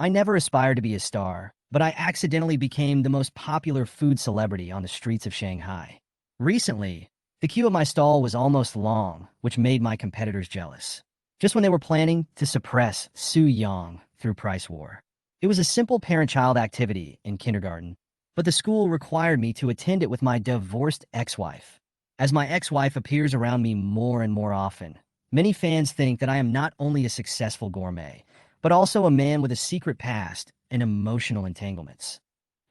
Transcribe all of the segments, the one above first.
I never aspired to be a star, but I accidentally became the most popular food celebrity on the streets of Shanghai. Recently, the queue at my stall was almost long, which made my competitors jealous. Just when they were planning to suppress Su Yang through price war. It was a simple parent-child activity in kindergarten, but the school required me to attend it with my divorced ex-wife. As my ex-wife appears around me more and more often, many fans think that I am not only a successful gourmet, but also a man with a secret past and emotional entanglements.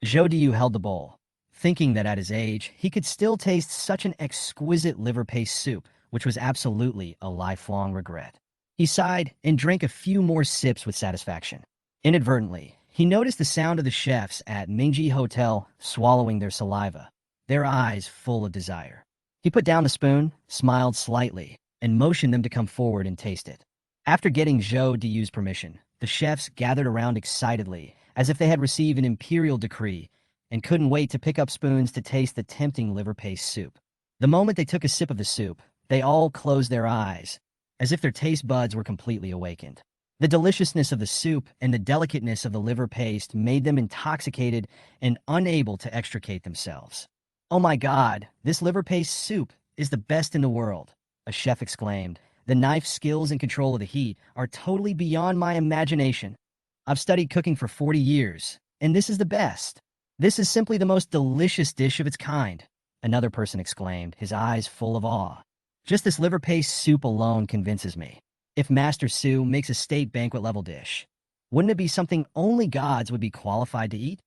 Zhou Diyu held the bowl, thinking that at his age, he could still taste such an exquisite liver paste soup, which was absolutely a lifelong regret. He sighed and drank a few more sips with satisfaction. Inadvertently, he noticed the sound of the chefs at Mingji Hotel swallowing their saliva, their eyes full of desire. He put down the spoon, smiled slightly, and motioned them to come forward and taste it. After getting Zhou Diyu's permission, the chefs gathered around excitedly, as if they had received an imperial decree, and couldn't wait to pick up spoons to taste the tempting liver paste soup. The moment they took a sip of the soup, they all closed their eyes, as if their taste buds were completely awakened. The deliciousness of the soup and the delicateness of the liver paste made them intoxicated and unable to extricate themselves. "Oh my God, this liver paste soup is the best in the world," a chef exclaimed. "The knife skills and control of the heat are totally beyond my imagination. I've studied cooking for 40 years, and this is the best. This is simply the most delicious dish of its kind," another person exclaimed, his eyes full of awe. "Just this liver paste soup alone convinces me. If Master Su makes a state banquet-level dish, wouldn't it be something only gods would be qualified to eat?"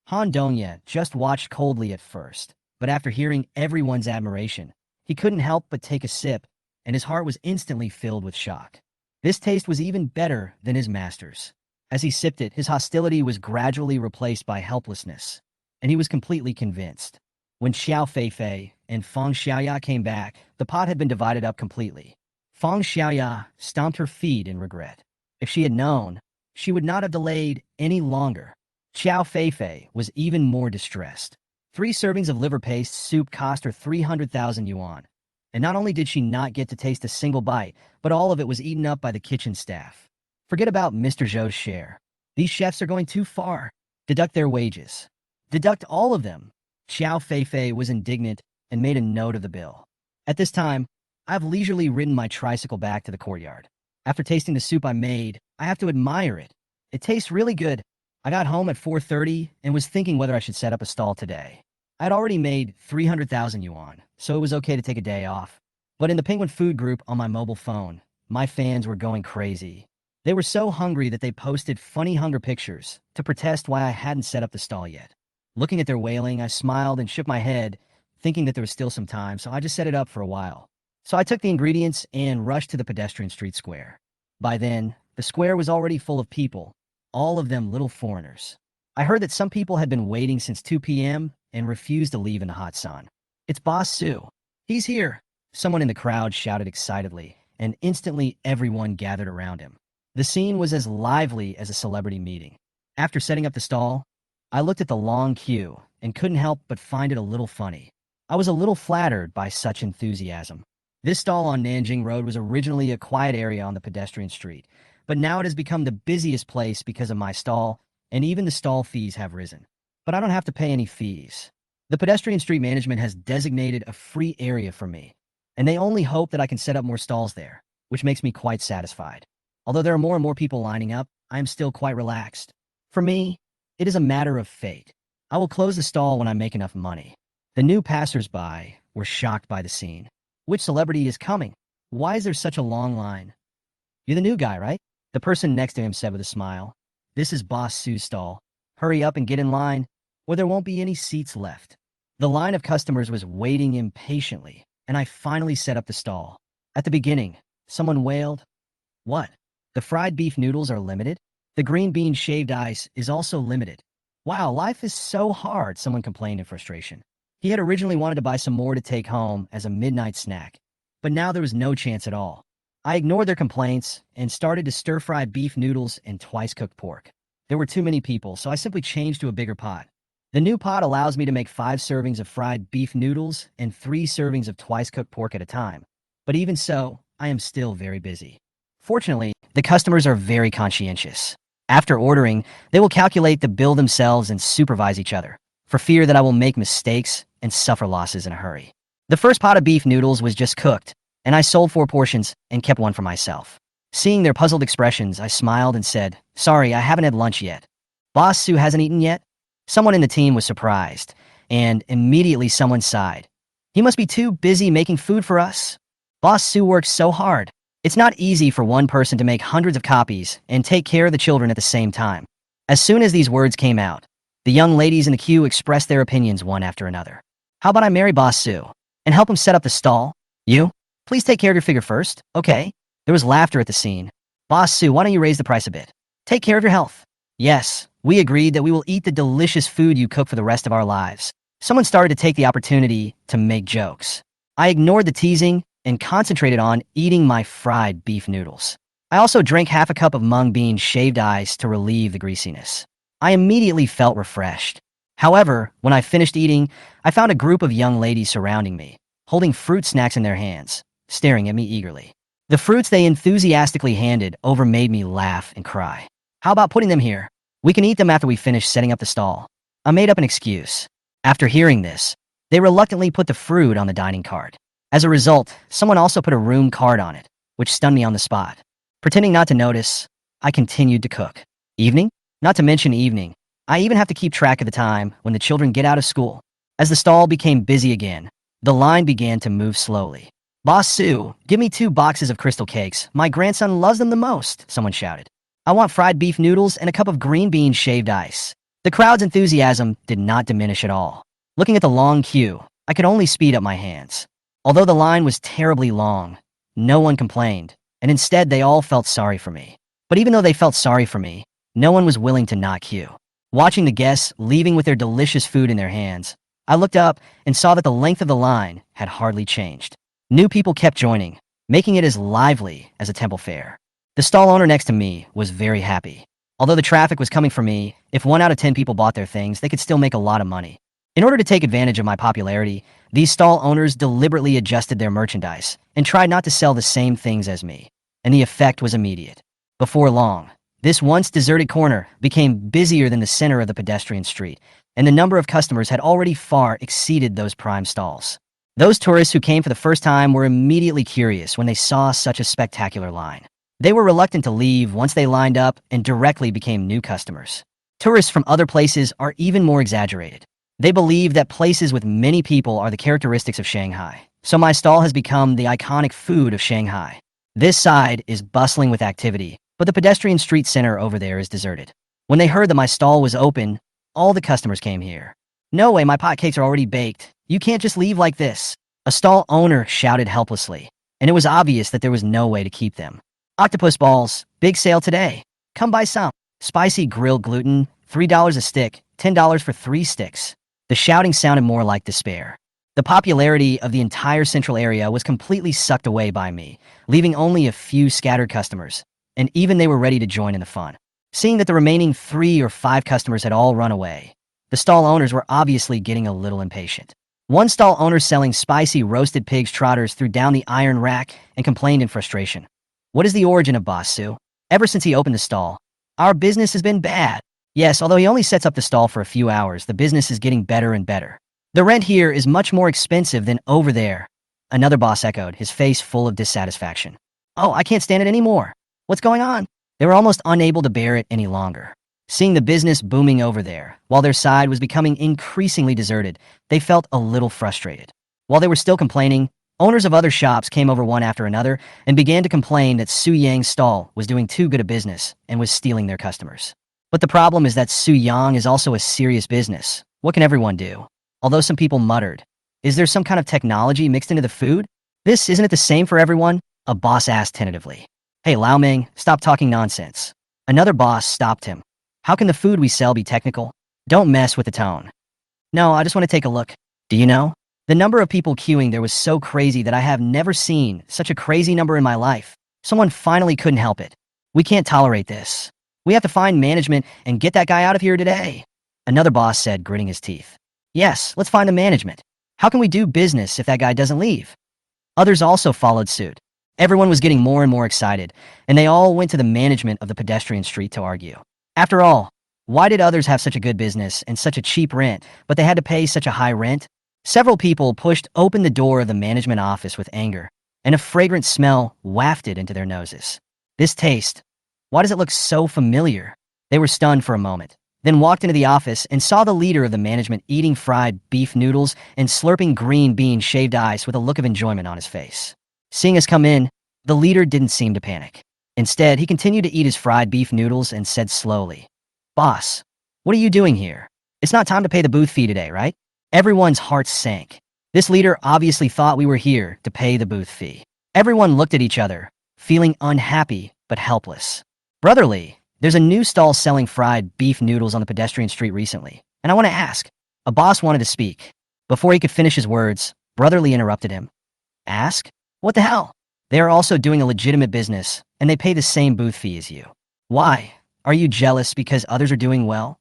Han Dongye just watched coldly at first, but after hearing everyone's admiration, he couldn't help but take a sip, and his heart was instantly filled with shock. This taste was even better than his master's. As he sipped it, his hostility was gradually replaced by helplessness, and he was completely convinced. When Xiao Feifei and Feng Xiaoya came back, the pot had been divided up completely. Feng Xiaoya stomped her feet in regret. If she had known, she would not have delayed any longer. Xiao Feifei was even more distressed. 3 servings of liver paste soup cost her 300,000 yuan. And not only did she not get to taste a single bite, but all of it was eaten up by the kitchen staff. Forget about Mr. Zhou's share. These chefs are going too far. Deduct their wages. Deduct all of them. Xiao Feifei was indignant and made a note of the bill. At this time, I've leisurely ridden my tricycle back to the courtyard. After tasting the soup I made, I have to admire it. It tastes really good. I got home at 4:30 and was thinking whether I should set up a stall today. I'd already made 300,000 yuan, so it was okay to take a day off. But in the Penguin Food Group on my mobile phone, my fans were going crazy. They were so hungry that they posted funny hunger pictures to protest why I hadn't set up the stall yet. Looking at their wailing, I smiled and shook my head, thinking that there was still some time, so I just set it up for a while. So I took the ingredients and rushed to the pedestrian street square. By then, the square was already full of people, all of them little foreigners. I heard that some people had been waiting since 2 p.m. and refused to leave in the hot sun. "It's Boss Su. He's here," someone in the crowd shouted excitedly, and instantly everyone gathered around him. The scene was as lively as a celebrity meeting. After setting up the stall, I looked at the long queue and couldn't help but find it a little funny. I was a little flattered by such enthusiasm. This stall on Nanjing Road was originally a quiet area on the pedestrian street, but now it has become the busiest place because of my stall, and even the stall fees have risen. But I don't have to pay any fees. The pedestrian street management has designated a free area for me, and they only hope that I can set up more stalls there, which makes me quite satisfied. Although there are more and more people lining up, I am still quite relaxed. For me, it is a matter of fate. I will close the stall when I make enough money. The new passers-by were shocked by the scene. Which celebrity is coming? Why is there such a long line? "You're the new guy, right?" The person next to him said with a smile. "This is Boss Su's stall. Hurry up and get in line, or there won't be any seats left." The line of customers was waiting impatiently, and I finally set up the stall. At the beginning, someone wailed, "What? The fried beef noodles are limited? The green bean shaved ice is also limited. Wow, life is so hard," someone complained in frustration. He had originally wanted to buy some more to take home as a midnight snack, but now there was no chance at all. I ignored their complaints and started to stir-fry beef noodles and twice-cooked pork. There were too many people, so I simply changed to a bigger pot. The new pot allows me to make 5 servings of fried beef noodles and 3 servings of twice-cooked pork at a time. But even so, I am still very busy. Fortunately, the customers are very conscientious. After ordering, they will calculate the bill themselves and supervise each other, for fear that I will make mistakes and suffer losses in a hurry. The first pot of beef noodles was just cooked, and I sold 4 portions and kept one for myself. Seeing their puzzled expressions, I smiled and said, "Sorry, I haven't had lunch yet." "Boss Sue hasn't eaten yet?" Someone in the team was surprised, and immediately someone sighed. "He must be too busy making food for us." Boss Sue works so hard. It's not easy for one person to make hundreds of copies and take care of the children at the same time. As soon as these words came out, the young ladies in the queue expressed their opinions one after another. "How about I marry Boss Sue and help him set up the stall? You? Please take care of your figure first, okay?" There was laughter at the scene. "Boss Sue, why don't you raise the price a bit? Take care of your health." "Yes, we agreed that we will eat the delicious food you cook for the rest of our lives." Someone started to take the opportunity to make jokes. I ignored the teasing and concentrated on eating my fried beef noodles. I also drank half a cup of mung bean shaved ice to relieve the greasiness. I immediately felt refreshed. However, when I finished eating, I found a group of young ladies surrounding me, holding fruit snacks in their hands, staring at me eagerly. The fruits they enthusiastically handed over made me laugh and cry. "How about putting them here? We can eat them after we finish setting up the stall." I made up an excuse. After hearing this, they reluctantly put the fruit on the dining cart. As a result, someone also put a room card on it, which stunned me on the spot. Pretending not to notice, I continued to cook. Evening? Not to mention evening. I even have to keep track of the time when the children get out of school. As the stall became busy again, the line began to move slowly. "Boss Sue, give me 2 boxes of crystal cakes. My grandson loves them the most," someone shouted. "I want fried beef noodles and a cup of green bean shaved ice." The crowd's enthusiasm did not diminish at all. Looking at the long queue, I could only speed up my hands. Although the line was terribly long, no one complained, and instead they all felt sorry for me. But even though they felt sorry for me, no one was willing to not queue. Watching the guests leaving with their delicious food in their hands, I looked up and saw that the length of the line had hardly changed. New people kept joining, making it as lively as a temple fair. The stall owner next to me was very happy. Although the traffic was coming for me, if 1 out of 10 people bought their things, they could still make a lot of money. In order to take advantage of my popularity, these stall owners deliberately adjusted their merchandise and tried not to sell the same things as me, and the effect was immediate. Before long, this once deserted corner became busier than the center of the pedestrian street, and the number of customers had already far exceeded those prime stalls. Those tourists who came for the first time were immediately curious when they saw such a spectacular line. They were reluctant to leave once they lined up and directly became new customers. Tourists from other places are even more exaggerated. They believe that places with many people are the characteristics of Shanghai, so my stall has become the iconic food of Shanghai. This side is bustling with activity, but the pedestrian street center over there is deserted. When they heard that my stall was open, all the customers came here. "No way, my pot cakes are already baked. You can't just leave like this." A stall owner shouted helplessly, and it was obvious that there was no way to keep them. "Octopus balls, big sale today. Come buy some. Spicy grilled gluten, $3 a stick, $10 for 3 sticks." The shouting sounded more like despair. The popularity of the entire central area was completely sucked away by me, leaving only a few scattered customers, and even they were ready to join in the fun. Seeing that the remaining 3 or 5 customers had all run away, the stall owners were obviously getting a little impatient. One stall owner selling spicy roasted pig's trotters threw down the iron rack and complained in frustration. "What is the origin of Boss Sue? Ever since he opened the stall, our business has been bad. Yes, although he only sets up the stall for a few hours, the business is getting better and better. The rent here is much more expensive than over there." Another boss echoed, his face full of dissatisfaction. "Oh, I can't stand it anymore. What's going on?" They were almost unable to bear it any longer. Seeing the business booming over there, while their side was becoming increasingly deserted, they felt a little frustrated. While they were still complaining, owners of other shops came over one after another and began to complain that Su Yang's stall was doing too good a business and was stealing their customers. But the problem is that Su Yang is also a serious business. What can everyone do? Although some people muttered, "Is there some kind of technology mixed into the food? Isn't it the same for everyone?" A boss asked tentatively. "Hey, Lao Ming, stop talking nonsense." Another boss stopped him. "How can the food we sell be technical? Don't mess with the tone." "No, I just want to take a look." "Do you know? The number of people queuing there was so crazy that I have never seen such a crazy number in my life. Someone finally couldn't help it. We can't tolerate this. We have to find management and get that guy out of here today." Another boss said, gritting his teeth. "Yes, let's find the management. How can we do business if that guy doesn't leave?" Others also followed suit. Everyone was getting more and more excited, and they all went to the management of the pedestrian street to argue. After all, why did others have such a good business and such a cheap rent, but they had to pay such a high rent? Several people pushed open the door of the management office with anger, and a fragrant smell wafted into their noses. This taste, why does it look so familiar? They were stunned for a moment, then walked into the office and saw the leader of the management eating fried beef noodles and slurping green bean shaved ice with a look of enjoyment on his face. Seeing us come in, the leader didn't seem to panic. Instead, he continued to eat his fried beef noodles and said slowly, "Boss, what are you doing here? It's not time to pay the booth fee today, right?" Everyone's hearts sank. This leader obviously thought we were here to pay the booth fee. Everyone looked at each other, feeling unhappy but helpless. "Brotherly, there's a new stall selling fried beef noodles on the pedestrian street recently, and I want to ask." A boss wanted to speak. Before he could finish his words, Brotherly interrupted him. "Ask? What the hell? They are also doing a legitimate business, and they pay the same booth fee as you. Why? Are you jealous because others are doing well?"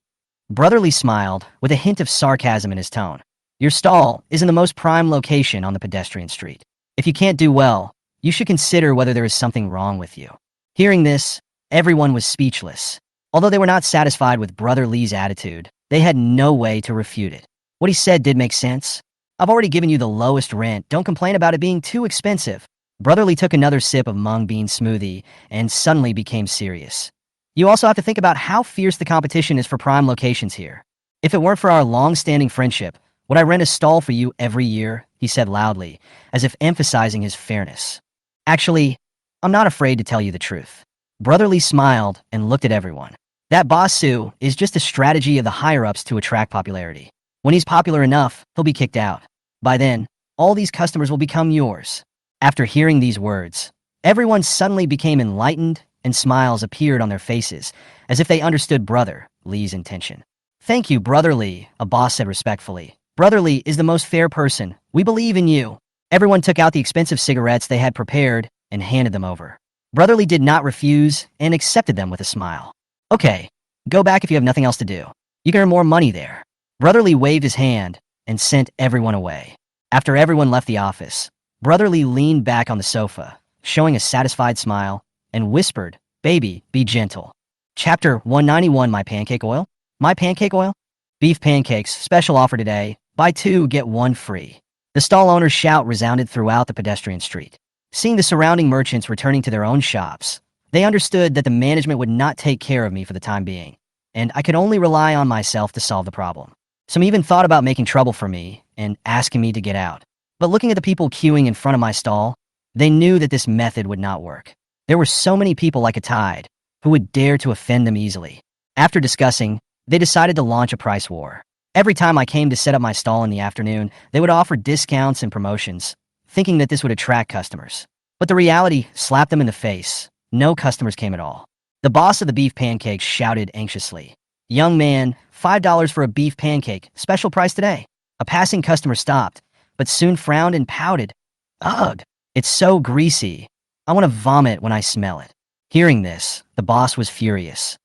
Brotherly smiled, with a hint of sarcasm in his tone. "Your stall is in the most prime location on the pedestrian street. If you can't do well, you should consider whether there is something wrong with you." Hearing this, everyone was speechless. Although they were not satisfied with Brother Lee's attitude, they had no way to refute it. What he said did make sense. "I've already given you the lowest rent. Don't complain about it being too expensive." Brother Lee took another sip of mung bean smoothie and suddenly became serious. "You also have to think about how fierce the competition is for prime locations here. If it weren't for our long-standing friendship, would I rent a stall for you every year?" he said loudly, as if emphasizing his fairness. "Actually, I'm not afraid to tell you the truth." Brother Lee smiled and looked at everyone. "That Boss Sue is just a strategy of the higher-ups to attract popularity. When he's popular enough, he'll be kicked out. By then, all these customers will become yours." After hearing these words, everyone suddenly became enlightened and smiles appeared on their faces, as if they understood Brother Lee's intention. "Thank you, Brother Lee," a boss said respectfully. "Brother Lee is the most fair person. We believe in you." Everyone took out the expensive cigarettes they had prepared and handed them over. Brother Lee did not refuse and accepted them with a smile. "Okay, go back if you have nothing else to do. You can earn more money there." Brother Lee waved his hand and sent everyone away. After everyone left the office, Brother Lee leaned back on the sofa, showing a satisfied smile, and whispered, "Baby, be gentle." Chapter 191, My Pancake Oil? My pancake oil? Beef pancakes, special offer today. Buy 2, get 1 free. The stall owner's shout resounded throughout the pedestrian street. Seeing the surrounding merchants returning to their own shops, they understood that the management would not take care of me for the time being, and I could only rely on myself to solve the problem. Some even thought about making trouble for me and asking me to get out. But looking at the people queuing in front of my stall, they knew that this method would not work. There were so many people like a tide who would dare to offend them easily. After discussing, they decided to launch a price war. Every time I came to set up my stall in the afternoon, they would offer discounts and promotions, thinking that this would attract customers. But the reality slapped them in the face. No customers came at all. The boss of the beef pancakes shouted anxiously, "Young man, $5 for a beef pancake, special price today." A passing customer stopped, but soon frowned and pouted. "Ugh, it's so greasy. I want to vomit when I smell it." Hearing this, the boss was furious.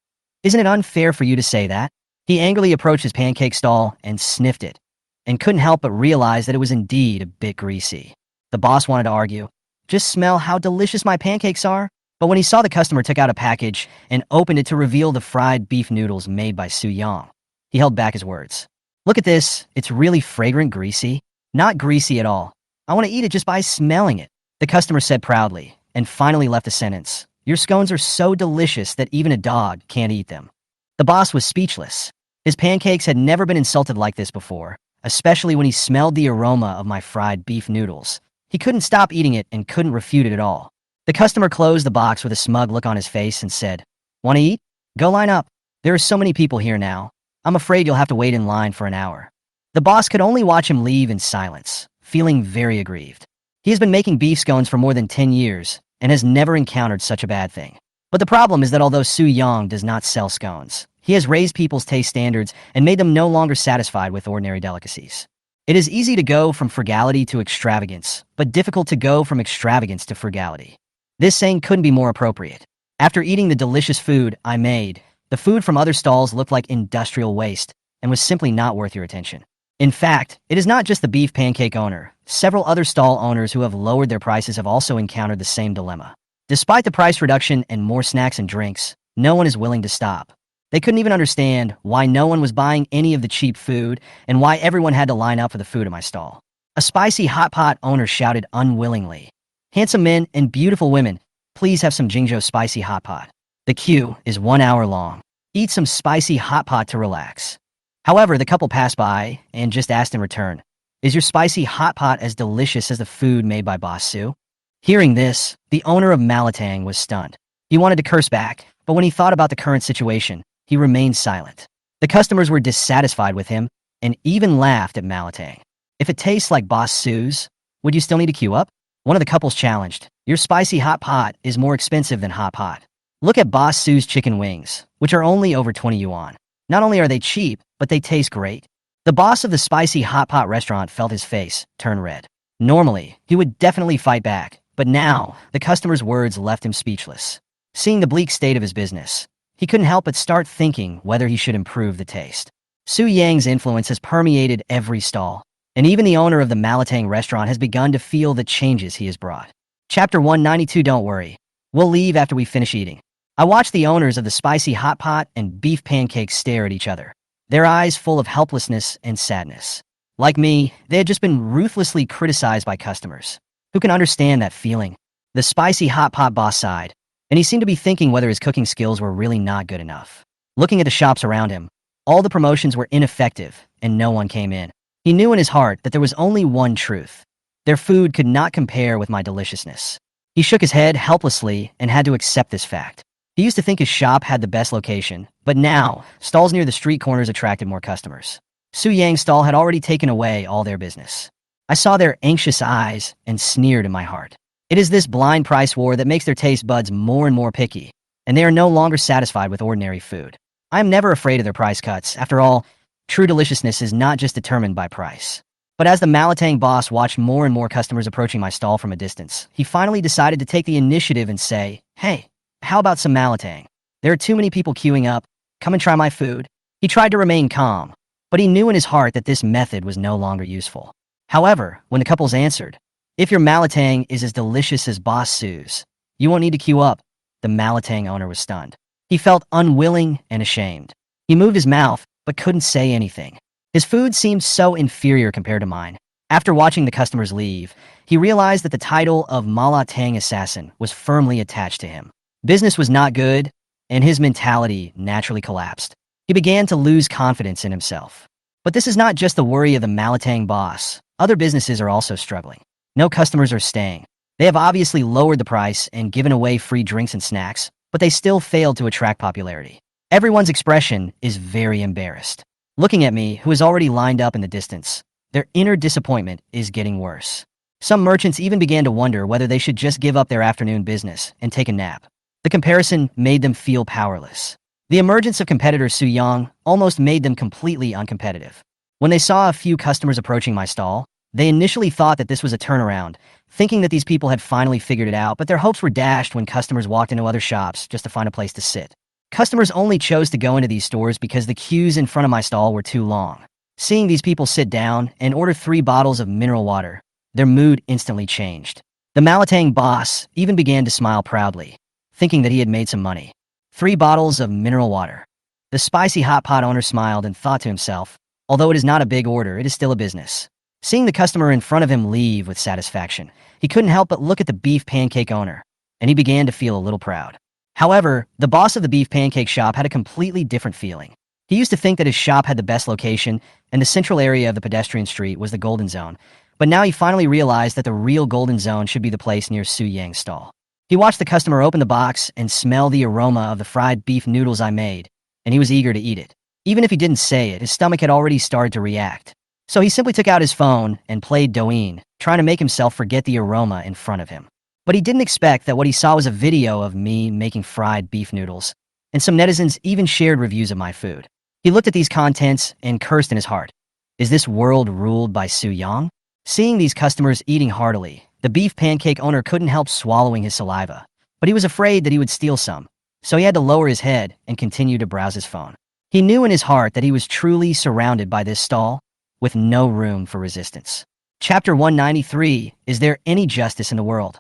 "Isn't it unfair for you to say that?" He angrily approached his pancake stall and sniffed it, and couldn't help but realize that it was indeed a bit greasy. The boss wanted to argue, "Just smell how delicious my pancakes are." But when he saw the customer took out a package and opened it to reveal the fried beef noodles made by Su Yang, he held back his words. "Look at this. It's really fragrant greasy." "Not greasy at all. I want to eat it just by smelling it," the customer said proudly, and finally left the sentence. "Your scones are so delicious that even a dog can't eat them." The boss was speechless. His pancakes had never been insulted like this before, especially when he smelled the aroma of my fried beef noodles. He couldn't stop eating it and couldn't refute it at all. The customer closed the box with a smug look on his face and said, "Want to eat? Go line up. There are so many people here now. I'm afraid you'll have to wait in line for an hour." The boss could only watch him leave in silence, feeling very aggrieved. He has been making beef scones for more than 10 years and has never encountered such a bad thing. But the problem is that although Su Yang does not sell scones, he has raised people's taste standards and made them no longer satisfied with ordinary delicacies. It is easy to go from frugality to extravagance, but difficult to go from extravagance to frugality. This saying couldn't be more appropriate. After eating the delicious food I made, the food from other stalls looked like industrial waste and was simply not worth your attention. In fact, it is not just the beef pancake owner. Several other stall owners who have lowered their prices have also encountered the same dilemma. Despite the price reduction and more snacks and drinks, no one is willing to stop. They couldn't even understand why no one was buying any of the cheap food and why everyone had to line up for the food at my stall. A spicy hot pot owner shouted unwillingly, "Handsome men and beautiful women, please have some Jingzhou spicy hot pot. The queue is 1 hour long. Eat some spicy hot pot to relax." However, the couple passed by and just asked in return, "Is your spicy hot pot as delicious as the food made by Boss Sue?" Hearing this, the owner of Malatang was stunned. He wanted to curse back, but when he thought about the current situation, he remained silent. The customers were dissatisfied with him and even laughed at Malatang. "If it tastes like Boss Sue's, would you still need to queue up?" One of the couples challenged, "Your spicy hot pot is more expensive than hot pot. Look at Boss Sue's chicken wings, which are only over 20 yuan. Not only are they cheap, but they taste great." The boss of the spicy hot pot restaurant felt his face turn red. Normally, he would definitely fight back, but now, the customer's words left him speechless. Seeing the bleak state of his business, he couldn't help but start thinking whether he should improve the taste. Su Yang's influence has permeated every stall, and even the owner of the Malatang restaurant has begun to feel the changes he has brought. Chapter 192. Don't worry. We'll leave after we finish eating. I watched the owners of the spicy hot pot and beef pancakes stare at each other, their eyes full of helplessness and sadness. Like me, they had just been ruthlessly criticized by customers. Who can understand that feeling? The spicy hot pot boss sighed, and he seemed to be thinking whether his cooking skills were really not good enough. Looking at the shops around him, all the promotions were ineffective, and no one came in. He knew in his heart that there was only one truth. Their food could not compare with my deliciousness. He shook his head helplessly and had to accept this fact. He used to think his shop had the best location, but now, stalls near the street corners attracted more customers. Su Yang's stall had already taken away all their business. I saw their anxious eyes and sneered in my heart. It is this blind price war that makes their taste buds more and more picky, and they are no longer satisfied with ordinary food. I am never afraid of their price cuts. After all, true deliciousness is not just determined by price. But as the Malatang boss watched more and more customers approaching my stall from a distance, he finally decided to take the initiative and say, "Hey, how about some Malatang? There are too many people queuing up. Come and try my food." He tried to remain calm, but he knew in his heart that this method was no longer useful. However, when the couples answered, "If your Malatang is as delicious as Boss Sue's, you won't need to queue up," the Malatang owner was stunned. He felt unwilling and ashamed. He moved his mouth, but couldn't say anything. His food seemed so inferior compared to mine. After watching the customers leave, he realized that the title of Malatang Assassin was firmly attached to him. Business was not good, and his mentality naturally collapsed. He began to lose confidence in himself. But this is not just the worry of the Malatang boss. Other businesses are also struggling. No customers are staying. They have obviously lowered the price and given away free drinks and snacks, but they still failed to attract popularity. Everyone's expression is very embarrassed. Looking at me, who is already lined up in the distance, their inner disappointment is getting worse. Some merchants even began to wonder whether they should just give up their afternoon business and take a nap. The comparison made them feel powerless. The emergence of competitor Su Yang almost made them completely uncompetitive. When they saw a few customers approaching my stall, they initially thought that this was a turnaround, thinking that these people had finally figured it out, but their hopes were dashed when customers walked into other shops just to find a place to sit. Customers only chose to go into these stores because the queues in front of my stall were too long. Seeing these people sit down and order 3 bottles of mineral water, their mood instantly changed. The Malatang boss even began to smile proudly, thinking that he had made some money. 3 bottles of mineral water. The spicy hot pot owner smiled and thought to himself, although it is not a big order, it is still a business. Seeing the customer in front of him leave with satisfaction, he couldn't help but look at the beef pancake owner, and he began to feel a little proud. However, the boss of the beef pancake shop had a completely different feeling. He used to think that his shop had the best location, and the central area of the pedestrian street was the golden zone, but now he finally realized that the real golden zone should be the place near Su Yang's stall. He watched the customer open the box and smell the aroma of the fried beef noodles I made, and he was eager to eat it. Even if he didn't say it, his stomach had already started to react. So he simply took out his phone and played Douyin, trying to make himself forget the aroma in front of him. But he didn't expect that what he saw was a video of me making fried beef noodles, and some netizens even shared reviews of my food. He looked at these contents and cursed in his heart. Is this world ruled by Su Yang? Seeing these customers eating heartily, the beef pancake owner couldn't help swallowing his saliva, but he was afraid that he would steal some, so he had to lower his head and continue to browse his phone. He knew in his heart that he was truly surrounded by this stall, with no room for resistance. Chapter 193, Is there any justice in the world?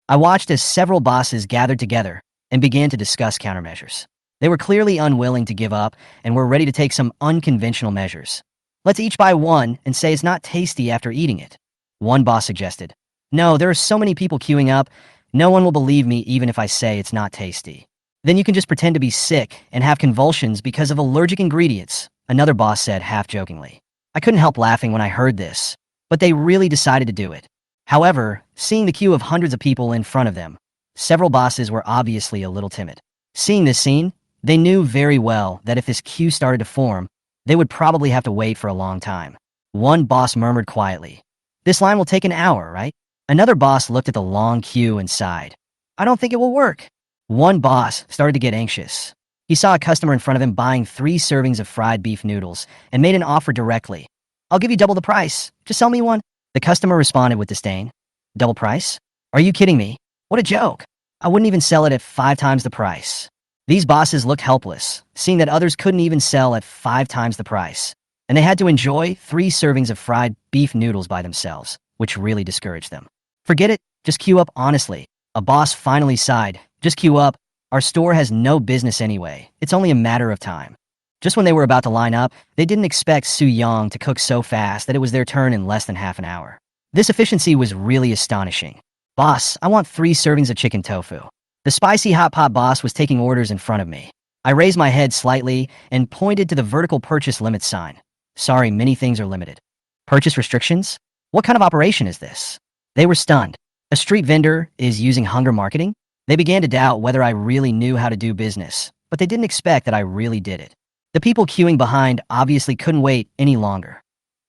I watched as several bosses gathered together and began to discuss countermeasures. They were clearly unwilling to give up and were ready to take some unconventional measures. Let's each buy one and say it's not tasty after eating it. One boss suggested. No, there are so many people queuing up, no one will believe me even if I say it's not tasty. Then you can just pretend to be sick and have convulsions because of allergic ingredients, another boss said half-jokingly. I couldn't help laughing when I heard this, but they really decided to do it. However, seeing the queue of hundreds of people in front of them, several bosses were obviously a little timid. Seeing this scene, they knew very well that if this queue started to form, they would probably have to wait for a long time. One boss murmured quietly, "This line will take an hour, right?" Another boss looked at the long queue and sighed. "I don't think it will work." One boss started to get anxious. He saw a customer in front of him buying 3 servings of fried beef noodles and made an offer directly. "I'll give you double the price. Just sell me one." The customer responded with disdain. "Double price? Are you kidding me? What a joke. I wouldn't even sell it at 5 times the price." These bosses looked helpless, seeing that others couldn't even sell at 5 times the price, and they had to enjoy 3 servings of fried beef noodles by themselves, which really discouraged them. "Forget it, just queue up honestly." A boss finally sighed. "Just queue up. Our store has no business anyway. It's only a matter of time." Just when they were about to line up, they didn't expect Su Yang to cook so fast that it was their turn in less than half an hour. This efficiency was really astonishing. "Boss, I want 3 servings of chicken tofu." The spicy hot pot boss was taking orders in front of me. I raised my head slightly and pointed to the vertical purchase limit sign. "Sorry, many things are limited." "Purchase restrictions? What kind of operation is this?" They were stunned. A street vendor is using hunger marketing? They began to doubt whether I really knew how to do business, but they didn't expect that I really did it. The people queuing behind obviously couldn't wait any longer.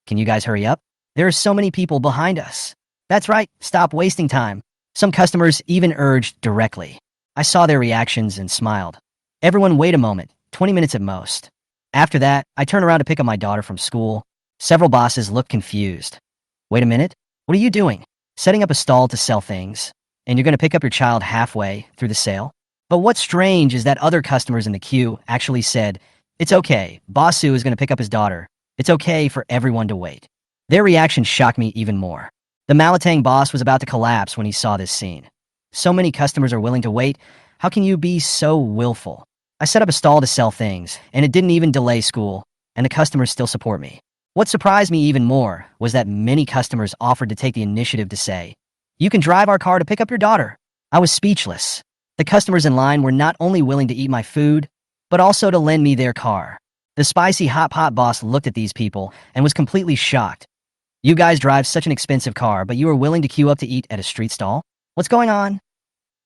"Can you guys hurry up? There are so many people behind us." "That's right, stop wasting time." Some customers even urged directly. I saw their reactions and smiled. "Everyone wait a moment, 20 minutes at most." After that, I turned around to pick up my daughter from school. Several bosses looked confused. "Wait a minute, what are you doing?" "Setting up a stall to sell things. And you're going to pick up your child halfway through the sale?" But what's strange is that other customers in the queue actually said, "It's okay, Boss Su is going to pick up his daughter. It's okay for everyone to wait." Their reaction shocked me even more. The Malatang boss was about to collapse when he saw this scene. "So many customers are willing to wait. How can you be so willful?" I set up a stall to sell things, and it didn't even delay school, and the customers still support me. What surprised me even more was that many customers offered to take the initiative to say, "You can drive our car to pick up your daughter." I was speechless. The customers in line were not only willing to eat my food, but also to lend me their car. The spicy hot pot boss looked at these people and was completely shocked. "You guys drive such an expensive car, but you are willing to queue up to eat at a street stall? What's going on?"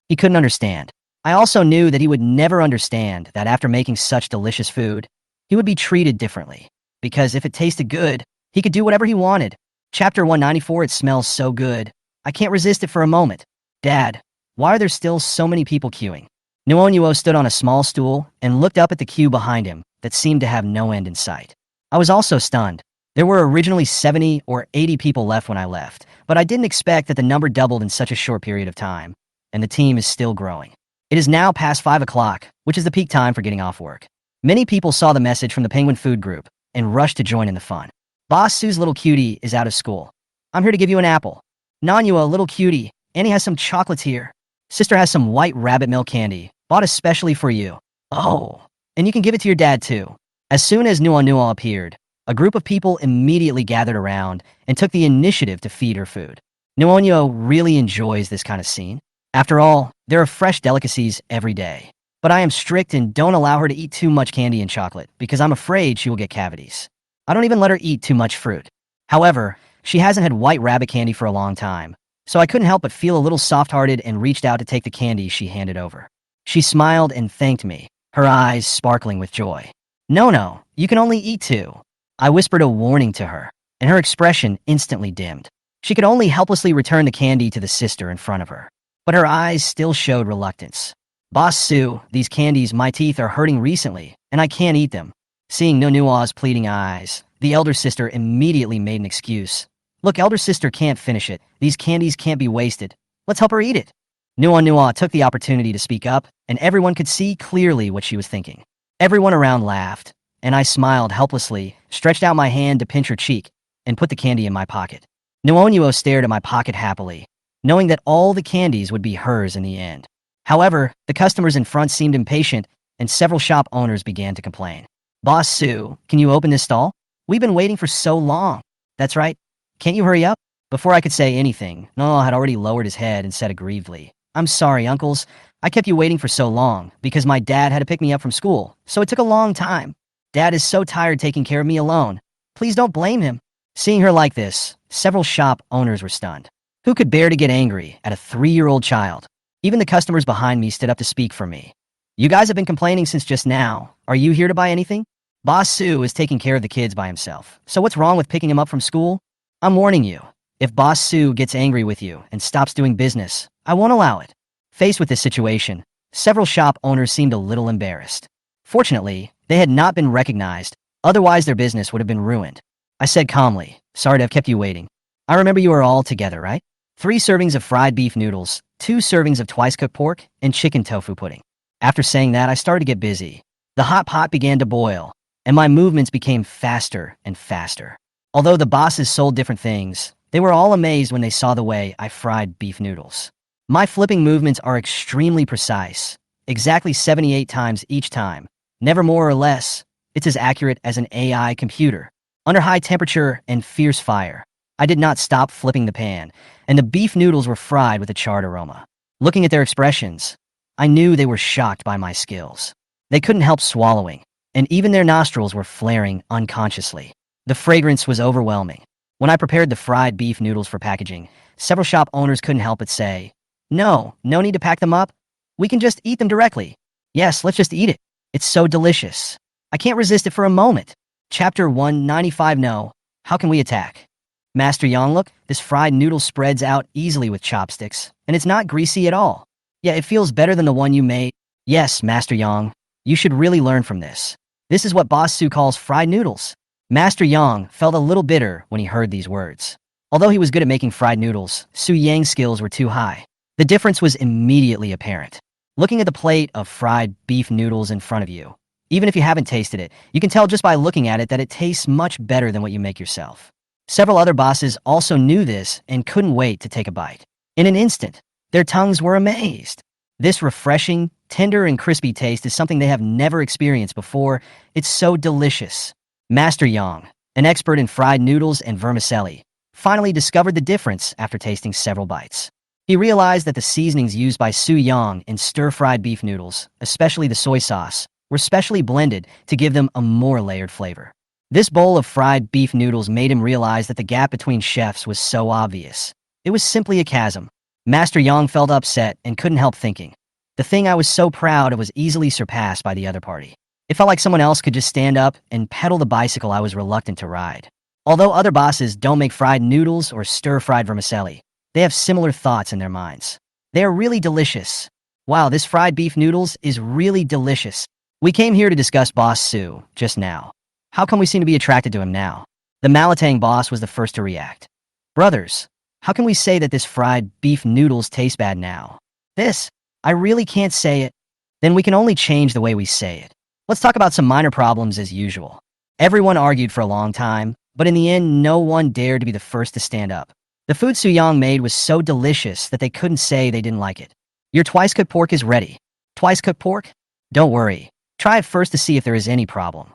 He couldn't understand. I also knew that he would never understand that after making such delicious food, he would be treated differently. Because if it tasted good, he could do whatever he wanted. Chapter 194, it smells so good. I can't resist it for a moment. "Dad, why are there still so many people queuing?" Nuonuo stood on a small stool and looked up at the queue behind him that seemed to have no end in sight. I was also stunned. There were originally 70 or 80 people left when I left, but I didn't expect that the number doubled in such a short period of time, and the team is still growing. It is now past 5 o'clock, which is the peak time for getting off work. Many people saw the message from the Penguin Food Group and rushed to join in the fun. "Boss Sue's little cutie is out of school. I'm here to give you an apple." "Nanyua, little cutie, Annie has some chocolates here. Sister has some white rabbit milk candy, bought especially for you." "Oh, and you can give it to your dad too." As soon as Nuanua appeared, a group of people immediately gathered around and took the initiative to feed her food. Nuonyo really enjoys this kind of scene. After all, there are fresh delicacies every day. But I am strict and don't allow her to eat too much candy and chocolate because I'm afraid she will get cavities. I don't even let her eat too much fruit. However, she hasn't had white rabbit candy for a long time, so I couldn't help but feel a little soft-hearted and reached out to take the candy she handed over. She smiled and thanked me, her eyes sparkling with joy. No, you can only eat 2. I whispered a warning to her, and her expression instantly dimmed. She could only helplessly return the candy to the sister in front of her, but her eyes still showed reluctance. "Boss Sue, these candies, my teeth are hurting recently, and I can't eat them." Seeing Nonua's pleading eyes, the elder sister immediately made an excuse. "Look, elder sister can't finish it. These candies can't be wasted. Let's help her eat it." Nua took the opportunity to speak up, and everyone could see clearly what she was thinking. Everyone around laughed, and I smiled helplessly, stretched out my hand to pinch her cheek, and put the candy in my pocket. Nuo stared at my pocket happily, knowing that all the candies would be hers in the end. However, the customers in front seemed impatient and several shop owners began to complain. Boss Sue, can you open this stall? We've been waiting for so long. That's right. Can't you hurry up? Before I could say anything, Noah had already lowered his head and said aggrievedly, I'm sorry, uncles. I kept you waiting for so long because my dad had to pick me up from school, so it took a long time. Dad is so tired taking care of me alone. Please don't blame him. Seeing her like this, several shop owners were stunned. Who could bear to get angry at a 3-year-old child? Even the customers behind me stood up to speak for me. You guys have been complaining since just now. Are you here to buy anything? Boss Sue is taking care of the kids by himself, so what's wrong with picking him up from school? I'm warning you, if Boss Sue gets angry with you and stops doing business, I won't allow it. Faced with this situation, several shop owners seemed a little embarrassed. Fortunately, they had not been recognized, otherwise their business would have been ruined. I said calmly, sorry to have kept you waiting. I remember you were all together, right? 3 servings of fried beef noodles, 2 servings of twice-cooked pork, and chicken tofu pudding. After saying that, I started to get busy. The hot pot began to boil, and my movements became faster and faster. Although the bosses sold different things, they were all amazed when they saw the way I fried beef noodles. My flipping movements are extremely precise, exactly 78 times each time, never more or less. It's as accurate as an AI computer. Under high temperature and fierce fire, I did not stop flipping the pan, and the beef noodles were fried with a charred aroma. Looking at their expressions, I knew they were shocked by my skills. They couldn't help swallowing, and even their nostrils were flaring unconsciously. The fragrance was overwhelming. When I prepared the fried beef noodles for packaging, several shop owners couldn't help but say, no need to pack them up. We can just eat them directly. Yes, let's just eat it. It's so delicious. I can't resist it for a moment. Chapter 195. No. How can we attack? Master Yang, look, this fried noodle spreads out easily with chopsticks, and it's not greasy at all. Yeah, it feels better than the one you made. Yes, Master Yang, you should really learn from this. This is what Boss Sue calls fried noodles. Master Yang felt a little bitter when he heard these words. Although he was good at making fried noodles, Su Yang's skills were too high. The difference was immediately apparent. Looking at the plate of fried beef noodles in front of you, even if you haven't tasted it, you can tell just by looking at it that it tastes much better than what you make yourself. Several other bosses also knew this and couldn't wait to take a bite. In an instant, their tongues were amazed. This refreshing, tender, and crispy taste is something they have never experienced before. It's so delicious. Master Yang, an expert in fried noodles and vermicelli, finally discovered the difference after tasting several bites. He realized that the seasonings used by Su Yang in stir-fried beef noodles, especially the soy sauce, were specially blended to give them a more layered flavor. This bowl of fried beef noodles made him realize that the gap between chefs was so obvious. It was simply a chasm. Master Yang felt upset and couldn't help thinking, the thing I was so proud of was easily surpassed by the other party. It felt like someone else could just stand up and pedal the bicycle I was reluctant to ride. Although other bosses don't make fried noodles or stir-fried vermicelli, they have similar thoughts in their minds. They are really delicious. Wow, this fried beef noodles is really delicious. We came here to discuss Boss Sue just now. How come we seem to be attracted to him now? The Malatang boss was the first to react. Brothers, how can we say that this fried beef noodles taste bad now? I really can't say it. Then we can only change the way we say it. Let's talk about some minor problems as usual. Everyone argued for a long time, but in the end, no one dared to be the first to stand up. The food Su Yang made was so delicious that they couldn't say they didn't like it. Your twice-cooked pork is ready. Twice-cooked pork? Don't worry. Try it first to see if there is any problem.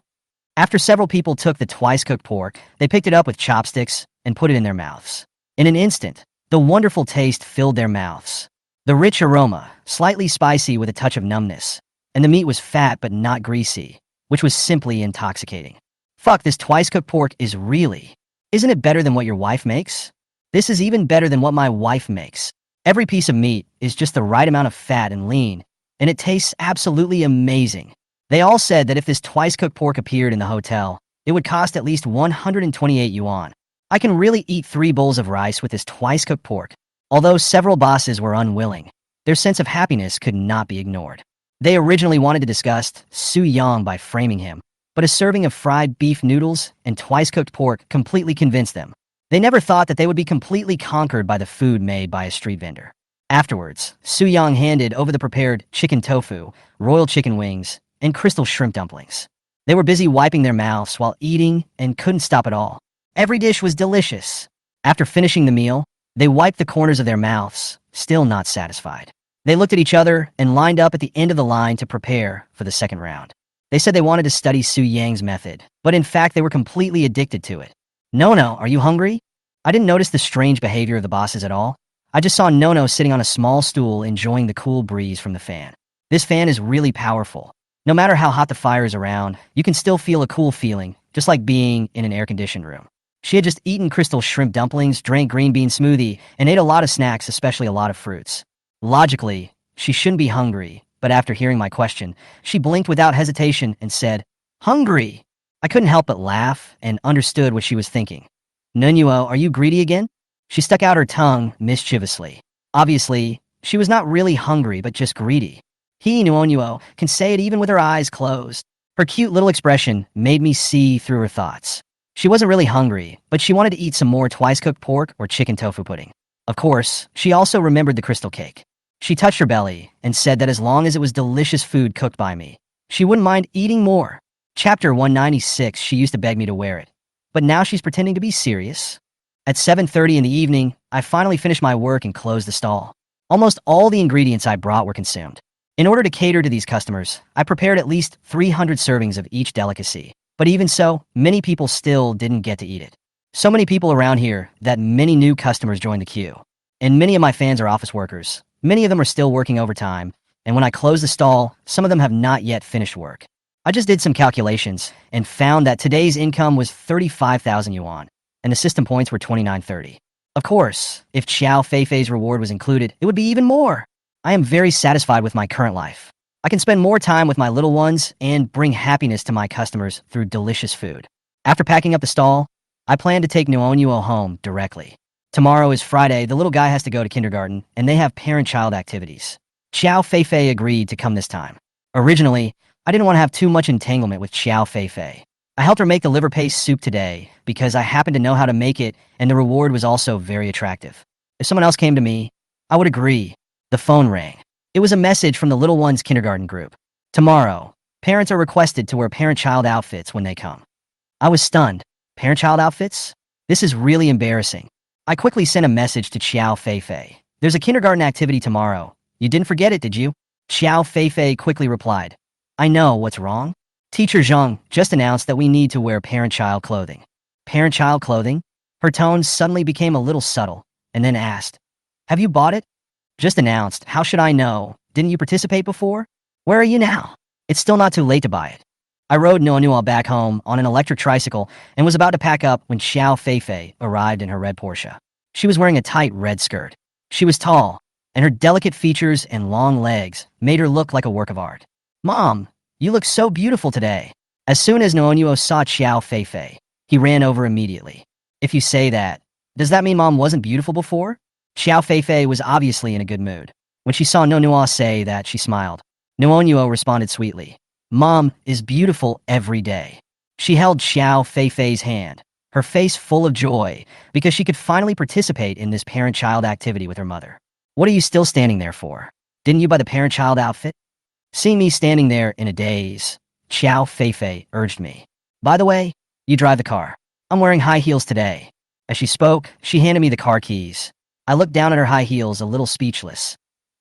After several people took the twice-cooked pork, they picked it up with chopsticks and put it in their mouths. In an instant, the wonderful taste filled their mouths. The rich aroma, slightly spicy with a touch of numbness, and the meat was fat but not greasy, which was simply intoxicating. Fuck, this twice-cooked pork is really... Isn't it better than what your wife makes? This is even better than what my wife makes. Every piece of meat is just the right amount of fat and lean, and it tastes absolutely amazing. They all said that if this twice-cooked pork appeared in the hotel, it would cost at least 128 yuan. I can really eat 3 bowls of rice with this twice-cooked pork. Although several bosses were unwilling, their sense of happiness could not be ignored. They originally wanted to disgust Su Yang by framing him, but a serving of fried beef noodles and twice-cooked pork completely convinced them. They never thought that they would be completely conquered by the food made by a street vendor. Afterwards, Su Yang handed over the prepared chicken tofu, royal chicken wings, and crystal shrimp dumplings. They were busy wiping their mouths while eating and couldn't stop at all. Every dish was delicious. After finishing the meal, they wiped the corners of their mouths, still not satisfied. They looked at each other and lined up at the end of the line to prepare for the second round. They said they wanted to study Su Yang's method, but in fact they were completely addicted to it. Nono, are you hungry? I didn't notice the strange behavior of the bosses at all. I just saw Nono sitting on a small stool enjoying the cool breeze from the fan. This fan is really powerful. No matter how hot the fire is around, you can still feel a cool feeling, just like being in an air-conditioned room. She had just eaten crystal shrimp dumplings, drank green bean smoothie, and ate a lot of snacks, especially a lot of fruits. Logically, she shouldn't be hungry, but after hearing my question, she blinked without hesitation and said, "Hungry!" I couldn't help but laugh and understood what she was thinking. "Nunuo, are you greedy again?" She stuck out her tongue mischievously. Obviously, she was not really hungry, but just greedy. He, Nuonuo, can say it even with her eyes closed. Her cute little expression made me see through her thoughts. She wasn't really hungry, but she wanted to eat some more twice-cooked pork or chicken tofu pudding. Of course, she also remembered the crystal cake. She touched her belly and said that as long as it was delicious food cooked by me, she wouldn't mind eating more. Chapter 196, she used to beg me to wear it. But now she's pretending to be serious. At 7:30 in the evening, I finally finished my work and closed the stall. Almost all the ingredients I brought were consumed. In order to cater to these customers, I prepared at least 300 servings of each delicacy. But even so, many people still didn't get to eat it. So many people around here that many new customers joined the queue. And many of my fans are office workers. Many of them are still working overtime. And when I close the stall, some of them have not yet finished work. I just did some calculations and found that today's income was 35,000 yuan, and the system points were 2930. Of course, if Xiao Feifei's reward was included, it would be even more. I am very satisfied with my current life. I can spend more time with my little ones and bring happiness to my customers through delicious food. After packing up the stall, I plan to take Nuonuo home directly. Tomorrow is Friday, the little guy has to go to kindergarten, and they have parent-child activities. Xiao Feifei agreed to come this time. Originally, I didn't want to have too much entanglement with Xiao Feifei. I helped her make the liver paste soup today because I happened to know how to make it, and the reward was also very attractive. If someone else came to me, I would agree. The phone rang. It was a message from the little one's kindergarten group. Tomorrow, parents are requested to wear parent-child outfits when they come. I was stunned. Parent-child outfits? This is really embarrassing. I quickly sent a message to Xiao Feifei. There's a kindergarten activity tomorrow. You didn't forget it, did you? Xiao Feifei quickly replied. I know, what's wrong? Teacher Zhang just announced that we need to wear parent-child clothing. Parent-child clothing? Her tone suddenly became a little subtle, and then asked, have you bought it? Just announced, how should I know? Didn't you participate before? Where are you now? It's still not too late to buy it. I rode Nuonuo back home on an electric tricycle and was about to pack up when Xiao Feifei arrived in her red Porsche. She was wearing a tight red skirt. She was tall, and her delicate features and long legs made her look like a work of art. Mom, you look so beautiful today. As soon as Nuonuo saw Xiao Feifei, he ran over immediately. If you say that, does that mean Mom wasn't beautiful before? Xiao Feifei was obviously in a good mood. When she saw Nuonuo say that, she smiled. Nuonuo responded sweetly. Mom is beautiful every day. She held Xiao Feifei's hand, her face full of joy, because she could finally participate in this parent-child activity with her mother. What are you still standing there for? Didn't you buy the parent-child outfit? Seeing me standing there in a daze, Xiao Feifei urged me. By the way, you drive the car. I'm wearing high heels today. As she spoke, she handed me the car keys. I looked down at her high heels, a little speechless.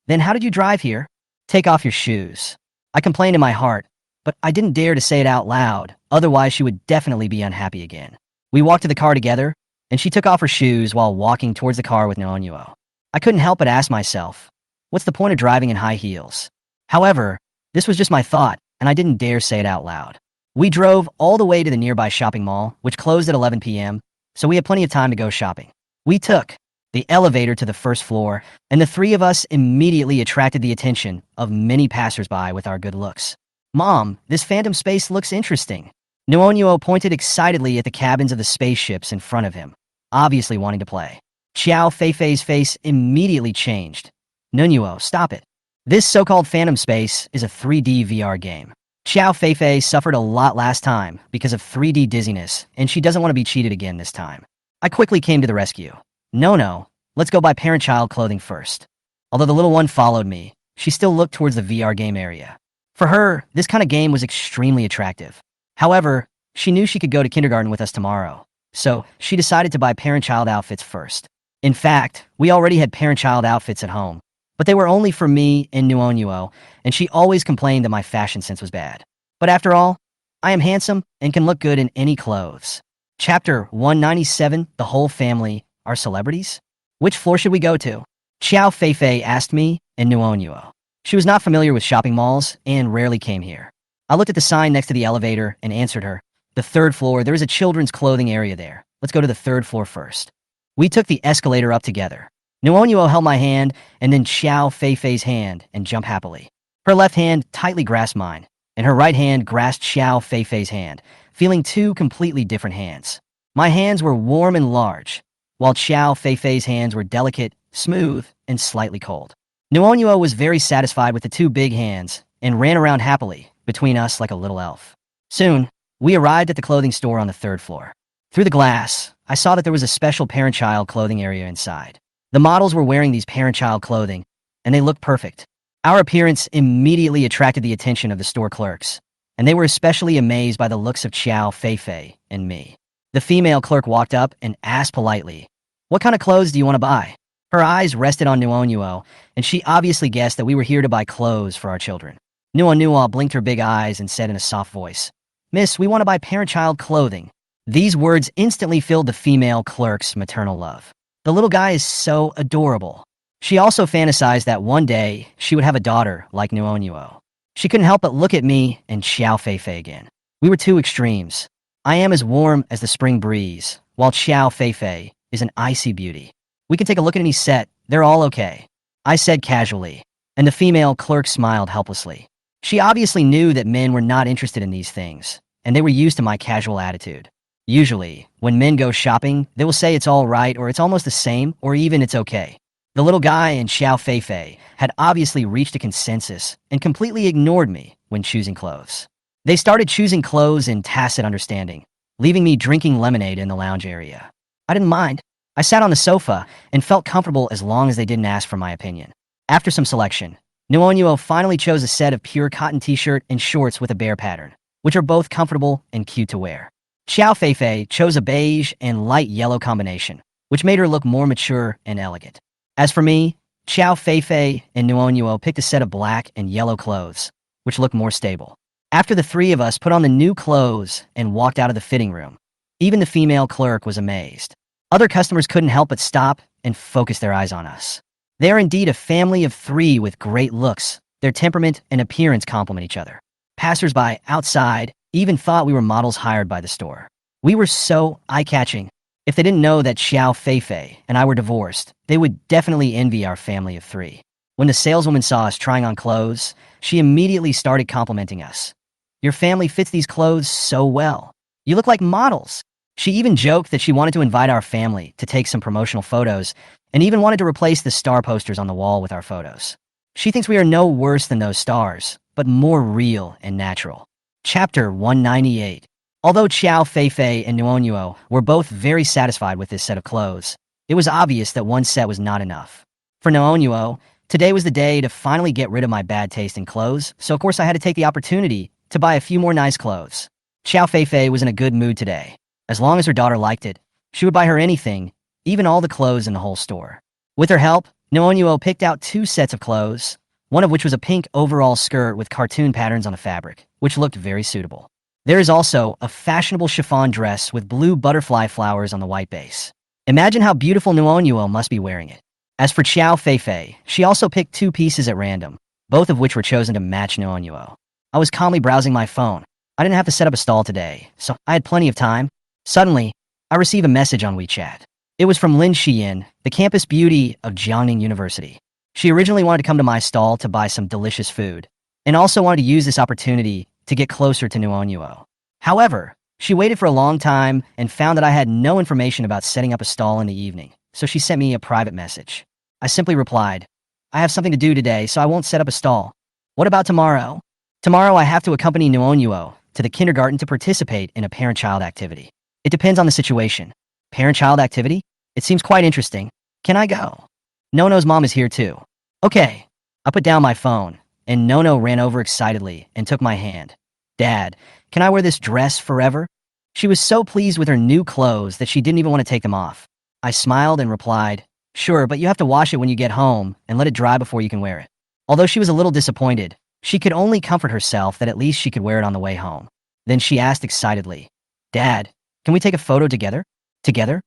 Then how did you drive here? Take off your shoes. I complained in my heart, but I didn't dare to say it out loud, otherwise she would definitely be unhappy again. We walked to the car together, and she took off her shoes while walking towards the car with Nuonuo. I couldn't help but ask myself, what's the point of driving in high heels? However, this was just my thought, and I didn't dare say it out loud. We drove all the way to the nearby shopping mall, which closed at 11 p.m., so we had plenty of time to go shopping. We took the elevator to the first floor, and the three of us immediately attracted the attention of many passersby with our good looks. Mom, this phantom space looks interesting. Nuonuo pointed excitedly at the cabins of the spaceships in front of him, obviously wanting to play. Xiao Feifei's face immediately changed. Nuonuo, stop it. This so-called phantom space is a 3D VR game. Xiao Feifei suffered a lot last time because of 3D dizziness, and she doesn't want to be cheated again this time. I quickly came to the rescue. No, let's go buy parent-child clothing first. Although the little one followed me, she still looked towards the VR game area. For her, this kind of game was extremely attractive. However, she knew she could go to kindergarten with us tomorrow, so she decided to buy parent-child outfits first. In fact, we already had parent-child outfits at home, But they were only for me and Nuonuo, and she always complained that my fashion sense was bad. But after all, I am handsome and can look good in any clothes. Chapter 197, The Whole Family Are Celebrities? Which floor should we go to? Xiao Feifei asked me and Nuonuo. She was not familiar with shopping malls and rarely came here. I looked at the sign next to the elevator and answered her. The third floor, there is a children's clothing area there. Let's go to the third floor first. We took the escalator up together. Nuonuo held my hand and then Xiao Feifei's hand and jumped happily. Her left hand tightly grasped mine, and her right hand grasped Xiao Feifei's hand, feeling two completely different hands. My hands were warm and large, while Xiao Feifei's hands were delicate, smooth, and slightly cold. Nuonuo was very satisfied with the two big hands and ran around happily between us like a little elf. Soon, we arrived at the clothing store on the third floor. Through the glass, I saw that there was a special parent-child clothing area inside. The models were wearing these parent-child clothing, and they looked perfect. Our appearance immediately attracted the attention of the store clerks, and they were especially amazed by the looks of Xiao Feifei and me. The female clerk walked up and asked politely, "What kind of clothes do you want to buy?" Her eyes rested on Nuonuo, and she obviously guessed that we were here to buy clothes for our children. Nuonuo blinked her big eyes and said in a soft voice, "Miss, we want to buy parent-child clothing." These words instantly filled the female clerk's maternal love. The little guy is so adorable. She also fantasized that one day she would have a daughter like Nuonuo. She couldn't help but look at me and Xiao Feifei again. We were two extremes. I am as warm as the spring breeze, while Xiao Feifei is an icy beauty. "We can take a look at any set. They're all okay," I said casually, and the female clerk smiled helplessly. She obviously knew that men were not interested in these things, and they were used to my casual attitude. Usually, when men go shopping, they will say it's all right or it's almost the same or even it's okay. The little guy and Xiao Feifei had obviously reached a consensus and completely ignored me when choosing clothes. They started choosing clothes in tacit understanding, leaving me drinking lemonade in the lounge area. I didn't mind. I sat on the sofa and felt comfortable as long as they didn't ask for my opinion. After some selection, Nuonuo finally chose a set of pure cotton t-shirt and shorts with a bear pattern, which are both comfortable and cute to wear. Xiao Feifei chose a beige and light yellow combination, which made her look more mature and elegant. As for me, Xiao Feifei and Nuonuo picked a set of black and yellow clothes, which looked more stable. After the three of us put on the new clothes and walked out of the fitting room, even the female clerk was amazed. Other customers couldn't help but stop and focus their eyes on us. They are indeed a family of three with great looks. Their temperament and appearance complement each other. Passers-by outside even thought we were models hired by the store. We were so eye-catching. If they didn't know that Xiao Feifei and I were divorced, they would definitely envy our family of three. When the saleswoman saw us trying on clothes, she immediately started complimenting us. "Your family fits these clothes so well. You look like models." She even joked that she wanted to invite our family to take some promotional photos and even wanted to replace the star posters on the wall with our photos. She thinks we are no worse than those stars, but more real and natural. Chapter 198. Although Xiao Feifei and Nuonuo were both very satisfied with this set of clothes, it was obvious that one set was not enough. For Nuonuo, today was the day to finally get rid of my bad taste in clothes, so of course I had to take the opportunity to buy a few more nice clothes. Xiao Feifei was in a good mood today. As long as her daughter liked it, she would buy her anything, even all the clothes in the whole store. With her help, Nuonuo picked out two sets of clothes, one of which was a pink overall skirt with cartoon patterns on the fabric, which looked very suitable. There is also a fashionable chiffon dress with blue butterfly flowers on the white base. Imagine how beautiful Nuonuo must be wearing it. As for Xiao Feifei, she also picked two pieces at random, both of which were chosen to match Nuonuo. I was calmly browsing my phone. I didn't have to set up a stall today, so I had plenty of time. Suddenly, I received a message on WeChat. It was from Lin Xiyin, the campus beauty of Jiangning University. She originally wanted to come to my stall to buy some delicious food, and also wanted to use this opportunity to get closer to Nuonuo. However, she waited for a long time and found that I had no information about setting up a stall in the evening, so she sent me a private message. I simply replied, "I have something to do today, so I won't set up a stall. What about tomorrow?" Tomorrow I have to accompany Nuonuo to the kindergarten to participate in a parent-child activity. It depends on the situation. Parent-child activity? It seems quite interesting. Can I go? Nono's mom is here too. Okay. I put down my phone, and Nono ran over excitedly and took my hand. "Dad, can I wear this dress forever?" She was so pleased with her new clothes that she didn't even want to take them off. I smiled and replied, Sure, but you have to wash it when you get home and let it dry before you can wear it. Although she was a little disappointed, she could only comfort herself that at least she could wear it on the way home. Then she asked excitedly, Dad, can we take a photo together? Together?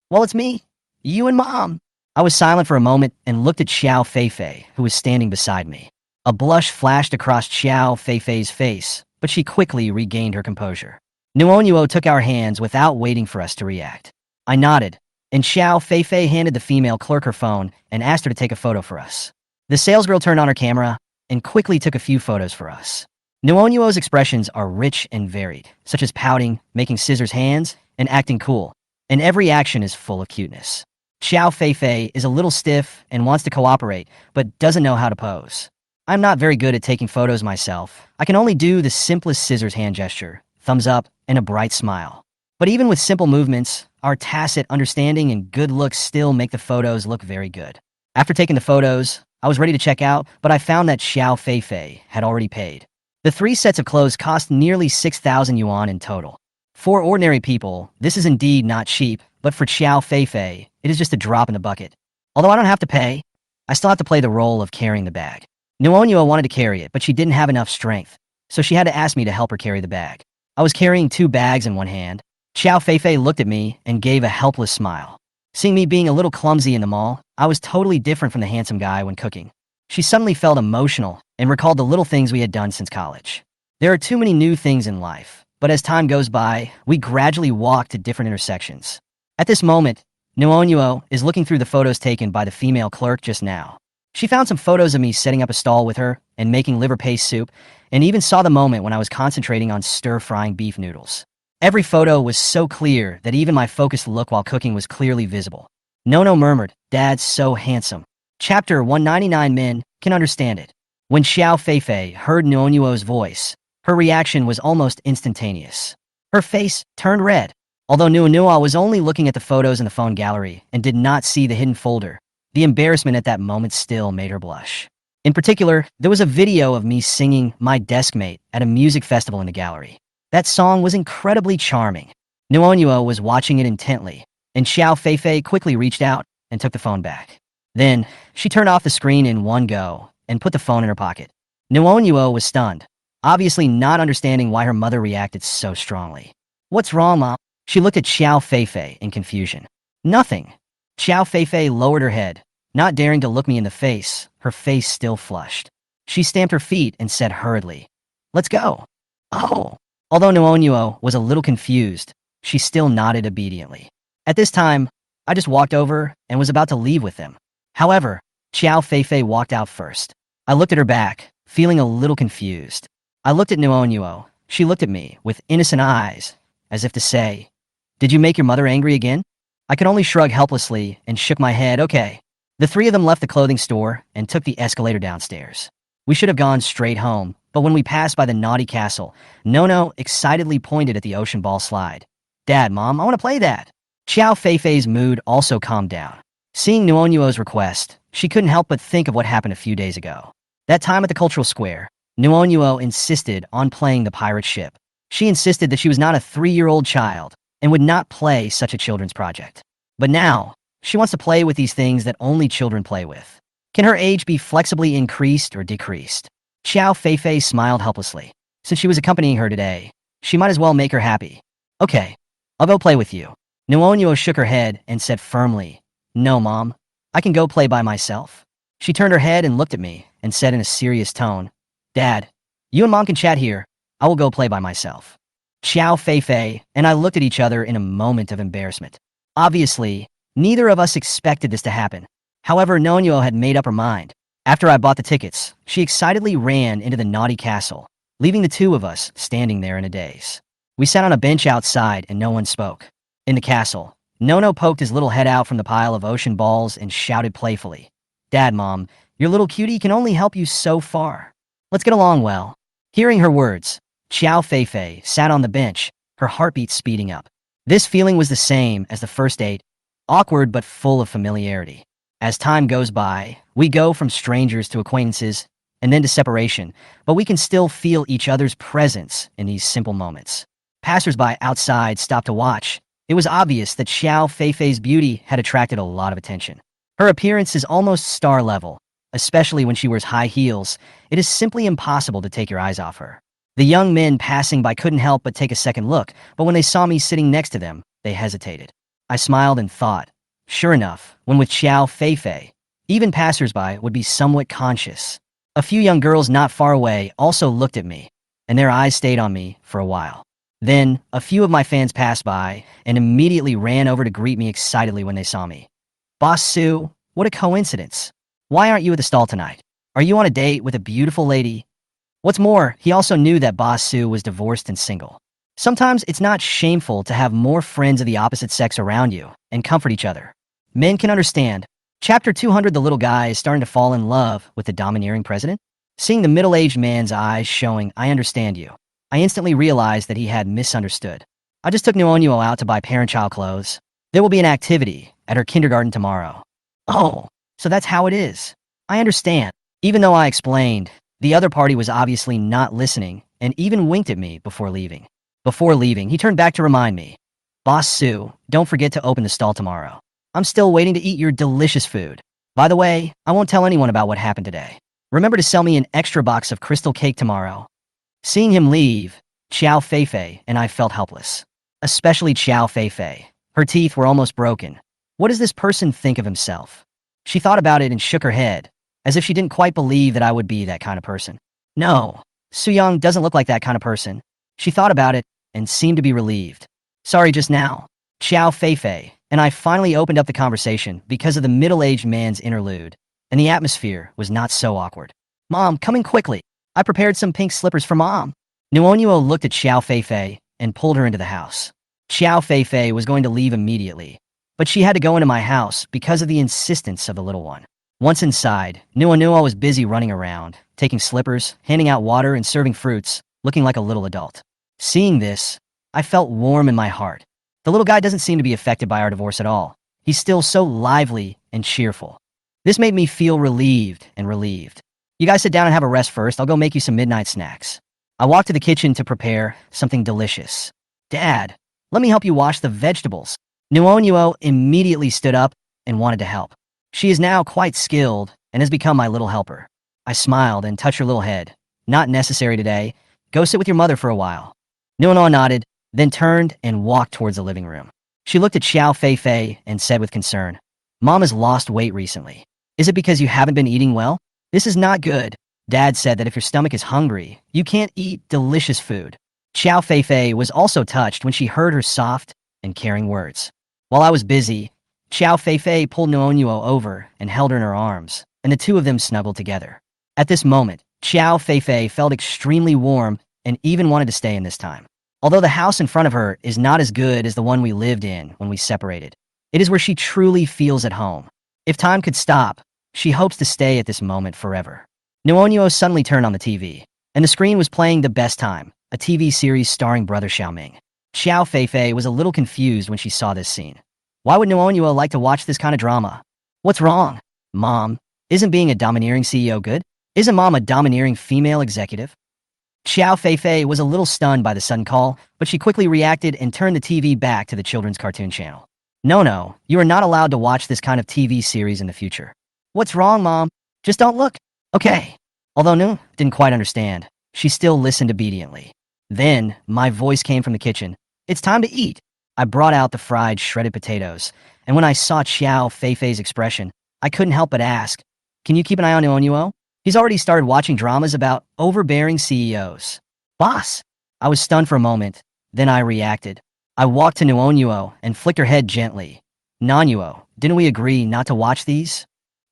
Well, it's me. You and Mom. I was silent for a moment and looked at Xiao Feifei, who was standing beside me. A blush flashed across Xiao Feifei's face, but she quickly regained her composure. Nuonuo took our hands without waiting for us to react. I nodded, and Xiao Feifei handed the female clerk her phone and asked her to take a photo for us. The salesgirl turned on her camera and quickly took a few photos for us. Nuonuo's expressions are rich and varied, such as pouting, making scissors hands, and acting cool, and every action is full of cuteness. Xiao Feifei is a little stiff and wants to cooperate, but doesn't know how to pose. I'm not very good at taking photos myself. I can only do the simplest scissors hand gesture, thumbs up, and a bright smile. But even with simple movements, our tacit understanding and good looks still make the photos look very good. After taking the photos, I was ready to check out, but I found that Xiao Feifei had already paid. The 3 sets of clothes cost nearly 6,000 yuan in total. For ordinary people, this is indeed not cheap, but for Xiao Feifei, it is just a drop in the bucket. Although I don't have to pay, I still have to play the role of carrying the bag. Nuonuo wanted to carry it, but she didn't have enough strength, so she had to ask me to help her carry the bag. I was carrying 2 bags in one hand. Xiao Feifei looked at me and gave a helpless smile. Seeing me being a little clumsy in the mall, I was totally different from the handsome guy when cooking. She suddenly felt emotional and recalled the little things we had done since college. There are too many new things in life, but as time goes by, we gradually walk to different intersections. At this moment, Nuonuo is looking through the photos taken by the female clerk just now. She found some photos of me setting up a stall with her and making liver paste soup, and even saw the moment when I was concentrating on stir-frying beef noodles. Every photo was so clear that even my focused look while cooking was clearly visible. Nono murmured, "Dad's so handsome." Chapter 199. Men can understand it. When Xiao Feifei heard Nuonuo's voice, her reaction was almost instantaneous. Her face turned red. Although Nuonuo was only looking at the photos in the phone gallery and did not see the hidden folder, the embarrassment at that moment still made her blush. In particular, there was a video of me singing My Deskmate at a music festival in the gallery. That song was incredibly charming. Nuonuo was watching it intently, and Xiao Feifei quickly reached out and took the phone back. Then, she turned off the screen in one go and put the phone in her pocket. Nuonuo was stunned, obviously not understanding why her mother reacted so strongly. "What's wrong, Mom?" She looked at Xiao Feifei in confusion. "Nothing." Xiao Feifei lowered her head, not daring to look me in the face, her face still flushed. She stamped her feet and said hurriedly, "Let's go." "Oh." Although Nuonuo was a little confused, she still nodded obediently. At this time, I just walked over and was about to leave with them. However, Xiao Feifei walked out first. I looked at her back, feeling a little confused. I looked at Nuonuo. She looked at me with innocent eyes, as if to say, "Did you make your mother angry again?" I could only shrug helplessly and shook my head. "Okay." The 3 of them left the clothing store and took the escalator downstairs. We should have gone straight home, but when we passed by the naughty castle, Nono excitedly pointed at the ocean ball slide. "Dad, Mom, I want to play that." Xiao Feifei's mood also calmed down. Seeing Nuonuo's request, she couldn't help but think of what happened a few days ago. That time at the cultural square, Nuonuo insisted on playing the pirate ship. She insisted that she was not a 3-year-old child and would not play such a children's project. But now, she wants to play with these things that only children play with. Can her age be flexibly increased or decreased? Xiao Feifei smiled helplessly. Since she was accompanying her today, she might as well make her happy. "Okay, I'll go play with you." Nuonuo shook her head and said firmly, "No, Mom, I can go play by myself." She turned her head and looked at me and said in a serious tone, "Dad, you and Mom can chat here. I will go play by myself." Xiao Feifei and I looked at each other in a moment of embarrassment. Obviously, neither of us expected this to happen. However, Nuonuo had made up her mind. After I bought the tickets, she excitedly ran into the naughty castle, leaving the 2 of us standing there in a daze. We sat on a bench outside and no one spoke. In the castle, Nono poked his little head out from the pile of ocean balls and shouted playfully, "Dad, Mom, your little cutie can only help you so far. Let's get along well." Hearing her words, Xiao Feifei sat on the bench, her heartbeat speeding up. This feeling was the same as the first date, awkward but full of familiarity. As time goes by, we go from strangers to acquaintances, and then to separation, but we can still feel each other's presence in these simple moments. Passers-by outside stopped to watch. It was obvious that Xiao Feifei's beauty had attracted a lot of attention. Her appearance is almost star level, especially when she wears high heels. It is simply impossible to take your eyes off her. The young men passing by couldn't help but take a second look, but when they saw me sitting next to them, they hesitated. I smiled and thought, sure enough, when with Xiao Feifei, even passersby would be somewhat conscious. A few young girls not far away also looked at me, and their eyes stayed on me for a while. Then, a few of my fans passed by and immediately ran over to greet me excitedly when they saw me. Boss Sue, what a coincidence. Why aren't you at the stall tonight? Are you on a date with a beautiful lady? What's more, he also knew that Boss Sue was divorced and single. Sometimes it's not shameful to have more friends of the opposite sex around you and comfort each other. Men can understand. Chapter 200. The little guy is starting to fall in love with the domineering president. Seeing the middle-aged man's eyes showing, I understand you, I instantly realized that he had misunderstood. I just took Nuonuo out to buy parent-child clothes. There will be an activity at her kindergarten tomorrow. Oh, so that's how it is. I understand. Even though I explained, the other party was obviously not listening and even winked at me before leaving. Before leaving, he turned back to remind me, Boss Sue, don't forget to open the stall tomorrow. I'm still waiting to eat your delicious food. By the way, I won't tell anyone about what happened today. Remember to sell me an extra box of crystal cake tomorrow. Seeing him leave, Xiao Feifei and I felt helpless. Especially Xiao Feifei. Her teeth were almost broken. What does this person think of himself? She thought about it and shook her head, as if she didn't quite believe that I would be that kind of person. No, Suyang doesn't look like that kind of person. She thought about it and seemed to be relieved. Sorry just now. Xiao Feifei and I finally opened up the conversation because of the middle-aged man's interlude, and the atmosphere was not so awkward. Mom, come in quickly. I prepared some pink slippers for Mom. Nuonuo looked at Xiao Feifei and pulled her into the house. Xiao Feifei was going to leave immediately, but she had to go into my house because of the insistence of the little one. Once inside, Nuonuo was busy running around, taking slippers, handing out water, and serving fruits, looking like a little adult. Seeing this, I felt warm in my heart. The little guy doesn't seem to be affected by our divorce at all. He's still so lively and cheerful. This made me feel relieved and relieved. You guys sit down and have a rest first. I'll go make you some midnight snacks. I walked to the kitchen to prepare something delicious. Dad, let me help you wash the vegetables. Nuonuo immediately stood up and wanted to help. She is now quite skilled and has become my little helper. I smiled and touched her little head. Not necessary today. Go sit with your mother for a while. Nuonuo nodded, then turned and walked towards the living room. She looked at Xiao Feifei and said with concern, Mom has lost weight recently. Is it because you haven't been eating well? This is not good. Dad said that if your stomach is hungry, you can't eat delicious food. Xiao Feifei was also touched when she heard her soft and caring words. While I was busy, Xiao Feifei pulled Nuonuo over and held her in her arms, and the two of them snuggled together. At this moment, Xiao Feifei felt extremely warm and even wanted to stay in this time. Although the house in front of her is not as good as the one we lived in when we separated, it is where she truly feels at home. If time could stop, she hopes to stay at this moment forever. Nuonuo suddenly turned on the TV, and the screen was playing The Best Time, a TV series starring brother Xiaoming. Xiao Feifei was a little confused when she saw this scene. Why would Nuonuo like to watch this kind of drama? What's wrong? Mom, isn't being a domineering CEO good? Isn't Mom a domineering female executive? Xiao Feifei was a little stunned by the sudden call, but she quickly reacted and turned the TV back to the children's cartoon channel. No, you are not allowed to watch this kind of TV series in the future. What's wrong, Mom? Just don't look. Okay. Although Nu didn't quite understand, she still listened obediently. Then, my voice came from the kitchen. It's time to eat. I brought out the fried shredded potatoes, and when I saw Xiao Feifei's expression, I couldn't help but ask, can you keep an eye on Nuonuo? He's already started watching dramas about overbearing CEOs. Boss! I was stunned for a moment, then I reacted. I walked to Nuonuo and flicked her head gently. Nanuo, didn't we agree not to watch these?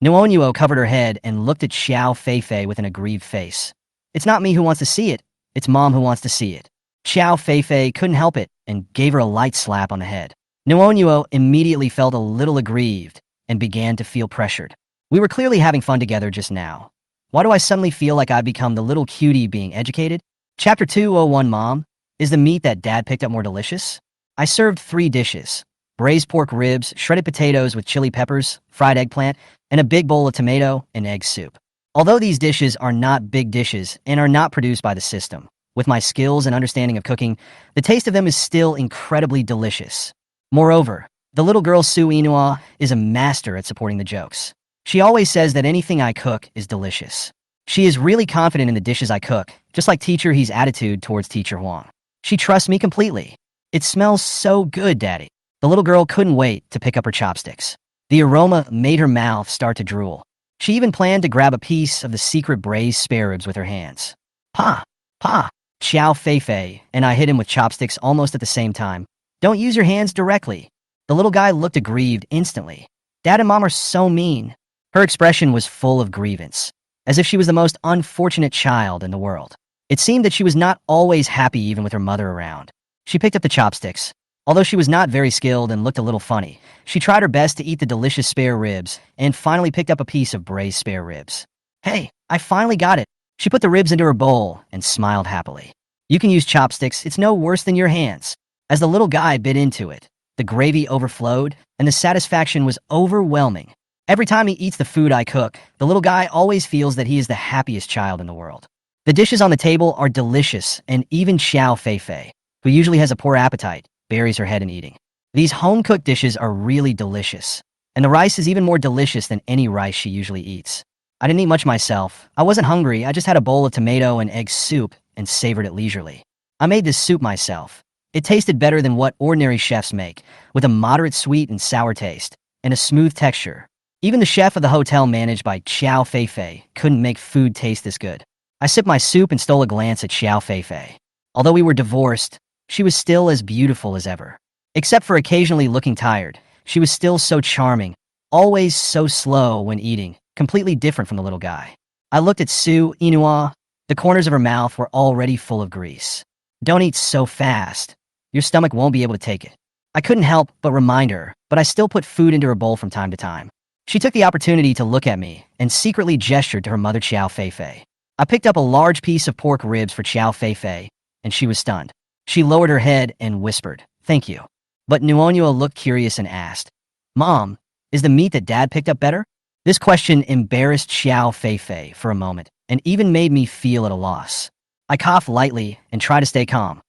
Nuonuo covered her head and looked at Xiao Feifei with an aggrieved face. It's not me who wants to see it, it's Mom who wants to see it. Xiao Feifei couldn't help it and gave her a light slap on the head. Nuonuo immediately felt a little aggrieved and began to feel pressured. We were clearly having fun together just now. Why do I suddenly feel like I've become the little cutie being educated? Chapter 201. Mom, is the meat that Dad picked up more delicious? I served 3 dishes. Braised pork ribs, shredded potatoes with chili peppers, fried eggplant, and a big bowl of tomato and egg soup. Although these dishes are not big dishes and are not produced by the system, with my skills and understanding of cooking, the taste of them is still incredibly delicious. Moreover, The little girl Su Inua is a master at supporting the jokes. She always says that anything I cook is delicious. She is really confident in the dishes I cook, just like Teacher He's attitude towards Teacher Huang. She trusts me completely. It smells so good, Daddy. The little girl couldn't wait to pick up her chopsticks. The aroma made her mouth start to drool. She even planned to grab a piece of the secret braised spare ribs with her hands. Pa! Pa! Xiao Feifei and I hit him with chopsticks almost at the same time. Don't use your hands directly. The little guy looked aggrieved instantly. Dad and Mom are so mean. Her expression was full of grievance, as if she was the most unfortunate child in the world. It seemed that she was not always happy even with her mother around. She picked up the chopsticks. Although she was not very skilled and looked a little funny, she tried her best to eat the delicious spare ribs and finally picked up a piece of braised spare ribs. Hey, I finally got it. She put the ribs into her bowl and smiled happily. You can use chopsticks, it's no worse than your hands. As the little guy bit into it, the gravy overflowed and the satisfaction was overwhelming. Every time he eats the food I cook, the little guy always feels that he is the happiest child in the world. The dishes on the table are delicious, and even Xiao Feifei, who usually has a poor appetite, buries her head in eating. These home-cooked dishes are really delicious, and the rice is even more delicious than any rice she usually eats. I didn't eat much myself. I wasn't hungry, I just had a bowl of tomato and egg soup and savored it leisurely. I made this soup myself. It tasted better than what ordinary chefs make, with a moderate sweet and sour taste, and a smooth texture. Even the chef of the hotel managed by Xiao Feifei couldn't make food taste this good. I sipped my soup and stole a glance at Xiao Feifei. Although we were divorced, she was still as beautiful as ever. Except for occasionally looking tired, she was still so charming, always so slow when eating, completely different from the little guy. I looked at Su Inua. The corners of her mouth were already full of grease. Don't eat so fast. Your stomach won't be able to take it. I couldn't help but remind her, but I still put food into her bowl from time to time. She took the opportunity to look at me and secretly gestured to her mother Xiao Feifei. I picked up a large piece of pork ribs for Xiao Feifei, and she was stunned. She lowered her head and whispered, "Thank you." But Nuonua looked curious and asked, "Mom, is the meat that Dad picked up better?" This question embarrassed Xiao Feifei for a moment and even made me feel at a loss. I coughed lightly and tried to stay calm.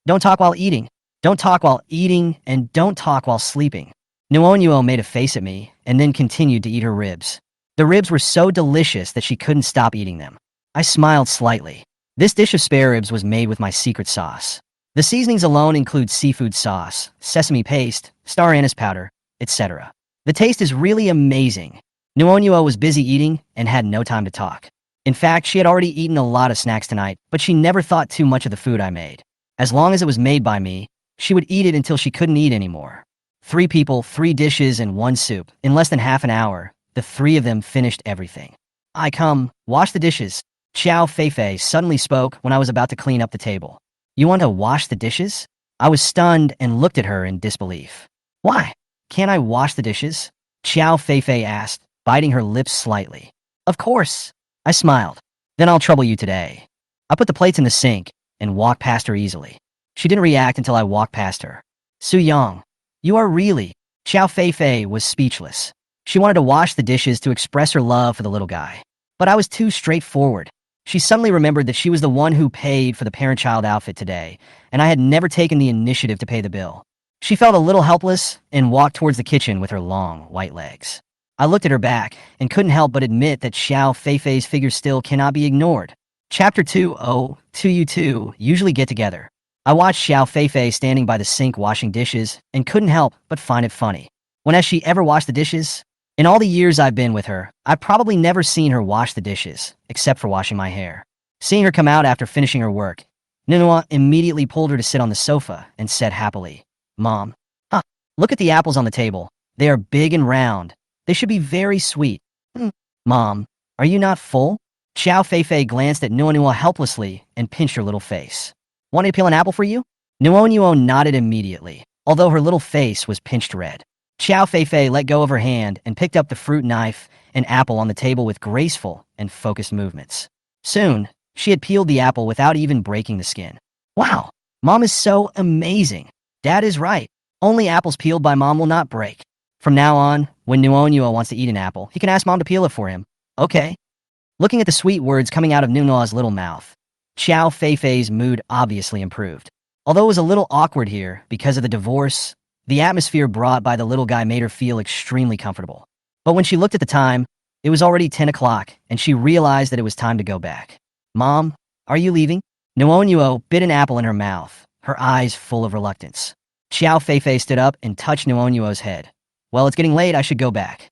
Don't talk while eating. Don't talk while eating, and don't talk while sleeping. Nuonuo made a face at me and then continued to eat her ribs. The ribs were so delicious that she couldn't stop eating them. I smiled slightly. This dish of spare ribs was made with my secret sauce. The seasonings alone include seafood sauce, sesame paste, star anise powder, etc. The taste is really amazing. Nuonuo was busy eating and had no time to talk. In fact, she had already eaten a lot of snacks tonight, but she never thought too much of the food I made. As long as it was made by me, she would eat it until she couldn't eat anymore. 3 people, 3 dishes, and 1 soup. In less than half an hour, the 3 of them finished everything. Wash the dishes. Xiao Feifei suddenly spoke when I was about to clean up the table. You want to wash the dishes? I was stunned and looked at her in disbelief. Why? Can't I wash the dishes? Xiao Feifei asked, biting her lips slightly. Of course. I smiled. Then I'll trouble you today. I put the plates in the sink and walked past her easily. She didn't react until I walked past her. Su Yang, you are really... Xiao Feifei was speechless. She wanted to wash the dishes to express her love for the little guy. But I was too straightforward. She suddenly remembered that she was the one who paid for the parent-child outfit today, and I had never taken the initiative to pay the bill. She felt a little helpless and walked towards the kitchen with her long, white legs. I looked at her back and couldn't help but admit that Xiao Feifei's figure still cannot be ignored. Chapter 2. Oh, 2U2 usually get together. I watched Xiao Feifei standing by the sink washing dishes and couldn't help but find it funny. When has she ever washed the dishes? In all the years I've been with her, I've probably never seen her wash the dishes, except for washing my hair. Seeing her come out after finishing her work, Ninua immediately pulled her to sit on the sofa and said happily, Mom, look at the apples on the table. They are big and round. They should be very sweet. Mom, are you not full? Xiao Feifei glanced at Nuonua helplessly and pinched her little face. Want me to peel an apple for you? Nuonuo nodded immediately, although her little face was pinched red. Xiao Feifei let go of her hand and picked up the fruit knife and apple on the table with graceful and focused movements. Soon, she had peeled the apple without even breaking the skin. Wow, Mom is so amazing. Dad is right. Only apples peeled by Mom will not break. From now on, when Nuonuo wants to eat an apple, he can ask Mom to peel it for him. Okay. Looking at the sweet words coming out of Nuonuo's little mouth, Xiao Feifei's mood obviously improved. Although it was a little awkward here because of the divorce The atmosphere brought by the little guy made her feel extremely comfortable. But when she looked at the time, it was already 10 o'clock, and she realized that it was time to go back. Mom, are you leaving? Nuonuo bit an apple in her mouth, her eyes full of reluctance. Xiao Feifei stood up and touched Nuonuo's head. Well, it's getting late, I should go back.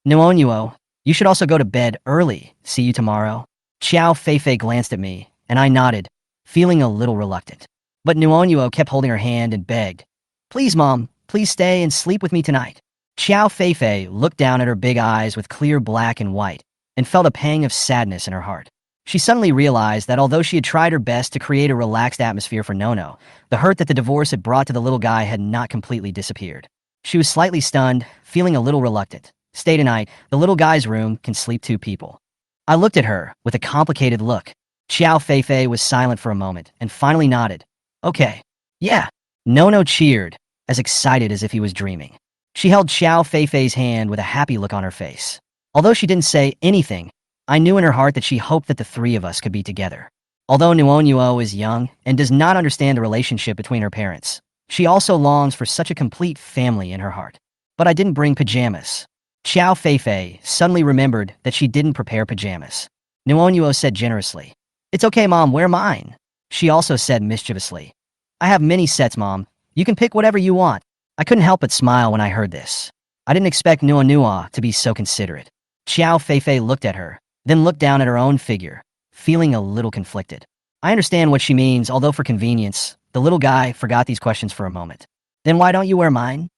Nuonuo, you should also go to bed early. See you tomorrow. Xiao Feifei glanced at me, and I nodded, feeling a little reluctant. But Nuonuo kept holding her hand and begged, Please, Mom, please stay and sleep with me tonight. Xiao Feifei looked down at her big eyes with clear black and white, and felt a pang of sadness in her heart. She suddenly realized that although she had tried her best to create a relaxed atmosphere for Nono, the hurt that the divorce had brought to the little guy had not completely disappeared. She was slightly stunned, feeling a little reluctant. Stay tonight, the little guy's room can sleep 2 people. I looked at her with a complicated look. Xiao Feifei was silent for a moment and finally nodded. Okay. Yeah. Nono cheered, as excited as if he was dreaming. She held Xiao Feifei's hand with a happy look on her face. Although she didn't say anything, I knew in her heart that she hoped that the 3 of us could be together. Although Nuonuo is young and does not understand the relationship between her parents, she also longs for such a complete family in her heart. But I didn't bring pajamas. Xiao Feifei suddenly remembered that she didn't prepare pajamas. Nuonuo said generously, It's okay, Mom, wear mine. She also said mischievously, I have many sets, Mom. You can pick whatever you want. I couldn't help but smile when I heard this. I didn't expect Nuonuo to be so considerate. Xiao Feifei looked at her, then looked down at her own figure, feeling a little conflicted. I understand what she means, although for convenience, the little guy forgot these questions for a moment. Then why don't you wear mine?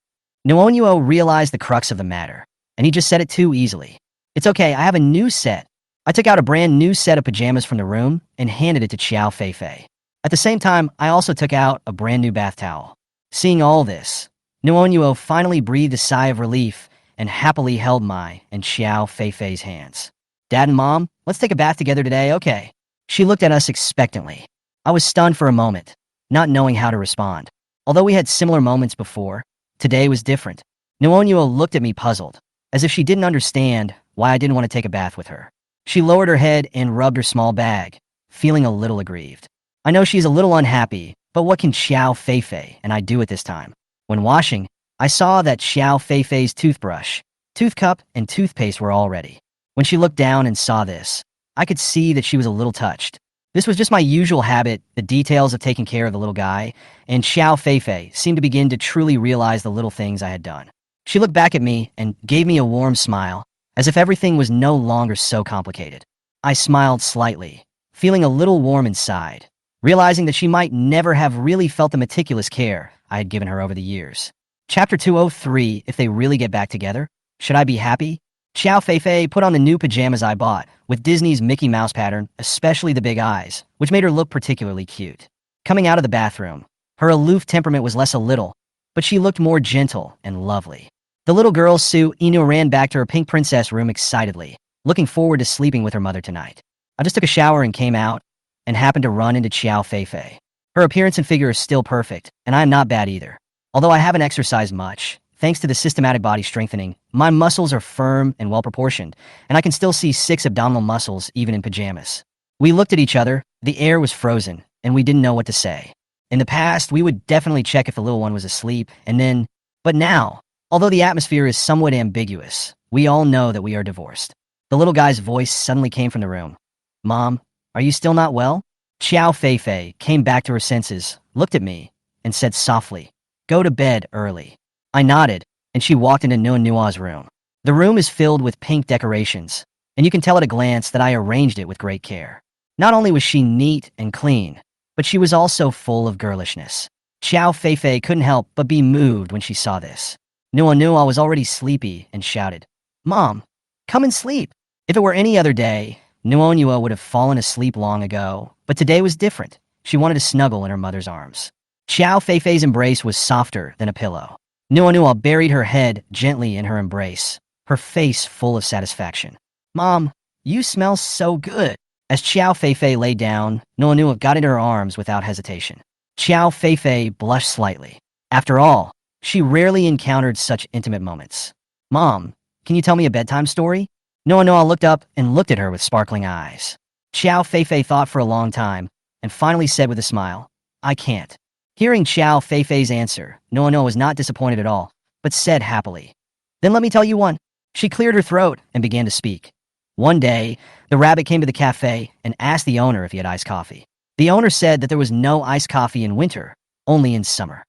Nuonuo realized the crux of the matter, and he just said it too easily. It's okay, I have a new set. I took out a brand new set of pajamas from the room and handed it to Xiao Feifei. At the same time, I also took out a brand new bath towel. Seeing all this, Nuonuo finally breathed a sigh of relief and happily held my and Xiao Feifei's hands. Dad and Mom, let's take a bath together today, okay? She looked at us expectantly. I was stunned for a moment, not knowing how to respond. Although we had similar moments before, today was different. Nuonuo looked at me puzzled, as if she didn't understand why I didn't want to take a bath with her. She lowered her head and rubbed her small bag, feeling a little aggrieved. I know she's a little unhappy, but what can Xiao Feifei and I do at this time? When washing, I saw that Xiao Feifei's toothbrush, tooth cup, and toothpaste were all ready. When she looked down and saw this, I could see that she was a little touched. This was just my usual habit, the details of taking care of the little guy, and Xiao Feifei seemed to begin to truly realize the little things I had done. She looked back at me and gave me a warm smile, as if everything was no longer so complicated. I smiled slightly, feeling a little warm inside, realizing that she might never have really felt the meticulous care I had given her over the years. Chapter 203, If They Really Get Back Together? Should I Be Happy? Xiao Feifei put on the new pajamas I bought, with Disney's Mickey Mouse pattern, especially the big eyes, which made her look particularly cute. Coming out of the bathroom, her aloof temperament was less a little, but she looked more gentle and lovely. The little girl, Su Inu, ran back to her pink princess room excitedly, looking forward to sleeping with her mother tonight. I just took a shower and came out, and happened to run into Xiao Feifei. Her appearance and figure is still perfect, and I am not bad either. Although I haven't exercised much, thanks to the systematic body strengthening, my muscles are firm and well-proportioned, and I can still see 6 abdominal muscles even in pajamas. We looked at each other, the air was frozen, and we didn't know what to say. In the past, we would definitely check if the little one was asleep, and then... But now, although the atmosphere is somewhat ambiguous, we all know that we are divorced. The little guy's voice suddenly came from the room. Mom, are you still not well? Xiao Feifei came back to her senses, looked at me, and said softly, Go to bed early. I nodded, and she walked into Nuonuo's room. The room is filled with pink decorations, and you can tell at a glance that I arranged it with great care. Not only was she neat and clean, but she was also full of girlishness. Xiao Feifei couldn't help but be moved when she saw this. Nuonuo was already sleepy and shouted, Mom, come and sleep. If it were any other day, Nuonuo would have fallen asleep long ago, but today was different. She wanted to snuggle in her mother's arms. Xiao Feifei's embrace was softer than a pillow. Nuonuo buried her head gently in her embrace, her face full of satisfaction. Mom, you smell so good. As Xiao Feifei lay down, Nuonuo got into her arms without hesitation. Xiao Feifei blushed slightly. After all, she rarely encountered such intimate moments. Mom, can you tell me a bedtime story? Nuonuo looked up and looked at her with sparkling eyes. Xiao Feifei thought for a long time, and finally said with a smile, I can't. Hearing Xiao Feifei's answer, Nono was not disappointed at all, but said happily, "Then let me tell you one." She cleared her throat and began to speak. One day, the rabbit came to the cafe and asked the owner if he had iced coffee. The owner said that there was no iced coffee in winter, only in summer.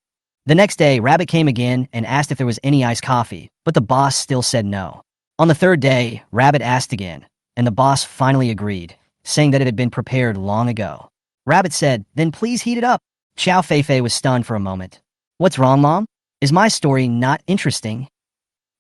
The next day, Rabbit came again and asked if there was any iced coffee, but the boss still said no. On the third day, Rabbit asked again, and the boss finally agreed, saying that it had been prepared long ago. Rabbit said, "Then please heat it up." Xiao Feifei was stunned for a moment. "What's wrong, Mom? Is my story not interesting?"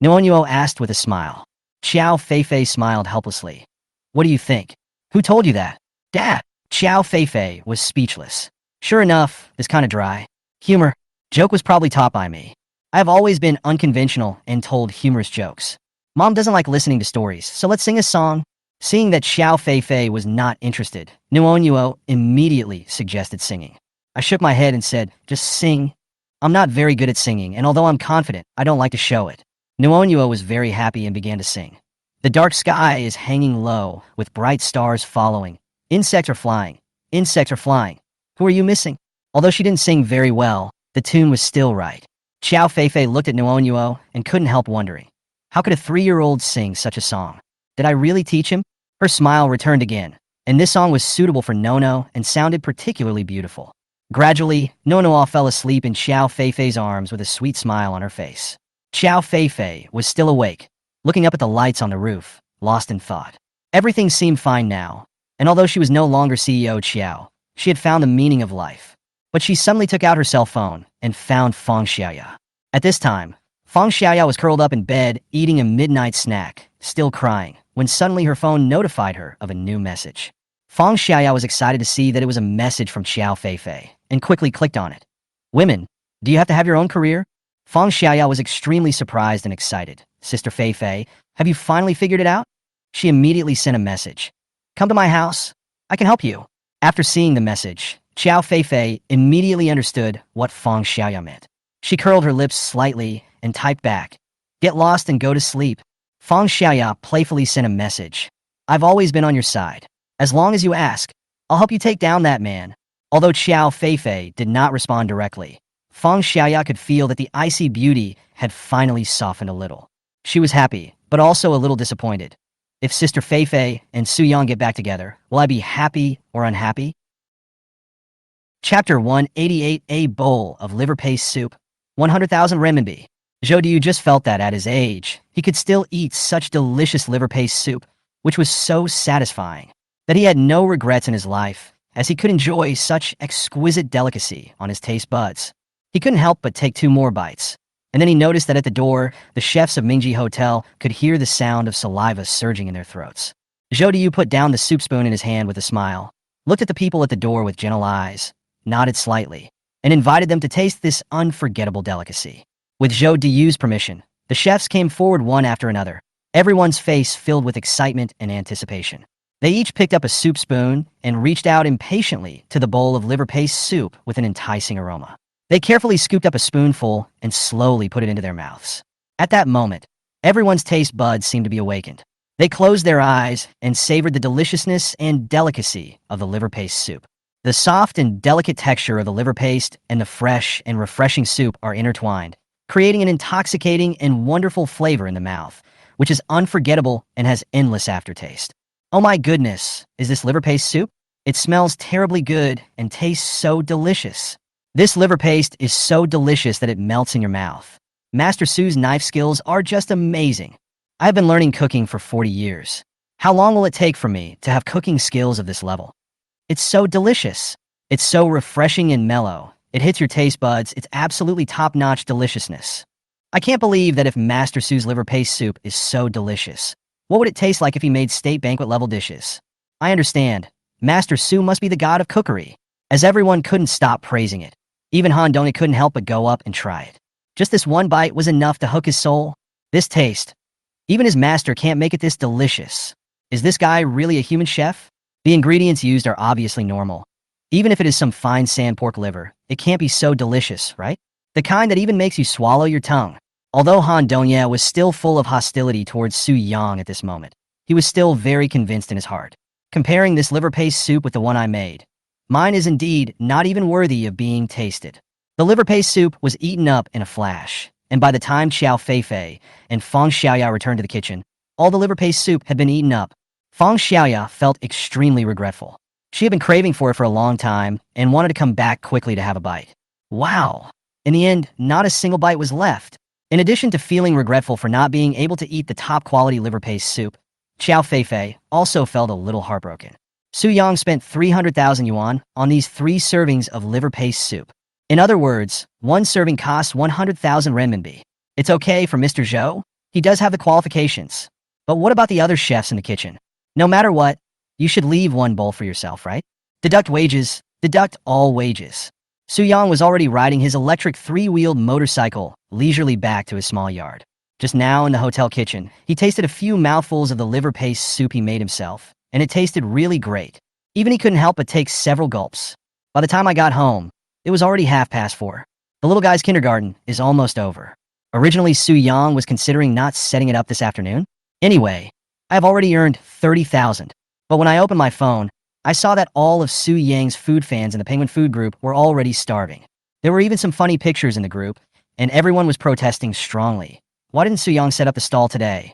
Nuonyuo asked with a smile. Xiao Feifei smiled helplessly. "What do you think? Who told you that?" "Dad." Xiao Feifei was speechless. "Sure enough, it's kind of dry. Humor. Joke was probably taught by me. I have always been unconventional and told humorous jokes. Mom doesn't like listening to stories, so let's sing a song." Seeing that Xiao Feifei was not interested, Nuonyuo immediately suggested singing. I shook my head and said, "Just sing." I'm not very good at singing, and although I'm confident, I don't like to show it. Nuonyuo was very happy and began to sing. The dark sky is hanging low, with bright stars following. Insects are flying. Insects are flying. Who are you missing? Although she didn't sing very well, the tune was still right. Xiao Feifei looked at Nuonyuo and couldn't help wondering, how could a 3-year-old sing such a song? Did I really teach him? Her smile returned again, and this song was suitable for Nono and sounded particularly beautiful. Gradually, Nono fell asleep in Xiao Feifei's arms with a sweet smile on her face. Xiao Feifei was still awake, looking up at the lights on the roof, lost in thought. Everything seemed fine now, and although she was no longer CEO Xiao, she had found the meaning of life. But she suddenly took out her cell phone and found Feng Xiaoya. At this time, Feng Xiaoya was curled up in bed, eating a midnight snack, still crying, when suddenly her phone notified her of a new message. Feng Xiaoya was excited to see that it was a message from Xiao Feifei, and quickly clicked on it. "Women, do you have to have your own career?" Feng Xiaoya was extremely surprised and excited. "Sister Feifei, have you finally figured it out?" She immediately sent a message. "Come to my house. I can help you." After seeing the message, Xiao Feifei immediately understood what Feng Xiaoya meant. She curled her lips slightly and typed back, "Get lost and go to sleep." Feng Xiaoya playfully sent a message. "I've always been on your side. As long as you ask, I'll help you take down that man." Although Xiao Feifei did not respond directly, Feng Xiaoya could feel that the icy beauty had finally softened a little. She was happy, but also a little disappointed. If Sister Feifei and Su Yang get back together, will I be happy or unhappy? Chapter 188, A bowl of liver paste soup. 100,000 renminbi. Zhou Diyu just felt that at his age, he could still eat such delicious liver paste soup, which was so satisfying, that he had no regrets in his life, as he could enjoy such exquisite delicacy on his taste buds. He couldn't help but take 2 more bites, and then he noticed that at the door, the chefs of Mingji Hotel could hear the sound of saliva surging in their throats. Zhou Diyu put down the soup spoon in his hand with a smile, looked at the people at the door with gentle eyes, nodded slightly, and invited them to taste this unforgettable delicacy. With Zhou Diyu's permission, the chefs came forward one after another, everyone's face filled with excitement and anticipation. They each picked up a soup spoon and reached out impatiently to the bowl of liver paste soup with an enticing aroma. They carefully scooped up a spoonful and slowly put it into their mouths. At that moment, everyone's taste buds seemed to be awakened. They closed their eyes and savored the deliciousness and delicacy of the liver paste soup. The soft and delicate texture of the liver paste and the fresh and refreshing soup are intertwined, creating an intoxicating and wonderful flavor in the mouth, which is unforgettable and has endless aftertaste. Oh my goodness, is this liver paste soup? It smells terribly good and tastes so delicious. This liver paste is so delicious that it melts in your mouth. Master Su's knife skills are just amazing. I have been learning cooking for 40 years. How long will it take for me to have cooking skills of this level? It's so delicious. It's so refreshing and mellow. It hits your taste buds. It's absolutely top-notch deliciousness. I can't believe that if Master Su's liver paste soup is so delicious, what would it taste like if he made state banquet-level dishes? I understand. Master Su must be the god of cookery, as everyone couldn't stop praising it. Even Han Dong couldn't help but go up and try it. Just this one bite was enough to hook his soul. This taste. Even his master can't make it this delicious. Is this guy really a human chef? The ingredients used are obviously normal. Even if it is some fine sand pork liver, it can't be so delicious, right? The kind that even makes you swallow your tongue. Although Han Dongye was still full of hostility towards Su Yang at this moment, he was still very convinced in his heart. Comparing this liver paste soup with the one I made, mine is indeed not even worthy of being tasted. The liver paste soup was eaten up in a flash, and by the time Xiao Feifei and Fang Xiaoya returned to the kitchen, all the liver paste soup had been eaten up. Fang Xiaoya felt extremely regretful. She had been craving for it for a long time and wanted to come back quickly to have a bite. Wow! In the end, not a single bite was left. In addition to feeling regretful for not being able to eat the top-quality liver paste soup, Xiao Feifei also felt a little heartbroken. Su Yang spent 300,000 yuan on these 3 servings of liver paste soup. In other words, one serving costs 100,000 renminbi. It's okay for Mr. Zhou. He does have the qualifications. But what about the other chefs in the kitchen? No matter what, you should leave one bowl for yourself, right? Deduct wages. Deduct all wages. Su Yang was already riding his electric 3-wheeled motorcycle leisurely back to his small yard. Just now in the hotel kitchen, he tasted a few mouthfuls of the liver paste soup he made himself, and it tasted really great. Even he couldn't help but take several gulps. By the time I got home, it was already 4:30. The little guy's kindergarten is almost over. Originally, Su Yang was considering not setting it up this afternoon. Anyway, I have already earned 30,000. But when I opened my phone, I saw that all of Su Yang's food fans in the Penguin Food Group were already starving. There were even some funny pictures in the group, and everyone was protesting strongly. Why didn't Su Yang set up the stall today?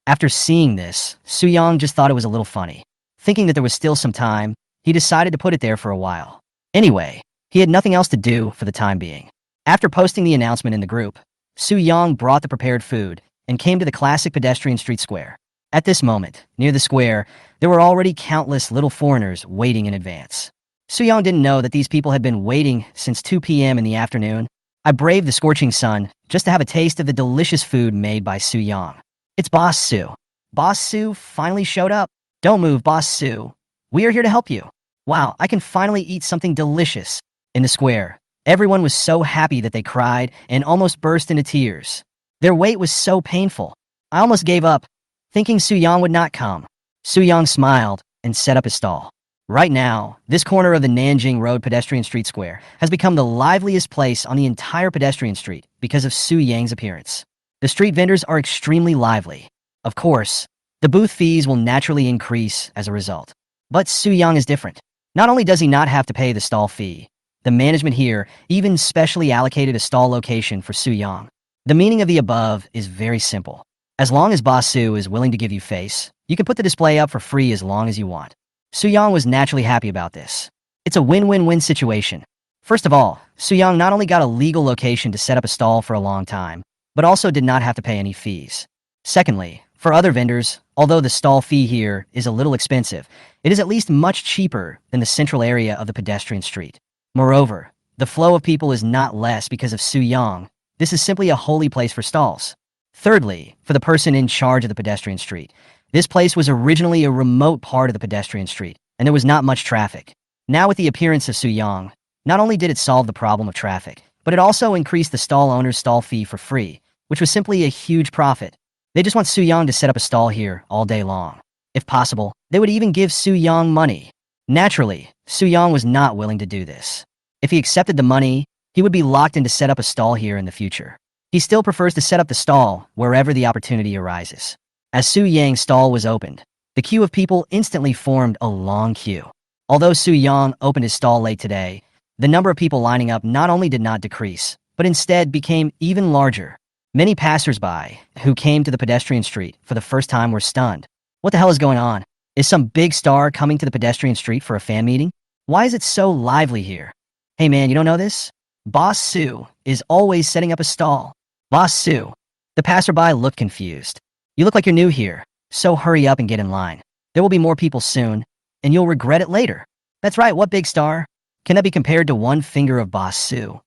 After seeing this, Su Yang just thought it was a little funny. Thinking that there was still some time, he decided to put it there for a while. Anyway, he had nothing else to do for the time being. After posting the announcement in the group, Su Yang brought the prepared food and came to the classic pedestrian street square. At this moment, near the square, there were already countless little foreigners waiting in advance. Su Yang didn't know that these people had been waiting since 2 p.m. in the afternoon. I braved the scorching sun just to have a taste of the delicious food made by Su Yang. It's Boss Su. Boss Su finally showed up. Don't move, Boss Su. We are here to help you. Wow, I can finally eat something delicious. In the square, everyone was so happy that they cried and almost burst into tears. Their wait was so painful. I almost gave up, thinking Su Yang would not come. Su Yang smiled and set up his stall. Right now, this corner of the Nanjing Road pedestrian street square has become the liveliest place on the entire pedestrian street because of Su Yang's appearance. The street vendors are extremely lively. Of course, the booth fees will naturally increase as a result. But Su Yang is different. Not only does he not have to pay the stall fee, the management here even specially allocated a stall location for Su Yang. The meaning of the above is very simple. As long as Boss Su is willing to give you face, you can put the display up for free as long as you want. Su Yang was naturally happy about this. It's a win-win-win situation. First of all, Su Yang not only got a legal location to set up a stall for a long time, but also did not have to pay any fees. Secondly, for other vendors, although the stall fee here is a little expensive, it is at least much cheaper than the central area of the pedestrian street. Moreover, the flow of people is not less because of Su Yang. This is simply a holy place for stalls. Thirdly, for the person in charge of the pedestrian street, this place was originally a remote part of the pedestrian street, and there was not much traffic. Now with the appearance of Su Yang, not only did it solve the problem of traffic, but it also increased the stall owner's stall fee for free, which was simply a huge profit. They just want Su Yang to set up a stall here all day long. If possible, they would even give Su Yang money. Naturally, Su Yang was not willing to do this. If he accepted the money, he would be locked in to set up a stall here in the future. He still prefers to set up the stall wherever the opportunity arises. As Su Yang's stall was opened, the queue of people instantly formed a long queue. Although Su Yang opened his stall late today, the number of people lining up not only did not decrease, but instead became even larger. Many passersby who came to the pedestrian street for the first time were stunned. What the hell is going on? Is some big star coming to the pedestrian street for a fan meeting? Why is it so lively here? Hey man, you don't know this? Boss Su is always setting up a stall. Boss Su. The passerby looked confused. You look like you're new here, so hurry up and get in line. There will be more people soon, and you'll regret it later. That's right, what big star? Can that be compared to one finger of Boss Su?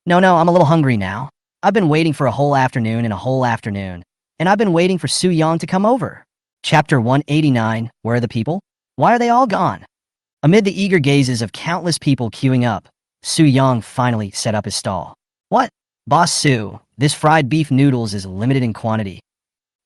No, I'm a little hungry now. I've been waiting for a whole afternoon and a whole afternoon, and I've been waiting for Su Yang to come over. Chapter 189, Where are the people? Why are they all gone? Amid the eager gazes of countless people queuing up, Su Yang finally set up his stall. What? Boss Su, this fried beef noodles is limited in quantity.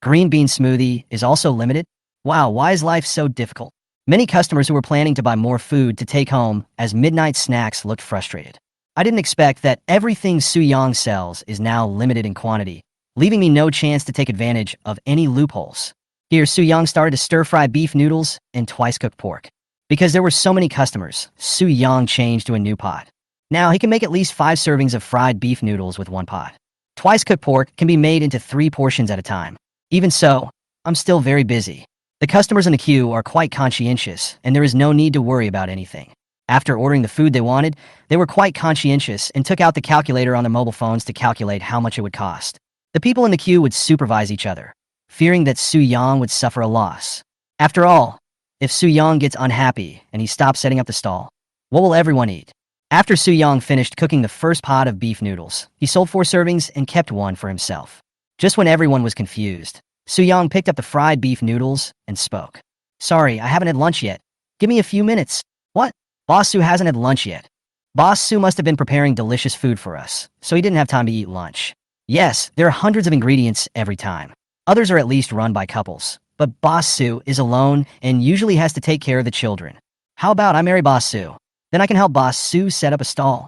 Green bean smoothie is also limited? Wow, why is life so difficult? Many customers who were planning to buy more food to take home as midnight snacks looked frustrated. I didn't expect that everything Su Yang sells is now limited in quantity, leaving me no chance to take advantage of any loopholes. Here, Su Yang started to stir-fry beef noodles and twice-cooked pork. Because there were so many customers, Su Yang changed to a new pot. Now, he can make at least 5 servings of fried beef noodles with one pot. Twice cooked pork can be made into 3 portions at a time. Even so, I'm still very busy. The customers in the queue are quite conscientious, and there is no need to worry about anything. After ordering the food they wanted, they were quite conscientious and took out the calculator on their mobile phones to calculate how much it would cost. The people in the queue would supervise each other, fearing that Su Yang would suffer a loss. After all, if Su Yang gets unhappy and he stops setting up the stall, what will everyone eat? After Su Yang finished cooking the first pot of beef noodles, he sold 4 servings and kept one for himself. Just when everyone was confused, Su Yang picked up the fried beef noodles and spoke. "Sorry, I haven't had lunch yet. Give me a few minutes." "What? Boss Su hasn't had lunch yet." Boss Su must have been preparing delicious food for us, so he didn't have time to eat lunch. Yes, there are hundreds of ingredients every time. Others are at least run by couples, but Boss Su is alone and usually has to take care of the children. How about I marry Boss Su? Then I can help Boss Su set up a stall.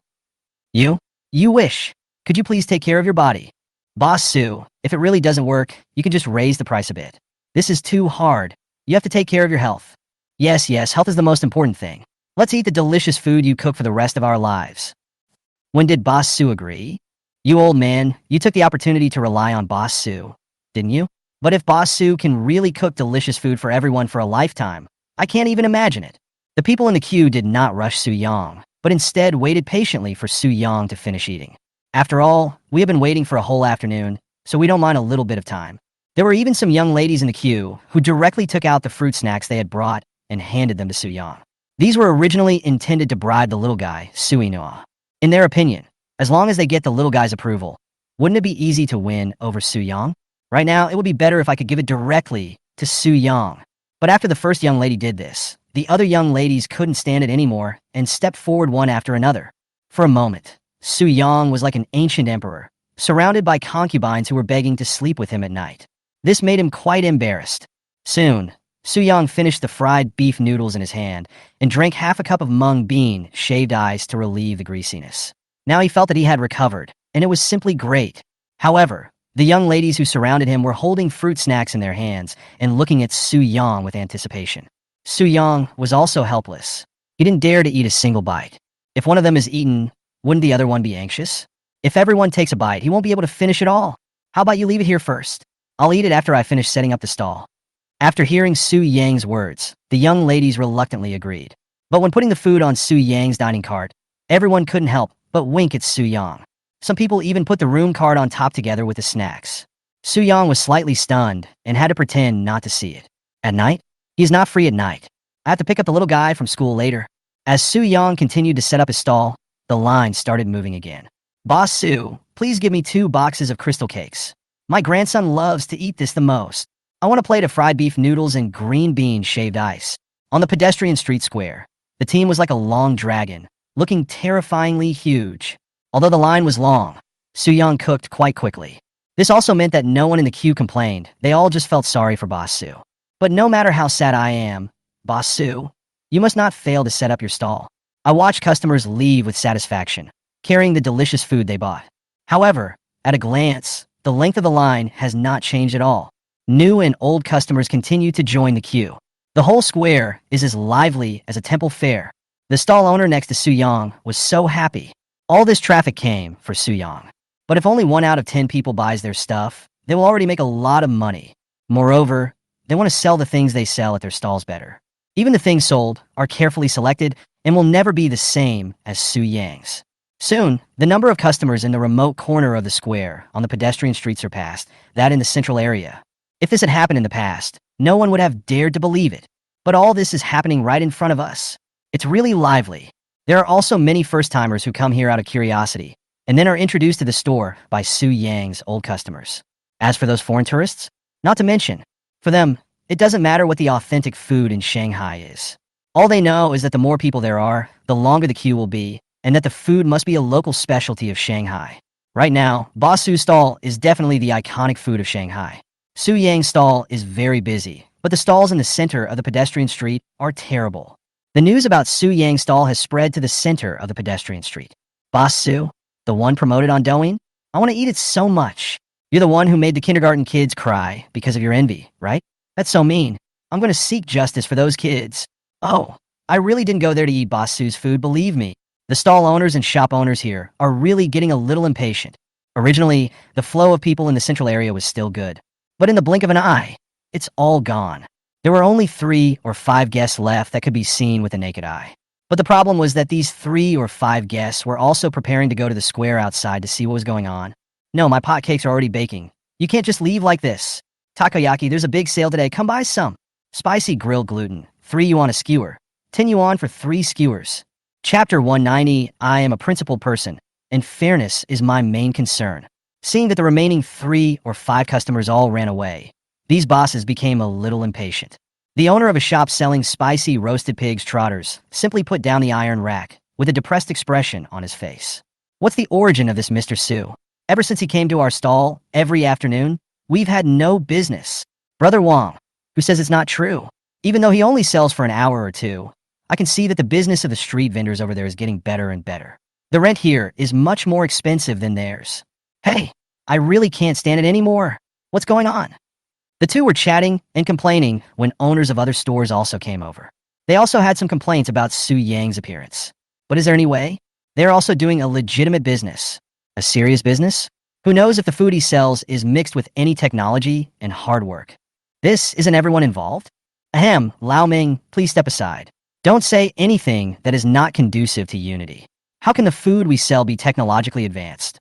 You? You wish. Could you please take care of your body? Boss Su, if it really doesn't work, you can just raise the price a bit. This is too hard. You have to take care of your health. Yes, health is the most important thing. Let's eat the delicious food you cook for the rest of our lives. When did Boss Su agree? You old man, you took the opportunity to rely on Boss Su, didn't you? But if Boss Su can really cook delicious food for everyone for a lifetime, I can't even imagine it. The people in the queue did not rush Su Yang, but instead waited patiently for Su Yang to finish eating. After all, we have been waiting for a whole afternoon, so we don't mind a little bit of time. There were even some young ladies in the queue who directly took out the fruit snacks they had brought and handed them to Su Yang. These were originally intended to bribe the little guy, Su Inoa. In their opinion, as long as they get the little guy's approval, wouldn't it be easy to win over Su Yang? Right now, it would be better if I could give it directly to Su Yang. But after the first young lady did this, the other young ladies couldn't stand it anymore and stepped forward one after another. For a moment, Su Yang was like an ancient emperor, surrounded by concubines who were begging to sleep with him at night. This made him quite embarrassed. Soon, Su Yang finished the fried beef noodles in his hand and drank half a cup of mung bean shaved ice to relieve the greasiness. Now he felt that he had recovered, and it was simply great. However, the young ladies who surrounded him were holding fruit snacks in their hands and looking at Su Yang with anticipation. Su Yang was also helpless. He didn't dare to eat a single bite. If one of them is eaten, wouldn't the other one be anxious? If everyone takes a bite, he won't be able to finish it all. How about you leave it here first? I'll eat it after I finish setting up the stall. After hearing Su Yang's words, the young ladies reluctantly agreed. But when putting the food on Su Yang's dining cart, everyone couldn't help but wink at Su Yang. Some people even put the room cart on top together with the snacks. Su Yang was slightly stunned and had to pretend not to see it. At night? He's not free at night. I have to pick up the little guy from school later. As Su Yang continued to set up his stall, the line started moving again. Boss Su, please give me 2 boxes of crystal cakes. My grandson loves to eat this the most. I want a plate of fried beef noodles and green bean shaved ice. On the pedestrian street square, the team was like a long dragon, looking terrifyingly huge. Although the line was long, Su Yang cooked quite quickly. This also meant that no one in the queue complained. They all just felt sorry for Boss Su. But no matter how sad I am, Boss Su, you must not fail to set up your stall. I watched customers leave with satisfaction, carrying the delicious food they bought. However, at a glance, the length of the line has not changed at all. New and old customers continue to join the queue. The whole square is as lively as a temple fair. The stall owner next to Su Yang was so happy. All this traffic came for Su Yang. But if only 1 out of 10 people buys their stuff, they will already make a lot of money. Moreover, they want to sell the things they sell at their stalls better. Even the things sold are carefully selected and will never be the same as Su Yang's. Soon, the number of customers in the remote corner of the square on the pedestrian street surpassed that in the central area. If this had happened in the past, no one would have dared to believe it. But all this is happening right in front of us. It's really lively. There are also many first-timers who come here out of curiosity, and then are introduced to the store by Su Yang's old customers. As for those foreign tourists, not to mention, for them, it doesn't matter what the authentic food in Shanghai is. All they know is that the more people there are, the longer the queue will be, and that the food must be a local specialty of Shanghai. Right now, Boss Su's stall is definitely the iconic food of Shanghai. Su Yang's stall is very busy, but the stalls in the center of the pedestrian street are terrible. The news about Su Yang's stall has spread to the center of the pedestrian street. Boss Su, the one promoted on Douyin? I want to eat it so much. You're the one who made the kindergarten kids cry because of your envy, right? That's so mean. I'm going to seek justice for those kids. Oh, I really didn't go there to eat Boss Su's food, believe me. The stall owners and shop owners here are really getting a little impatient. Originally, the flow of people in the central area was still good. But in the blink of an eye, it's all gone. There were only 3 or 5 guests left that could be seen with the naked eye. But the problem was that these 3 or 5 guests were also preparing to go to the square outside to see what was going on. No, my pot cakes are already baking. You can't just leave like this. Takoyaki, there's a big sale today. Come buy some. Spicy grilled gluten. 3 yuan a skewer. 10 yuan for 3 skewers. Chapter 190, I am a principled person, and fairness is my main concern. Seeing that the remaining 3 or 5 customers all ran away, these bosses became a little impatient. The owner of a shop selling spicy roasted pigs trotters simply put down the iron rack with a depressed expression on his face. What's the origin of this Mr. Su? Ever since he came to our stall every afternoon, we've had no business. Brother Wang, who says it's not true. Even though he only sells for an hour or 2, I can see that the business of the street vendors over there is getting better and better. The rent here is much more expensive than theirs. Hey, I really can't stand it anymore. What's going on? The two were chatting and complaining when owners of other stores also came over. They also had some complaints about Su Yang's appearance. But is there any way? They're also doing a legitimate business. A serious business? Who knows if the food he sells is mixed with any technology and hard work? This isn't everyone involved? Ahem, Lao Ming, please step aside. Don't say anything that is not conducive to unity. How can the food we sell be technologically advanced?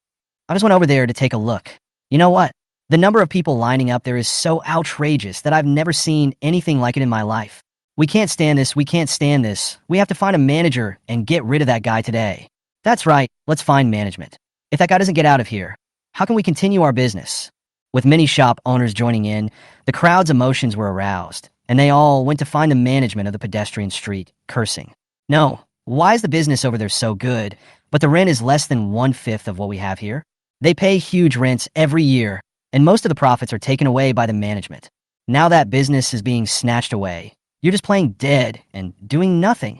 I just went over there to take a look. You know what? The number of people lining up there is so outrageous that I've never seen anything like it in my life. We can't stand this, we can't stand this. We have to find a manager and get rid of that guy today. That's right, let's find management. If that guy doesn't get out of here, how can we continue our business? With many shop owners joining in, the crowd's emotions were aroused, and they all went to find the management of the pedestrian street, cursing. No, why is the business over there so good, but the rent is less than 1/5 of what we have here? They pay huge rents every year, and most of the profits are taken away by the management. Now that business is being snatched away, you're just playing dead and doing nothing.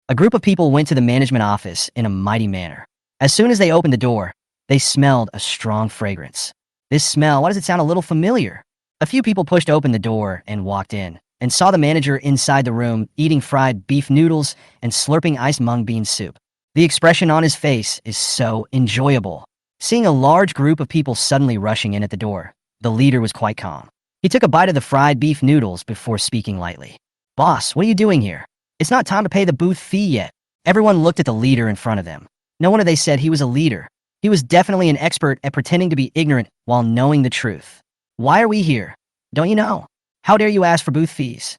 A group of people went to the management office in a mighty manner. As soon as they opened the door, they smelled a strong fragrance. This smell, why does it sound a little familiar? A few people pushed open the door and walked in, and saw the manager inside the room eating fried beef noodles and slurping iced mung bean soup. The expression on his face is so enjoyable. Seeing a large group of people suddenly rushing in at the door, the leader was quite calm. He took a bite of the fried beef noodles before speaking lightly. Boss, what are you doing here? It's not time to pay the booth fee yet. Everyone looked at the leader in front of them. No wonder they said he was a leader. He was definitely an expert at pretending to be ignorant while knowing the truth. Why are we here? Don't you know? How dare you ask for booth fees?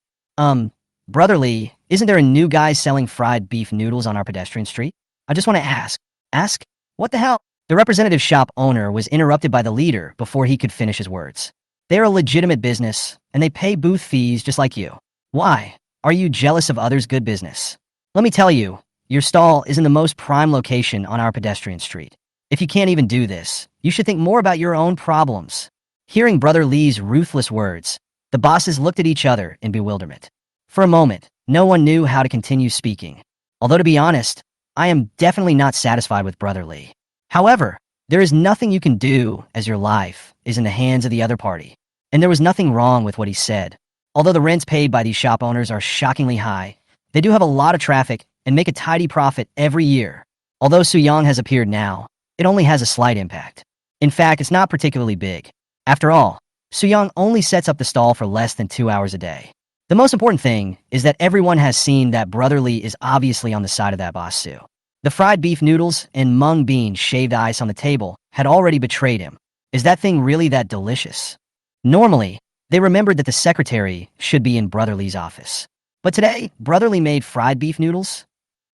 Brother Lee, isn't there a new guy selling fried beef noodles on our pedestrian street? I just want to ask. Ask? What the hell? The representative shop owner was interrupted by the leader before he could finish his words. They're a legitimate business, and they pay booth fees just like you. Why? Are you jealous of others' good business? Let me tell you, your stall is in the most prime location on our pedestrian street. If you can't even do this, you should think more about your own problems. Hearing Brother Lee's ruthless words, the bosses looked at each other in bewilderment. For a moment, no one knew how to continue speaking. Although to be honest, I am definitely not satisfied with Brother Lee. However, there is nothing you can do as your life is in the hands of the other party. And there was nothing wrong with what he said. Although the rents paid by these shop owners are shockingly high, they do have a lot of traffic and make a tidy profit every year. Although Su Yang has appeared now, it only has a slight impact. In fact, it's not particularly big. After all, Su Yang only sets up the stall for less than 2 hours a day. The most important thing is that everyone has seen that Brother Lee is obviously on the side of that boss Su. The fried beef noodles and mung bean shaved ice on the table had already betrayed him. Is that thing really that delicious? Normally, they remembered that the secretary should be in Brother Lee's office. But today, Brother Lee made fried beef noodles?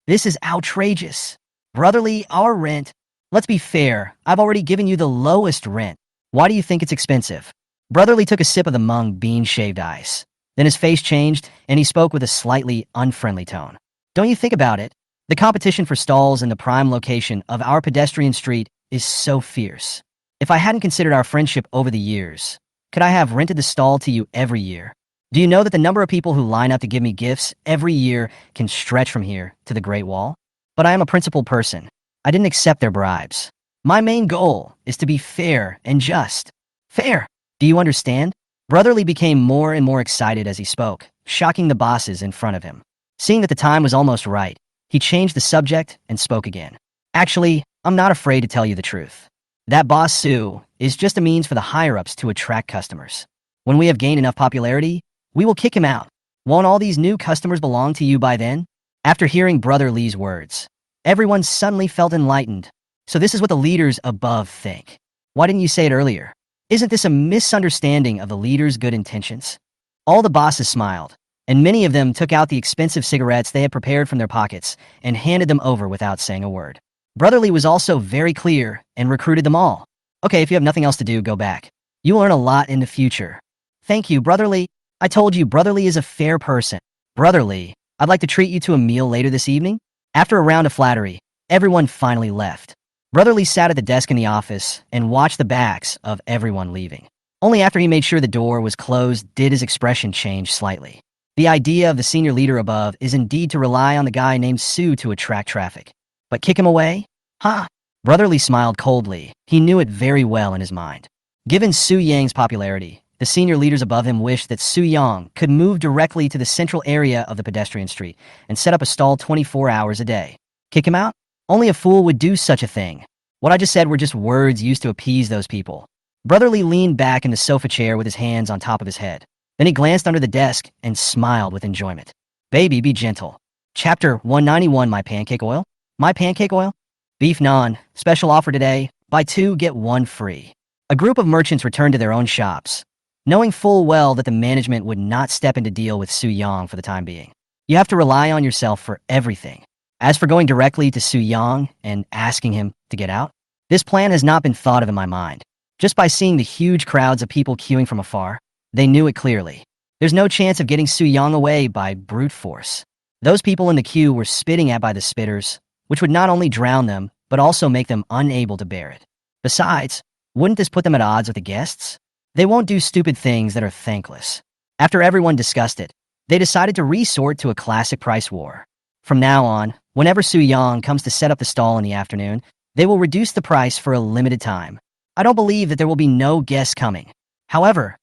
This is outrageous. Brother Lee, our rent. Let's be fair, I've already given you the lowest rent. Why do you think it's expensive? Brother Lee took a sip of the mung bean shaved ice. Then his face changed, and he spoke with a slightly unfriendly tone. Don't you think about it? The competition for stalls in the prime location of our pedestrian street is so fierce. If I hadn't considered our friendship over the years, could I have rented the stall to you every year? Do you know that the number of people who line up to give me gifts every year can stretch from here to the Great Wall? But I am a principled person. I didn't accept their bribes. My main goal is to be fair and just. Fair. Do you understand? Brother Lee became more and more excited as he spoke, shocking the bosses in front of him. Seeing that the time was almost right, He changed the subject and spoke again. Actually, I'm not afraid to tell you the truth. That boss Sue is just a means for the higher-ups to attract customers. When we have gained enough popularity, we will kick him out. Won't all these new customers belong to you by then? After hearing Brother Lee's words, everyone suddenly felt enlightened. So this is what the leaders above think. Why didn't you say it earlier? Isn't this a misunderstanding of the leaders' good intentions? All the bosses smiled, and many of them took out the expensive cigarettes they had prepared from their pockets and handed them over without saying a word. Brother Lee was also very clear and recruited them all. Okay, if you have nothing else to do, go back. You will earn a lot in the future. Thank you, Brother Lee. I told you, Brother Lee is a fair person. Brother Lee, I'd like to treat you to a meal later this evening. After a round of flattery, everyone finally left. Brother Lee sat at the desk in the office and watched the backs of everyone leaving. Only after he made sure the door was closed did his expression change slightly. The idea of the senior leader above is indeed to rely on the guy named Sue to attract traffic. But kick him away? Huh? Brother Lee smiled coldly. He knew it very well in his mind. Given Su Yang's popularity, the senior leaders above him wished that Su Yang could move directly to the central area of the pedestrian street and set up a stall 24 hours a day. Kick him out? Only a fool would do such a thing. What I just said were just words used to appease those people. Brother Lee leaned back in the sofa chair with his hands on top of his head. Then he glanced under the desk and smiled with enjoyment. Baby, be gentle. Chapter 191, My Pancake Oil? My pancake oil? Beef naan, special offer today, buy 2 get 1 free. A group of merchants returned to their own shops, knowing full well that the management would not step into deal with Su Yang for the time being. You have to rely on yourself for everything. As for going directly to Su Yang and asking him to get out, this plan has not been thought of in my mind. Just by seeing the huge crowds of people queuing from afar, they knew it clearly. There's no chance of getting Su Yang away by brute force. Those people in the queue were spitting at by the spitters, which would not only drown them, but also make them unable to bear it. Besides, wouldn't this put them at odds with the guests? They won't do stupid things that are thankless. After everyone discussed it, they decided to resort to a classic price war. From now on, whenever Su Yang comes to set up the stall in the afternoon, they will reduce the price for a limited time. I don't believe that there will be no guests coming. However,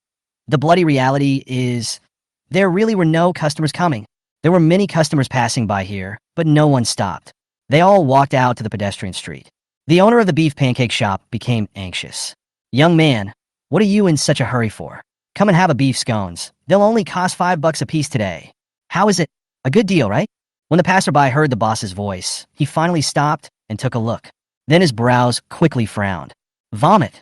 the bloody reality is there really were no customers coming. There were many customers passing by here, but no one stopped. They all walked out to the pedestrian street. The owner of the beef pancake shop became anxious. Young man, what are you in such a hurry for? Come and have a beef scones. They'll only cost $5 a piece today. How is it? A good deal, right? When the passerby heard the boss's voice, he finally stopped and took a look. Then his brows quickly frowned. Vomit.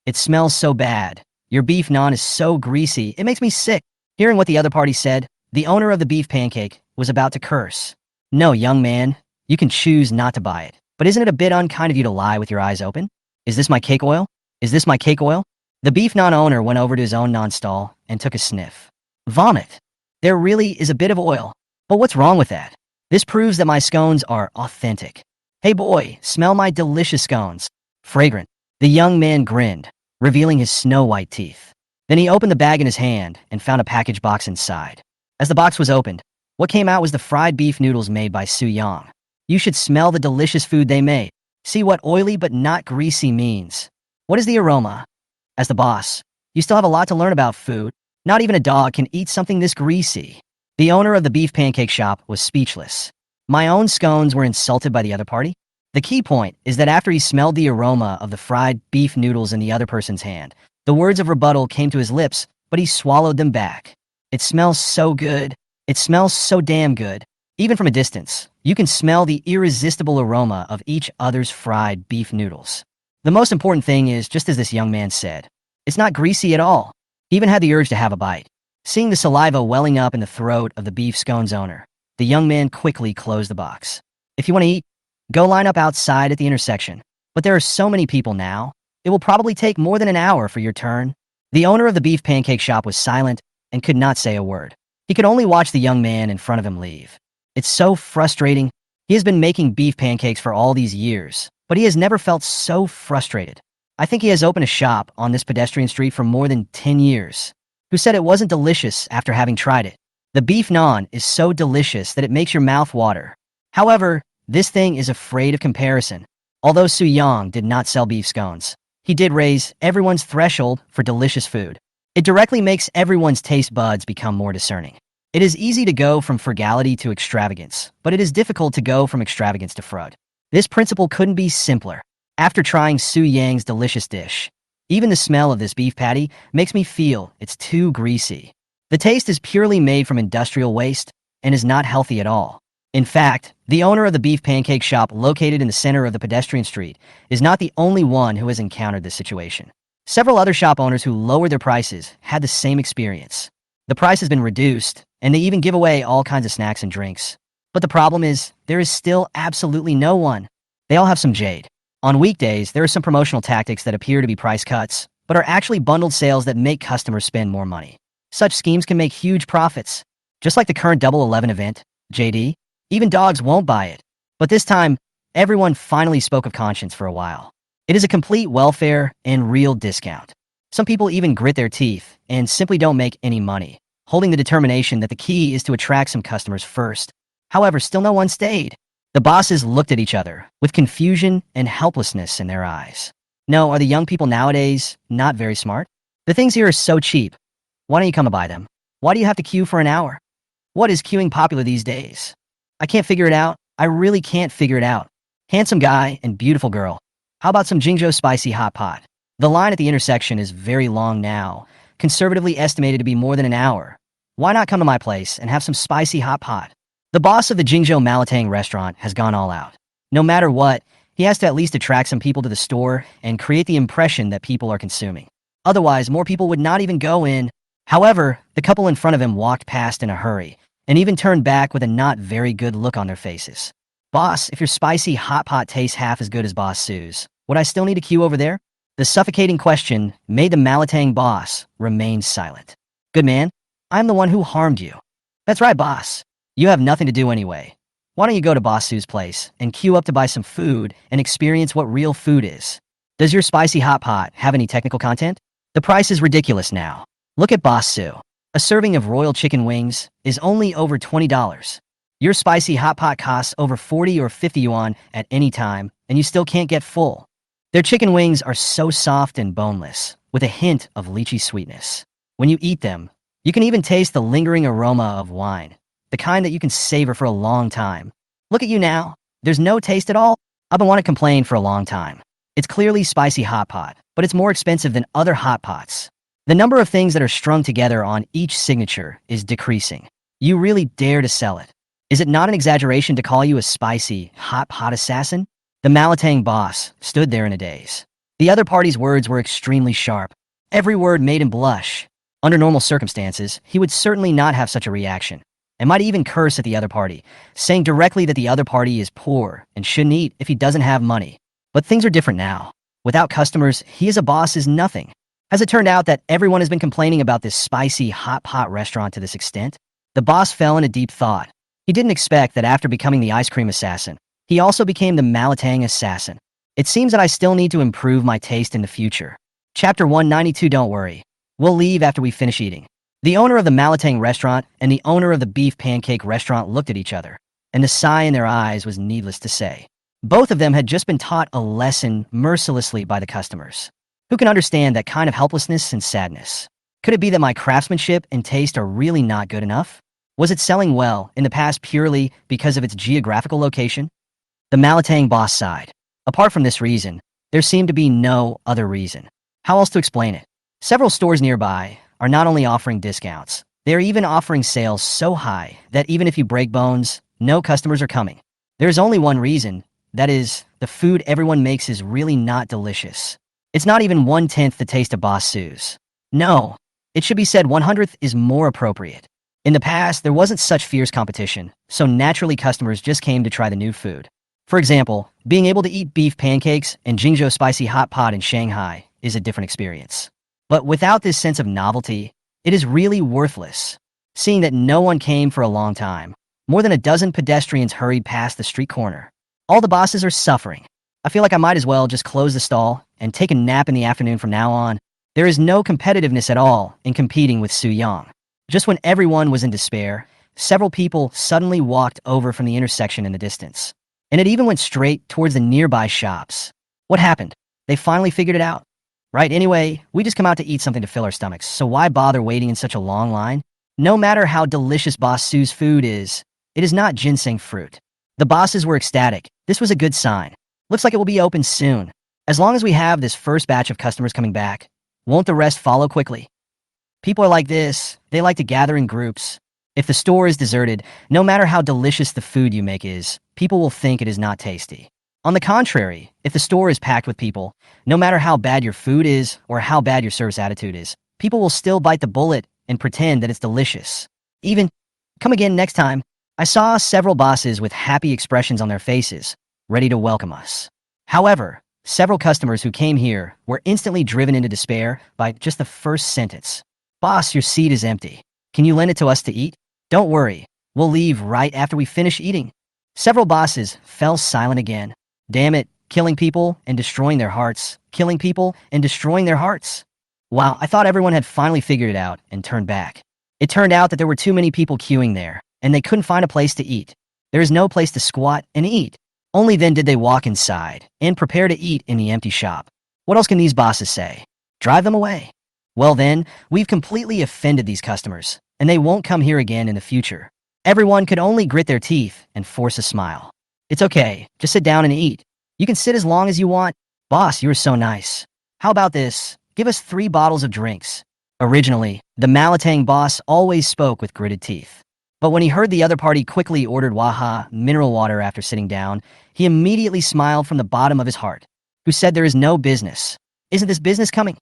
It smells so bad. Your beef naan is so greasy, it makes me sick. Hearing what the other party said, the owner of the beef pancake was about to curse. No, young man, you can choose not to buy it. But isn't it a bit unkind of you to lie with your eyes open? Is this my cake oil? Is this my cake oil? The beef naan owner went over to his own naan stall and took a sniff. Vomit. There really is a bit of oil. But what's wrong with that? This proves that my scones are authentic. Hey boy, smell my delicious scones. Fragrant. The young man grinned, revealing his snow-white teeth. Then he opened the bag in his hand and found a package box inside. As the box was opened, what came out was the fried beef noodles made by Su Yang. You should smell the delicious food they made. See what oily but not greasy means. What is the aroma? As the boss, you still have a lot to learn about food. Not even a dog can eat something this greasy. The owner of the beef pancake shop was speechless. My own scones were insulted by the other party? The key point is that after he smelled the aroma of the fried beef noodles in the other person's hand, the words of rebuttal came to his lips, but he swallowed them back. It smells so good. It smells so damn good. Even from a distance, you can smell the irresistible aroma of each other's fried beef noodles. The most important thing is, just as this young man said, it's not greasy at all. He even had the urge to have a bite. Seeing the saliva welling up in the throat of the beef scones owner, the young man quickly closed the box. If you want to eat, go line up outside at the intersection. But there are so many people now, it will probably take more than an hour for your turn. The owner of the beef pancake shop was silent and could not say a word. He could only watch the young man in front of him leave. It's so frustrating. He has been making beef pancakes for all these years, but he has never felt so frustrated. I think he has opened a shop on this pedestrian street for more than 10 years. Who said it wasn't delicious after having tried it? The beef naan is so delicious that it makes your mouth water. However, this thing is afraid of comparison. Although Su Yang did not sell beef scones, he did raise everyone's threshold for delicious food. It directly makes everyone's taste buds become more discerning. It is easy to go from frugality to extravagance, but it is difficult to go from extravagance to fraud. This principle couldn't be simpler. After trying Su Yang's delicious dish, even the smell of this beef patty makes me feel it's too greasy. The taste is purely made from industrial waste and is not healthy at all. In fact, the owner of the beef pancake shop located in the center of the pedestrian street is not the only one who has encountered this situation. Several other shop owners who lowered their prices had the same experience. The price has been reduced, and they even give away all kinds of snacks and drinks. But the problem is, there is still absolutely no one. They all have some jade. On weekdays, there are some promotional tactics that appear to be price cuts, but are actually bundled sales that make customers spend more money. Such schemes can make huge profits. Just like the current Double 11 event, JD, even dogs won't buy it. But this time, everyone finally spoke of conscience for a while. It is a complete welfare and real discount. Some people even grit their teeth and simply don't make any money, holding the determination that the key is to attract some customers first. However, still no one stayed. The bosses looked at each other with confusion and helplessness in their eyes. No, are the young people nowadays not very smart? The things here are so cheap. Why don't you come to buy them? Why do you have to queue for an hour? What is queuing popular these days? I can't figure it out. I really can't figure it out. Handsome guy and beautiful girl. How about some Jingzhou spicy hot pot? The line at the intersection is very long now, conservatively estimated to be more than an hour. Why not come to my place and have some spicy hot pot? The boss of the Jingzhou Malatang restaurant has gone all out. No matter what, he has to at least attract some people to the store and create the impression that people are consuming. Otherwise, more people would not even go in. However, the couple in front of him walked past in a hurry and even turned back with a not very good look on their faces. Boss, if your spicy hot pot tastes half as good as Boss Sue's, would I still need a queue over there? The suffocating question made the Malatang boss remain silent. Good man, I'm the one who harmed you. That's right, boss. You have nothing to do anyway. Why don't you go to Boss Sue's place and queue up to buy some food and experience what real food is? Does your spicy hot pot have any technical content? The price is ridiculous now. Look at Boss Sue. A serving of royal chicken wings is only over $20. Your spicy hot pot costs over 40 or 50 yuan at any time, and you still can't get full. Their chicken wings are so soft and boneless, with a hint of lychee sweetness. When you eat them, you can even taste the lingering aroma of wine, the kind that you can savor for a long time. Look at you now. There's no taste at all. I've been wanting to complain for a long time. It's clearly spicy hot pot, but it's more expensive than other hot pots. The number of things that are strung together on each signature is decreasing. You really dare to sell it. Is it not an exaggeration to call you a spicy, hot pot assassin? The Malatang boss stood there in a daze. The other party's words were extremely sharp. Every word made him blush. Under normal circumstances, he would certainly not have such a reaction, and might even curse at the other party, saying directly that the other party is poor and shouldn't eat if he doesn't have money. But things are different now. Without customers, he as a boss is nothing. Has it turned out that everyone has been complaining about this spicy hot pot restaurant to this extent? The boss fell in a deep thought. He didn't expect that after becoming the ice cream assassin, he also became the Malatang assassin. It seems that I still need to improve my taste in the future. Chapter 192. Don't worry. We'll leave after we finish eating. The owner of the Malatang restaurant and the owner of the beef pancake restaurant looked at each other, and the sigh in their eyes was needless to say. Both of them had just been taught a lesson mercilessly by the customers. Who can understand that kind of helplessness and sadness? Could it be that my craftsmanship and taste are really not good enough? Was it selling well in the past purely because of its geographical location? The Malatang boss sighed. Apart from this reason, there seemed to be no other reason. How else to explain it? Several stores nearby are not only offering discounts, they are even offering sales so high that even if you break bones, no customers are coming. There is only one reason. That is, the food everyone makes is really not delicious. It's not even 1/10 the taste of Boss Sue's. No, it should be said 1/100th is more appropriate. In the past, there wasn't such fierce competition, so naturally customers just came to try the new food. For example, being able to eat beef pancakes and Jingzhou spicy hot pot in Shanghai is a different experience. But without this sense of novelty, it is really worthless. Seeing that no one came for a long time, more than a dozen pedestrians hurried past the street corner. All the bosses are suffering. I feel like I might as well just close the stall and take a nap in the afternoon from now on. There is no competitiveness at all in competing with Su Yang. Just when everyone was in despair, several people suddenly walked over from the intersection in the distance. And it even went straight towards the nearby shops. What happened? They finally figured it out. Right, anyway, we just come out to eat something to fill our stomachs, so why bother waiting in such a long line? No matter how delicious Boss Su's food is, it is not ginseng fruit. The bosses were ecstatic. This was a good sign. Looks like it will be open soon. As long as we have this first batch of customers coming back, won't the rest follow quickly? People are like this. They like to gather in groups. If the store is deserted, no matter how delicious the food you make is, people will think it is not tasty. On the contrary, if the store is packed with people, no matter how bad your food is or how bad your service attitude is, people will still bite the bullet and pretend that it's delicious. Even, come again next time. I saw several bosses with happy expressions on their faces, ready to welcome us. However, several customers who came here were instantly driven into despair by just the first sentence. Boss, your seat is empty. Can you lend it to us to eat? Don't worry, we'll leave right after we finish eating. Several bosses fell silent again. Damn it, killing people and destroying their hearts. Killing people and destroying their hearts. Wow, I thought everyone had finally figured it out and turned back. It turned out that there were too many people queuing there, and they couldn't find a place to eat. There is no place to squat and eat. Only then did they walk inside and prepare to eat in the empty shop. What else can these bosses say? Drive them away. Well then, we've completely offended these customers, and they won't come here again in the future. Everyone could only grit their teeth and force a smile. It's okay, just sit down and eat. You can sit as long as you want. Boss, you're so nice. How about this? Give us 3 bottles of drinks. Originally, the Malatang boss always spoke with gritted teeth. But when he heard the other party quickly ordered Waha mineral water after sitting down, he immediately smiled from the bottom of his heart. Who said there is no business? Isn't this business coming?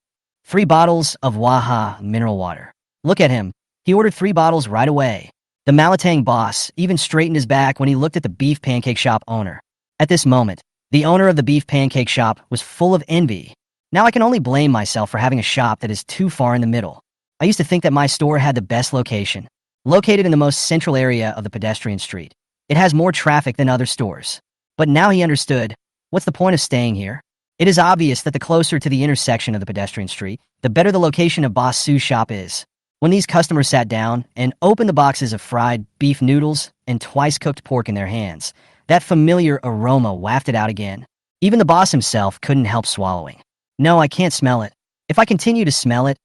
3 bottles of Waha mineral water. Look at him. He ordered 3 bottles right away. The Malatang boss even straightened his back when he looked at the beef pancake shop owner. At this moment, the owner of the beef pancake shop was full of envy. Now I can only blame myself for having a shop that is too far in the middle. I used to think that my store had the best location. Located in the most central area of the pedestrian street. It has more traffic than other stores. But now he understood. What's the point of staying here? It is obvious that the closer to the intersection of the pedestrian street, the better the location of Boss Su's shop is. When these customers sat down and opened the boxes of fried beef noodles and twice-cooked pork in their hands, that familiar aroma wafted out again. Even the boss himself couldn't help swallowing. No, I can't smell it. If I continue to smell it,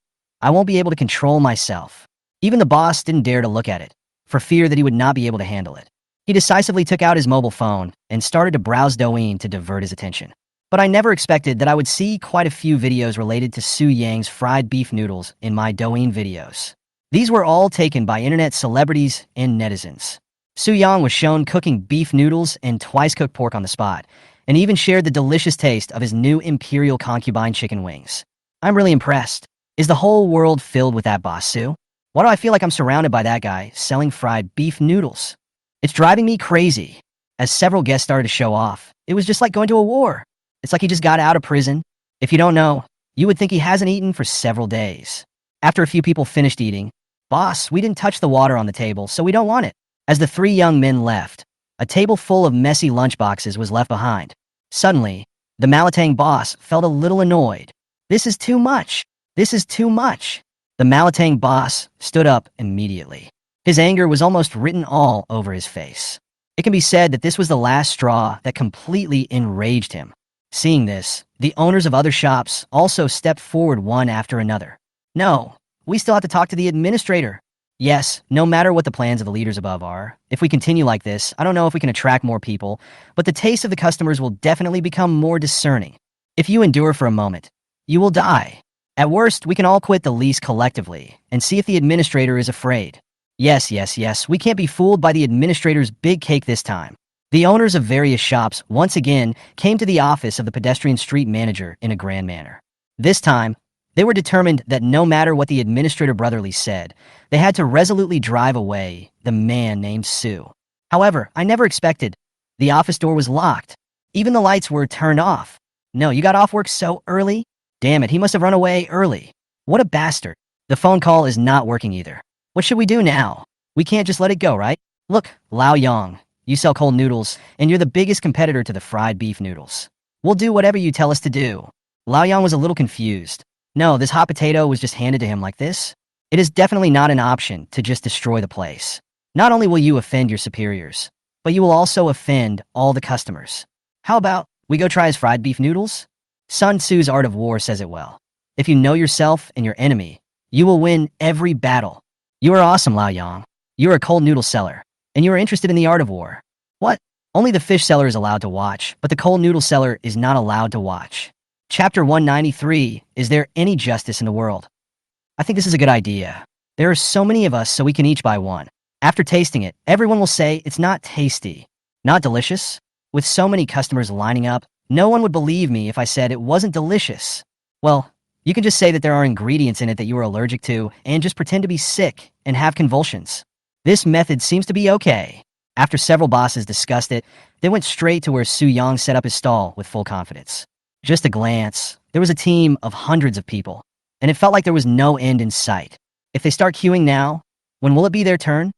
I won't be able to control myself. Even the boss didn't dare to look at it, for fear that he would not be able to handle it. He decisively took out his mobile phone and started to browse Douyin to divert his attention. But I never expected that I would see quite a few videos related to Su Yang's fried beef noodles in my Douyin videos. These were all taken by internet celebrities and netizens. Su Yang was shown cooking beef noodles and twice-cooked pork on the spot, and even shared the delicious taste of his new Imperial Concubine chicken wings. I'm really impressed. Is the whole world filled with that Boss Su? Why do I feel like I'm surrounded by that guy selling fried beef noodles? It's driving me crazy. As several guests started to show off, it was just like going to a war. It's like he just got out of prison. If you don't know, you would think he hasn't eaten for several days. After a few people finished eating, Boss, we didn't touch the water on the table, so we don't want it. As the 3 young men left, a table full of messy lunchboxes was left behind. Suddenly, the Malatang boss felt a little annoyed. This is too much. This is too much. The Malatang boss stood up immediately. His anger was almost written all over his face. It can be said that this was the last straw that completely enraged him. Seeing this, the owners of other shops also stepped forward one after another. No, we still have to talk to the administrator. Yes, no matter what the plans of the leaders above are, if we continue like this, I don't know if we can attract more people, but the taste of the customers will definitely become more discerning. If you endure for a moment, you will die. At worst, we can all quit the lease collectively and see if the administrator is afraid. Yes, we can't be fooled by the administrator's big cake this time. The owners of various shops once again came to the office of the pedestrian street manager in a grand manner. This time, they were determined that no matter what the administrator brotherly said, they had to resolutely drive away the man named Su. However, I never expected. The office door was locked. Even the lights were turned off. No, you got off work so early? Damn it, he must have run away early. What a bastard. The phone call is not working either. What should we do now? We can't just let it go, right? Look, Lao Yang, you sell cold noodles, and you're the biggest competitor to the fried beef noodles. We'll do whatever you tell us to do. Lao Yang was a little confused. No, this hot potato was just handed to him like this. It is definitely not an option to just destroy the place. Not only will you offend your superiors, but you will also offend all the customers. How about we go try his fried beef noodles? Sun Tzu's Art of War says it well. If you know yourself and your enemy, you will win every battle. You are awesome, Lao Yang. You are a cold noodle seller, and you are interested in the art of war. What? Only the fish seller is allowed to watch, but the cold noodle seller is not allowed to watch. Chapter 193, Is there any justice in the world? I think this is a good idea. There are so many of us, so we can each buy one. After tasting it, everyone will say it's not tasty, not delicious. With so many customers lining up, no one would believe me if I said it wasn't delicious. Well, you can just say that there are ingredients in it that you are allergic to and just pretend to be sick and have convulsions. This method seems to be okay. After several bosses discussed it, they went straight to where Su Yang set up his stall with full confidence. Just a glance, there was a team of hundreds of people, and it felt like there was no end in sight. If they start queuing now, when will it be their turn?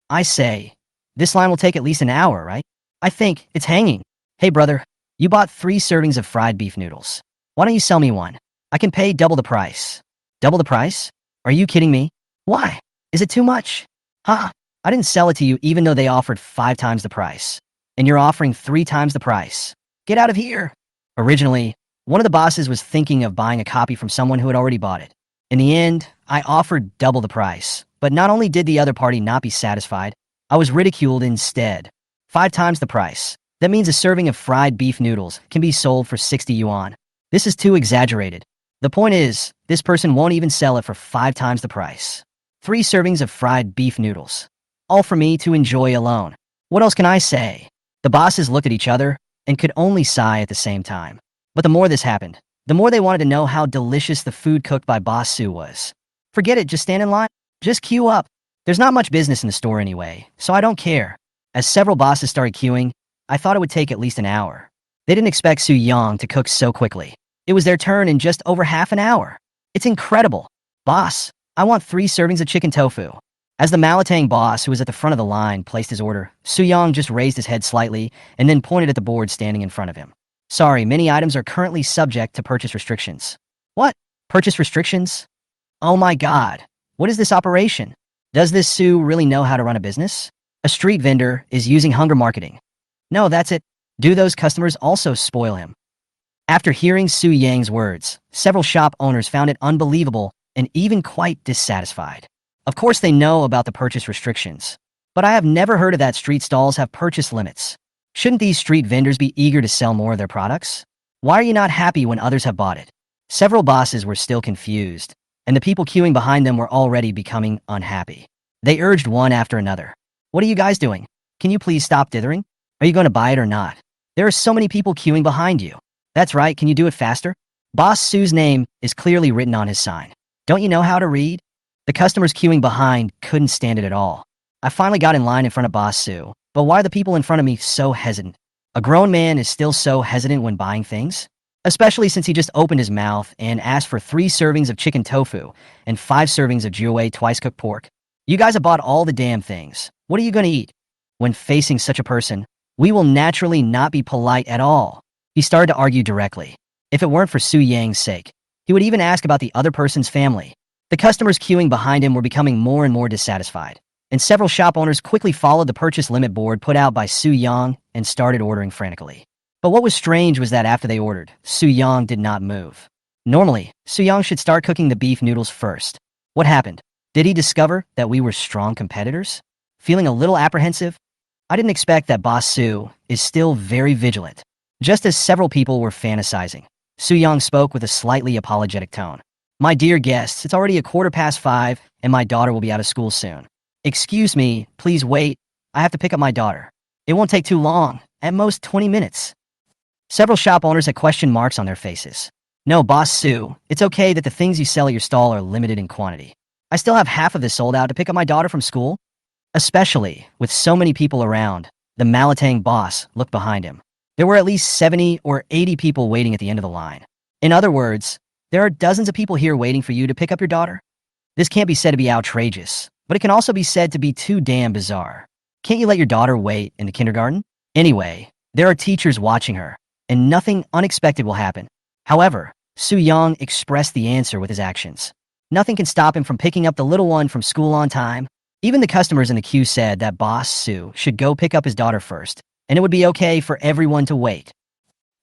I say, this line will take at least an hour, right? I think it's hanging. Hey brother, you bought 3 servings of fried beef noodles. Why don't you sell me one? I can pay double the price. Double the price? Are you kidding me? Why? Is it too much? Huh? I didn't sell it to you even though they offered 5 times the price. And you're offering 3 times the price. Get out of here. Originally, one of the bosses was thinking of buying a copy from someone who had already bought it. In the end, I offered double the price. But not only did the other party not be satisfied, I was ridiculed instead. 5 times the price. That means a serving of fried beef noodles can be sold for 60 yuan. This is too exaggerated. The point is, this person won't even sell it for 5 times the price. 3 servings of fried beef noodles. All for me to enjoy alone. What else can I say? The bosses looked at each other and could only sigh at the same time. But the more this happened, the more they wanted to know how delicious the food cooked by Boss Su was. Forget it, just stand in line. Just queue up. There's not much business in the store anyway, so I don't care. As several bosses started queuing, I thought it would take at least an hour. They didn't expect Su Yang to cook so quickly. It was their turn in just over half an hour. It's incredible. Boss, I want 3 servings of chicken tofu. As the Malatang boss, who was at the front of the line, placed his order, Su Yang just raised his head slightly and then pointed at the board standing in front of him. Sorry, many items are currently subject to purchase restrictions. What? Purchase restrictions? Oh my god. What is this operation? Does this Su really know how to run a business? A street vendor is using hunger marketing. No, that's it. Do those customers also spoil him? After hearing Su Yang's words, several shop owners found it unbelievable and even quite dissatisfied. Of course they know about the purchase restrictions, but I have never heard of that street stalls have purchase limits. Shouldn't these street vendors be eager to sell more of their products? Why are you not happy when others have bought it? Several bosses were still confused, and the people queuing behind them were already becoming unhappy. They urged one after another. What are you guys doing? Can you please stop dithering? Are you going to buy it or not? There are so many people queuing behind you. That's right, can you do it faster? Boss Su's name is clearly written on his sign. Don't you know how to read? The customers queuing behind couldn't stand it at all. I finally got in line in front of Boss Su, but why are the people in front of me so hesitant? A grown man is still so hesitant when buying things? Especially since he just opened his mouth and asked for 3 servings of chicken tofu and 5 servings of jiuwei twice-cooked pork. You guys have bought all the damn things. What are you going to eat? When facing such a person, we will naturally not be polite at all. He started to argue directly. If it weren't for Su Yang's sake, he would even ask about the other person's family. The customers queuing behind him were becoming more and more dissatisfied, and several shop owners quickly followed the purchase limit board put out by Su Yang and started ordering frantically. But what was strange was that after they ordered, Su Yang did not move. Normally, Su Yang should start cooking the beef noodles first. What happened? Did he discover that we were strong competitors? Feeling a little apprehensive, I didn't expect that Boss Su is still very vigilant. Just as several people were fantasizing, Su Yang spoke with a slightly apologetic tone. My dear guests, it's already 5:15 and my daughter will be out of school soon. Excuse me, please wait. I have to pick up my daughter. It won't take too long, at most 20 minutes. Several shop owners had question marks on their faces. No, Boss Su, it's okay that the things you sell at your stall are limited in quantity. I still have half of this sold out to pick up my daughter from school. Especially with so many people around, the Malatang boss looked behind him. There were at least 70 or 80 people waiting at the end of the line. In other words, there are dozens of people here waiting for you to pick up your daughter. This can't be said to be outrageous, but it can also be said to be too damn bizarre. Can't you let your daughter wait in the kindergarten? Anyway, there are teachers watching her, and nothing unexpected will happen. However, Su Yang expressed the answer with his actions. Nothing can stop him from picking up the little one from school on time. Even the customers in the queue said that Boss Su should go pick up his daughter first, and it would be okay for everyone to wait.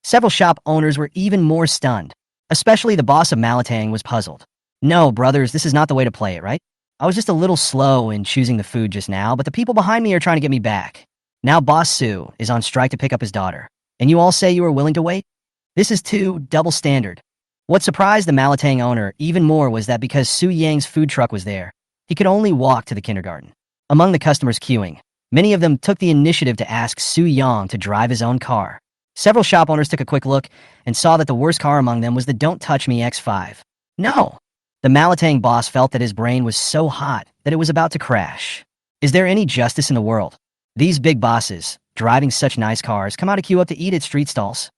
Several shop owners were even more stunned. Especially the boss of Malatang was puzzled. No, brothers, this is not the way to play it, right? I was just a little slow in choosing the food just now, but the people behind me are trying to get me back. Now Boss Su is on strike to pick up his daughter, and you all say you are willing to wait? This is too double standard. What surprised the Malatang owner even more was that because Su Yang's food truck was there, he could only walk to the kindergarten. Among the customers queuing, many of them took the initiative to ask Su Yang to drive his own car. Several shop owners took a quick look and saw that the worst car among them was the Don't Touch Me X5. No! The Malatang boss felt that his brain was so hot that it was about to crash. Is there any justice in the world? These big bosses, driving such nice cars, come out to queue up to eat at street stalls.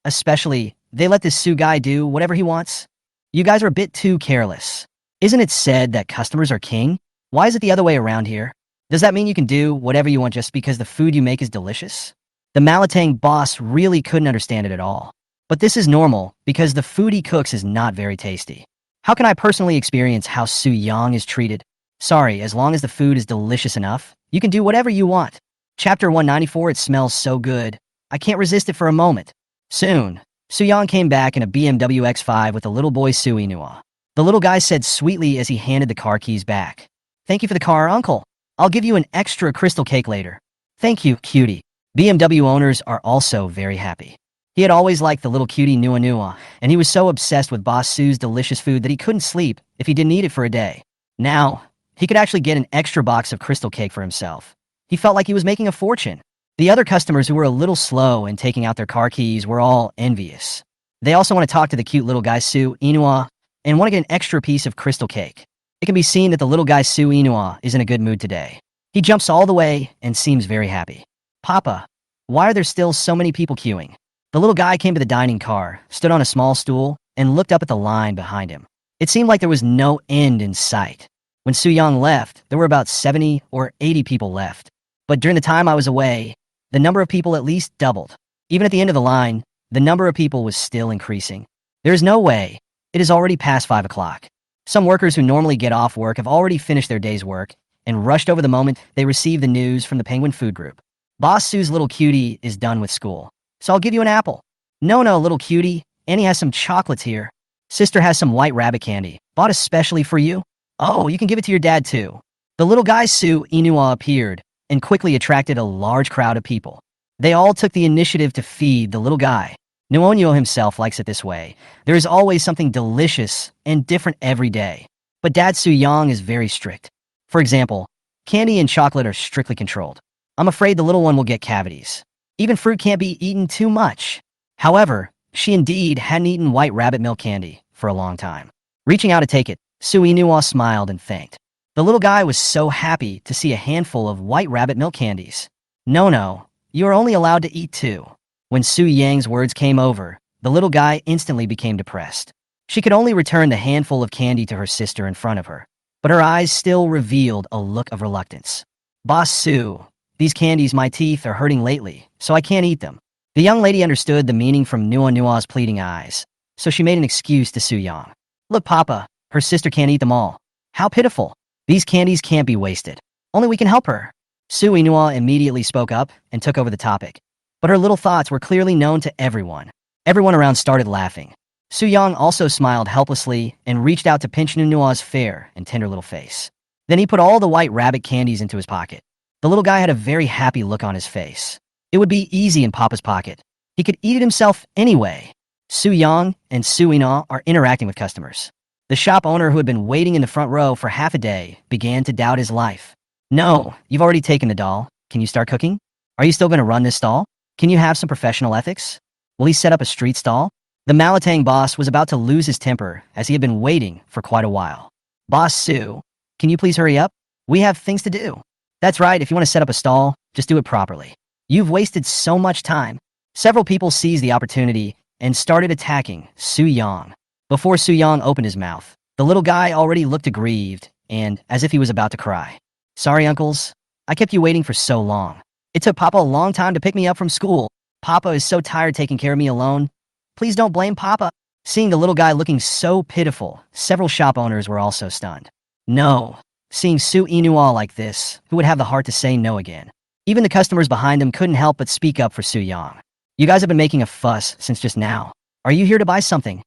Especially, they let this Su guy do whatever he wants. You guys are a bit too careless. Isn't it said that customers are king? Why is it the other way around here? Does that mean you can do whatever you want just because the food you make is delicious? The Malatang boss really couldn't understand it at all. But this is normal because the food he cooks is not very tasty. How can I personally experience how Su Yang is treated? Sorry, as long as the food is delicious enough, you can do whatever you want. Chapter 194, it smells so good. I can't resist it for a moment. Soon, Su Yang came back in a BMW X5 with the little boy Su Inua. The little guy said sweetly as he handed the car keys back. Thank you for the car, uncle. I'll give you an extra crystal cake later. Thank you, cutie. BMW owners are also very happy. He had always liked the little cutie Nua Nua, and he was so obsessed with Boss Su's delicious food that he couldn't sleep if he didn't eat it for a day. Now, he could actually get an extra box of crystal cake for himself. He felt like he was making a fortune. The other customers who were a little slow in taking out their car keys were all envious. They also want to talk to the cute little guy Su Inua and want to get an extra piece of crystal cake. It can be seen that the little guy Su Inua is in a good mood today. He jumps all the way and seems very happy. Papa, why are there still so many people queuing? The little guy came to the dining car, stood on a small stool, and looked up at the line behind him. It seemed like there was no end in sight. When Su Yang left, there were about 70 or 80 people left. But during the time I was away, the number of people at least doubled. Even at the end of the line, the number of people was still increasing. There is no way. It is already past 5 o'clock. Some workers who normally get off work have already finished their day's work and rushed over the moment they received the news from the Penguin Food Group. Boss Su's little cutie is done with school, so I'll give you an apple. No, little cutie. Annie has some chocolates here. Sister has some white rabbit candy, bought especially for you. Oh, you can give it to your dad too. The little guy Su Inua appeared and quickly attracted a large crowd of people. They all took the initiative to feed the little guy. Nuonyo himself likes it this way. There is always something delicious and different every day. But Dad Su Yang is very strict. For example, candy and chocolate are strictly controlled. I'm afraid the little one will get cavities. Even fruit can't be eaten too much. However, she indeed hadn't eaten white rabbit milk candy for a long time. Reaching out to take it, Su Inua smiled and thanked. The little guy was so happy to see a handful of white rabbit milk candies. No, you are only allowed to eat 2. When Su Yang's words came over, the little guy instantly became depressed. She could only return the handful of candy to her sister in front of her, but her eyes still revealed a look of reluctance. Boss Su, these candies my teeth are hurting lately, so I can't eat them. The young lady understood the meaning from Nua Nua's pleading eyes, so she made an excuse to Su Yang. Look, Papa, her sister can't eat them all. How pitiful. These candies can't be wasted. Only we can help her. Su Inua immediately spoke up and took over the topic. But her little thoughts were clearly known to everyone. Everyone around started laughing. Su Yang also smiled helplessly and reached out to pinch Nunua's fair and tender little face. Then he put all the white rabbit candies into his pocket. The little guy had a very happy look on his face. It would be easy in Papa's pocket. He could eat it himself anyway. Su Yang and Su Ina are interacting with customers. The shop owner who had been waiting in the front row for half a day began to doubt his life. No, you've already taken the doll. Can you start cooking? Are you still going to run this stall? Can you have some professional ethics? Will he set up a street stall? The Malatang boss was about to lose his temper as he had been waiting for quite a while. Boss Su, can you please hurry up? We have things to do. That's right, if you want to set up a stall, just do it properly. You've wasted so much time. Several people seized the opportunity and started attacking Su Yang. Before Su Yang opened his mouth, the little guy already looked aggrieved and as if he was about to cry. Sorry, uncles. I kept you waiting for so long. It took Papa a long time to pick me up from school. Papa is so tired taking care of me alone. Please don't blame Papa. Seeing the little guy looking so pitiful, several shop owners were also stunned. No. Seeing Su Inua like this, who would have the heart to say no again? Even the customers behind them couldn't help but speak up for Su Yang. You guys have been making a fuss since just now. Are you here to buy something?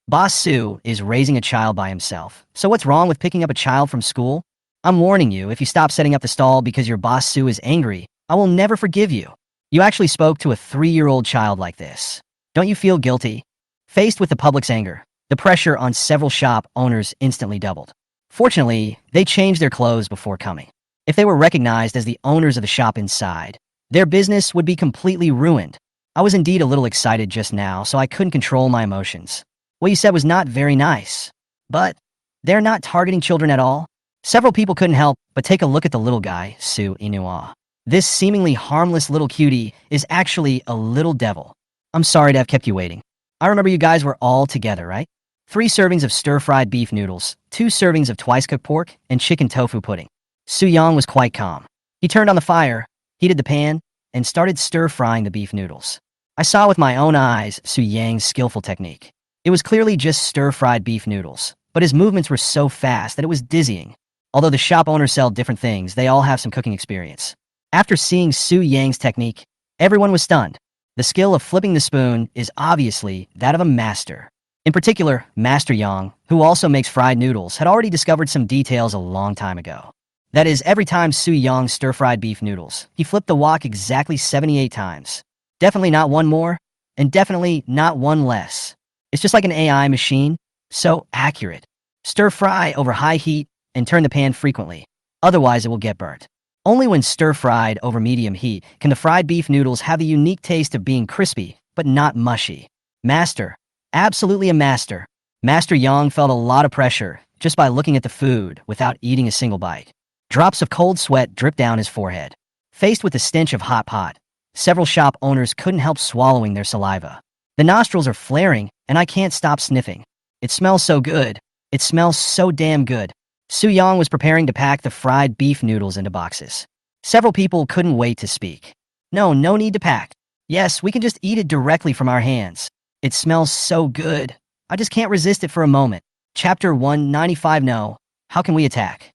Boss Su is raising a child by himself. So what's wrong with picking up a child from school? I'm warning you, if you stop setting up the stall because your boss Sue is angry, I will never forgive you. You actually spoke to a 3-year-old child like this. Don't you feel guilty? Faced with the public's anger, the pressure on several shop owners instantly doubled. Fortunately, they changed their clothes before coming. If they were recognized as the owners of the shop inside, their business would be completely ruined. I was indeed a little excited just now, so I couldn't control my emotions. What you said was not very nice. But they're not targeting children at all? Several people couldn't help but take a look at the little guy, Sue Inua. This seemingly harmless little cutie is actually a little devil. I'm sorry to have kept you waiting. I remember you guys were all together, right? 3 servings of stir-fried beef noodles, 2 servings of twice-cooked pork, and chicken tofu pudding. Su Yang was quite calm. He turned on the fire, heated the pan, and started stir-frying the beef noodles. I saw with my own eyes Su Yang's skillful technique. It was clearly just stir-fried beef noodles, but his movements were so fast that it was dizzying. Although the shop owners sell different things, they all have some cooking experience. After seeing Su Yang's technique, everyone was stunned. The skill of flipping the spoon is obviously that of a master. In particular, Master Yang, who also makes fried noodles, had already discovered some details a long time ago. That is, every time Su Yang stir-fried beef noodles, he flipped the wok exactly 78 times. Definitely not one more, and definitely not one less. It's just like an AI machine, so accurate. Stir-fry over high heat and turn the pan frequently, otherwise it will get burnt. Only when stir-fried over medium heat can the fried beef noodles have the unique taste of being crispy, but not mushy. Master. Absolutely a master. Master Yang felt a lot of pressure just by looking at the food without eating a single bite. Drops of cold sweat dripped down his forehead. Faced with the stench of hot pot, several shop owners couldn't help swallowing their saliva. The nostrils are flaring, and I can't stop sniffing. It smells so good. It smells so damn good. Su Yang was preparing to pack the fried beef noodles into boxes. Several people couldn't wait to speak. No need to pack. Yes, we can just eat it directly from our hands. It smells so good. I just can't resist it for a moment. Chapter 195. No. How can we attack?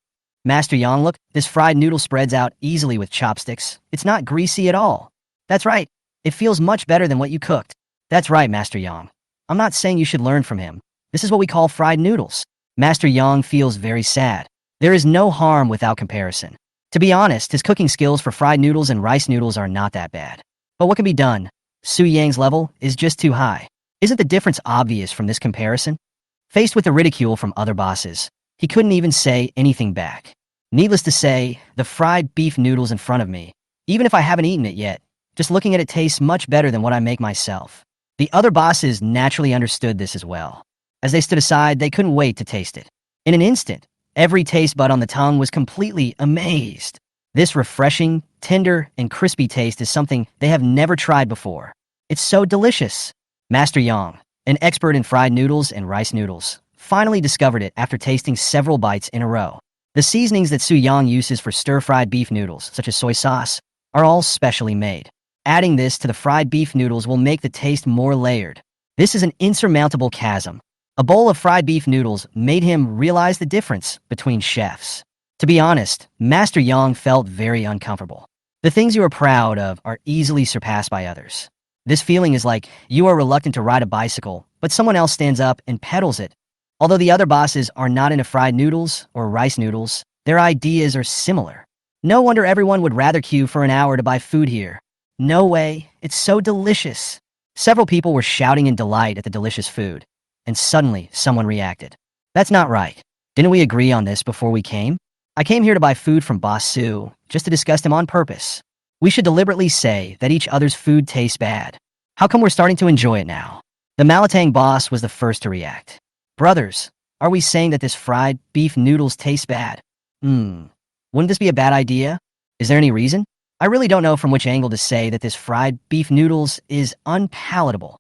Master Yang, look, this fried noodle spreads out easily with chopsticks. It's not greasy at all. That's right. It feels much better than what you cooked. That's right, Master Yang. I'm not saying you should learn from him. This is what we call fried noodles. Master Yang feels very sad. There is no harm without comparison. To be honest, his cooking skills for fried noodles and rice noodles are not that bad. But what can be done? Su Yang's level is just too high. Isn't the difference obvious from this comparison? Faced with the ridicule from other bosses, he couldn't even say anything back. Needless to say, the fried beef noodles in front of me, even if I haven't eaten it yet, just looking at it tastes much better than what I make myself. The other bosses naturally understood this as well. As they stood aside, they couldn't wait to taste it. In an instant, every taste bud on the tongue was completely amazed. This refreshing, tender, and crispy taste is something they have never tried before. It's so delicious. Master Yang, an expert in fried noodles and rice noodles, finally discovered it after tasting several bites in a row. The seasonings that Su Yang uses for stir-fried beef noodles, such as soy sauce, are all specially made. Adding this to the fried beef noodles will make the taste more layered. This is an insurmountable chasm. A bowl of fried beef noodles made him realize the difference between chefs. To be honest, Master Yang felt very uncomfortable. The things you are proud of are easily surpassed by others. This feeling is like you are reluctant to ride a bicycle, but someone else stands up and pedals it. Although the other bosses are not into fried noodles or rice noodles, their ideas are similar. No wonder everyone would rather queue for an hour to buy food here. No way, it's so delicious. Several people were shouting in delight at the delicious food. And suddenly, someone reacted. That's not right. Didn't we agree on this before we came? I came here to buy food from Boss Sue, just to disgust him on purpose. We should deliberately say that each other's food tastes bad. How come we're starting to enjoy it now? The Malatang boss was the first to react. Brothers, are we saying that this fried beef noodles taste bad? Wouldn't this be a bad idea? Is there any reason? I really don't know from which angle to say that this fried beef noodles is unpalatable.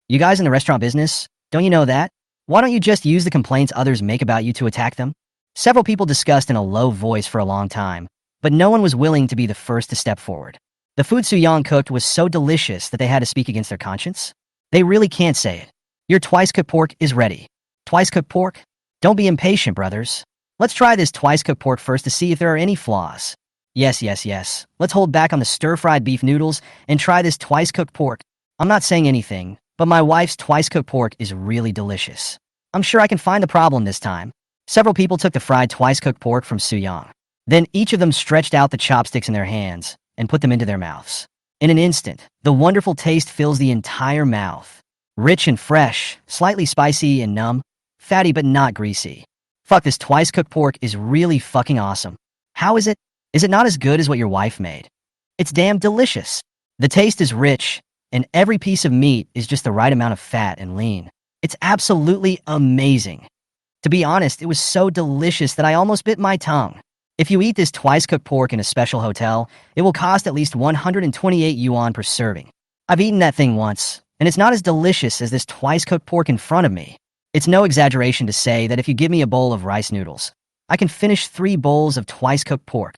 You guys in the restaurant business, don't you know that? Why don't you just use the complaints others make about you to attack them? Several people discussed in a low voice for a long time, but no one was willing to be the first to step forward. The food Su Yang cooked was so delicious that they had to speak against their conscience. They really can't say it. Your twice-cooked pork is ready. Twice-cooked pork? Don't be impatient, brothers. Let's try this twice-cooked pork first to see if there are any flaws. Yes. Let's hold back on the stir-fried beef noodles and try this twice-cooked pork. I'm not saying anything, but my wife's twice-cooked pork is really delicious. I'm sure I can find the problem this time. Several people took the fried twice-cooked pork from Su Yang. Then each of them stretched out the chopsticks in their hands and put them into their mouths. In an instant, the wonderful taste fills the entire mouth. Rich and fresh, slightly spicy and numb, fatty but not greasy. Fuck, this twice-cooked pork is really fucking awesome. How is it? Is it not as good as what your wife made? It's damn delicious. The taste is rich, and every piece of meat is just the right amount of fat and lean. It's absolutely amazing. To be honest, it was so delicious that I almost bit my tongue. If you eat this twice-cooked pork in a special hotel, it will cost at least 128 yuan per serving. I've eaten that thing once, and it's not as delicious as this twice-cooked pork in front of me. It's no exaggeration to say that if you give me a bowl of rice noodles, I can finish 3 bowls of twice-cooked pork.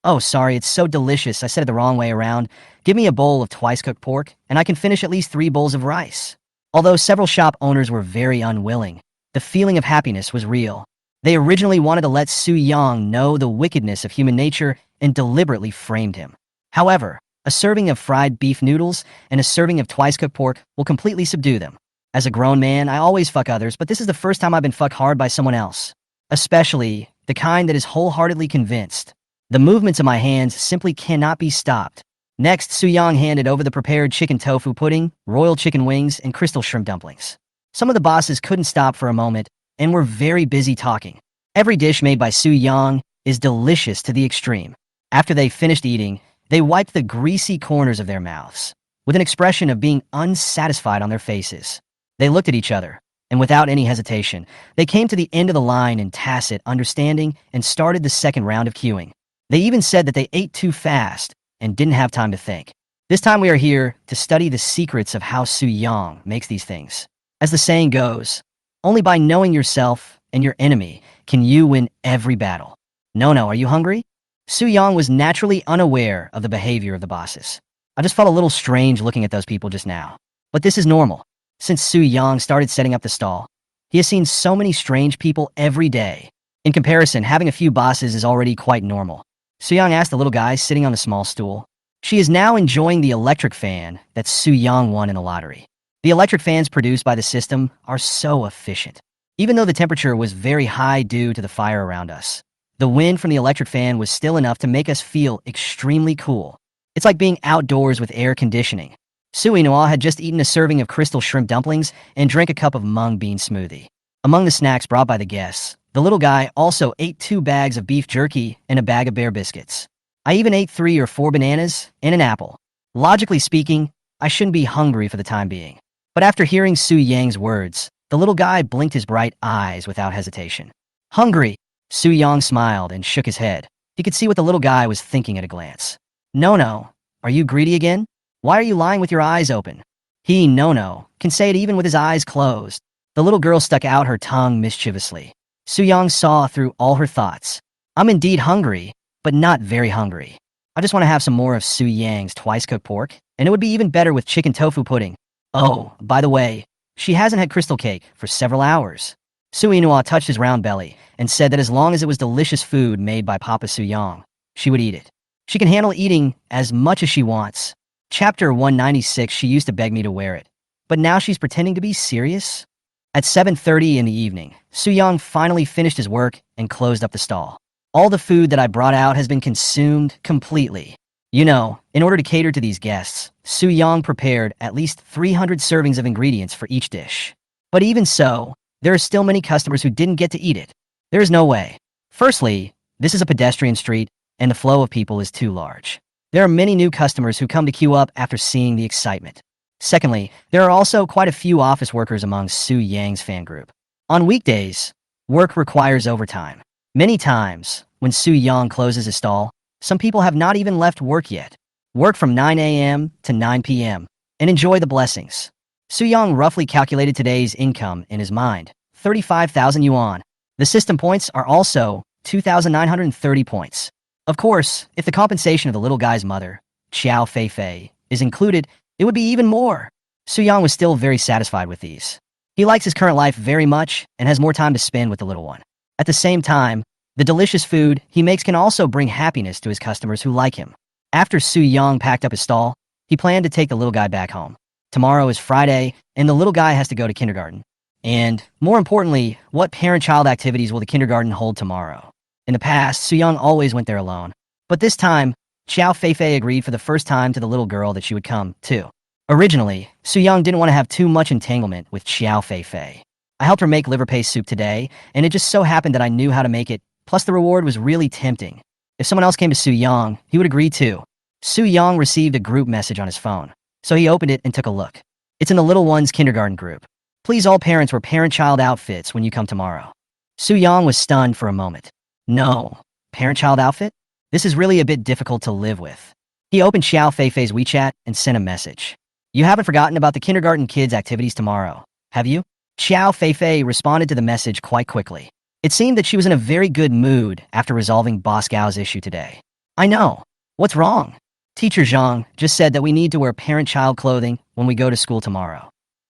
Oh, sorry, it's so delicious, I said it the wrong way around. Give me a bowl of twice-cooked pork, and I can finish at least 3 bowls of rice. Although several shop owners were very unwilling, the feeling of happiness was real. They originally wanted to let Su Yang know the wickedness of human nature and deliberately framed him. However, a serving of fried beef noodles and a serving of twice-cooked pork will completely subdue them. As a grown man, I always fuck others, but this is the first time I've been fucked hard by someone else. Especially the kind that is wholeheartedly convinced. The movements of my hands simply cannot be stopped. Next, Su Yang handed over the prepared chicken tofu pudding, royal chicken wings, and crystal shrimp dumplings. Some of the bosses couldn't stop for a moment and were very busy talking. Every dish made by Su Yang is delicious to the extreme. After they finished eating, they wiped the greasy corners of their mouths, with an expression of being unsatisfied on their faces. They looked at each other, and without any hesitation, they came to the end of the line in tacit understanding and started the second round of queuing. They even said that they ate too fast and didn't have time to think. This time we are here to study the secrets of how Su Yang makes these things. As the saying goes, only by knowing yourself and your enemy can you win every battle. No, are you hungry? Su Yang was naturally unaware of the behavior of the bosses. I just felt a little strange looking at those people just now. But this is normal. Since Su Yang started setting up the stall, he has seen so many strange people every day. In comparison, having a few bosses is already quite normal. Su Yang asked the little guy sitting on the small stool. She is now enjoying the electric fan that Su Yang won in the lottery. The electric fans produced by the system are so efficient. Even though the temperature was very high due to the fire around us, the wind from the electric fan was still enough to make us feel extremely cool. It's like being outdoors with air conditioning. Su Inua had just eaten a serving of crystal shrimp dumplings and drank a cup of mung bean smoothie. Among the snacks brought by the guests, the little guy also ate 2 bags of beef jerky and a bag of bear biscuits. I even ate 3 or 4 bananas and an apple. Logically speaking, I shouldn't be hungry for the time being. But after hearing Su Yang's words, the little guy blinked his bright eyes without hesitation. Hungry? Su Yang smiled and shook his head. He could see what the little guy was thinking at a glance. No, are you greedy again? Why are you lying with your eyes open? He, no, can say it even with his eyes closed. The little girl stuck out her tongue mischievously. Su Yang saw through all her thoughts. I'm indeed hungry, but not very hungry. I just want to have some more of Su Yang's twice-cooked pork, and it would be even better with chicken tofu pudding. Oh, by the way, she hasn't had crystal cake for several hours. Su Inua touched his round belly and said that as long as it was delicious food made by Papa Su Yang, she would eat it. She can handle eating as much as she wants. Chapter 196, she used to beg me to wear it, but now she's pretending to be serious? At 7:30 in the evening, Su Yang finally finished his work and closed up the stall. All the food that I brought out has been consumed completely. You know, in order to cater to these guests, Su Yang prepared at least 300 servings of ingredients for each dish. But even so, there are still many customers who didn't get to eat it. There is no way. Firstly, this is a pedestrian street, and the flow of people is too large. There are many new customers who come to queue up after seeing the excitement. Secondly, there are also quite a few office workers among Su Yang's fan group. On weekdays, work requires overtime. Many times, when Su Yang closes his stall, some people have not even left work yet. Work from 9 a.m. to 9 p.m. and enjoy the blessings. Su Yang roughly calculated today's income in his mind, 35,000 yuan. The system points are also 2,930 points. Of course, if the compensation of the little guy's mother, Xiao Fei, is included, it would be even more. Su Yang was still very satisfied with these. He likes his current life very much and has more time to spend with the little one. At the same time, the delicious food he makes can also bring happiness to his customers who like him. After Su Yang packed up his stall, he planned to take the little guy back home. Tomorrow is Friday, and the little guy has to go to kindergarten. And, more importantly, what parent-child activities will the kindergarten hold tomorrow? In the past, Suyang always went there alone. But this time, Xiao Feifei agreed for the first time to the little girl that she would come, too. Originally, Suyang didn't want to have too much entanglement with Xiao Feifei. I helped her make liver paste soup today, and it just so happened that I knew how to make it, plus the reward was really tempting. If someone else came to Suyang, he would agree too. Suyang received a group message on his phone, so he opened it and took a look. It's in the little one's kindergarten group. Please all parents wear parent-child outfits when you come tomorrow. Suyang was stunned for a moment. No, parent-child outfit? This is really a bit difficult to live with. He opened Xiao Feifei's WeChat and sent a message. You haven't forgotten about the kindergarten kids' activities tomorrow, have you? Xiao Feifei responded to the message quite quickly. It seemed that she was in a very good mood after resolving Boss Gao's issue today. I know. What's wrong? Teacher Zhang just said that we need to wear parent-child clothing when we go to school tomorrow.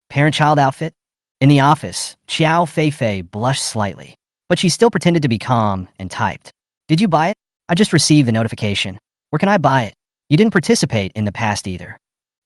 Parent-child outfit? In the office, Xiao Feifei blushed slightly, but she still pretended to be calm and typed. Did you buy it? I just received the notification. Where can I buy it? You didn't participate in the past either.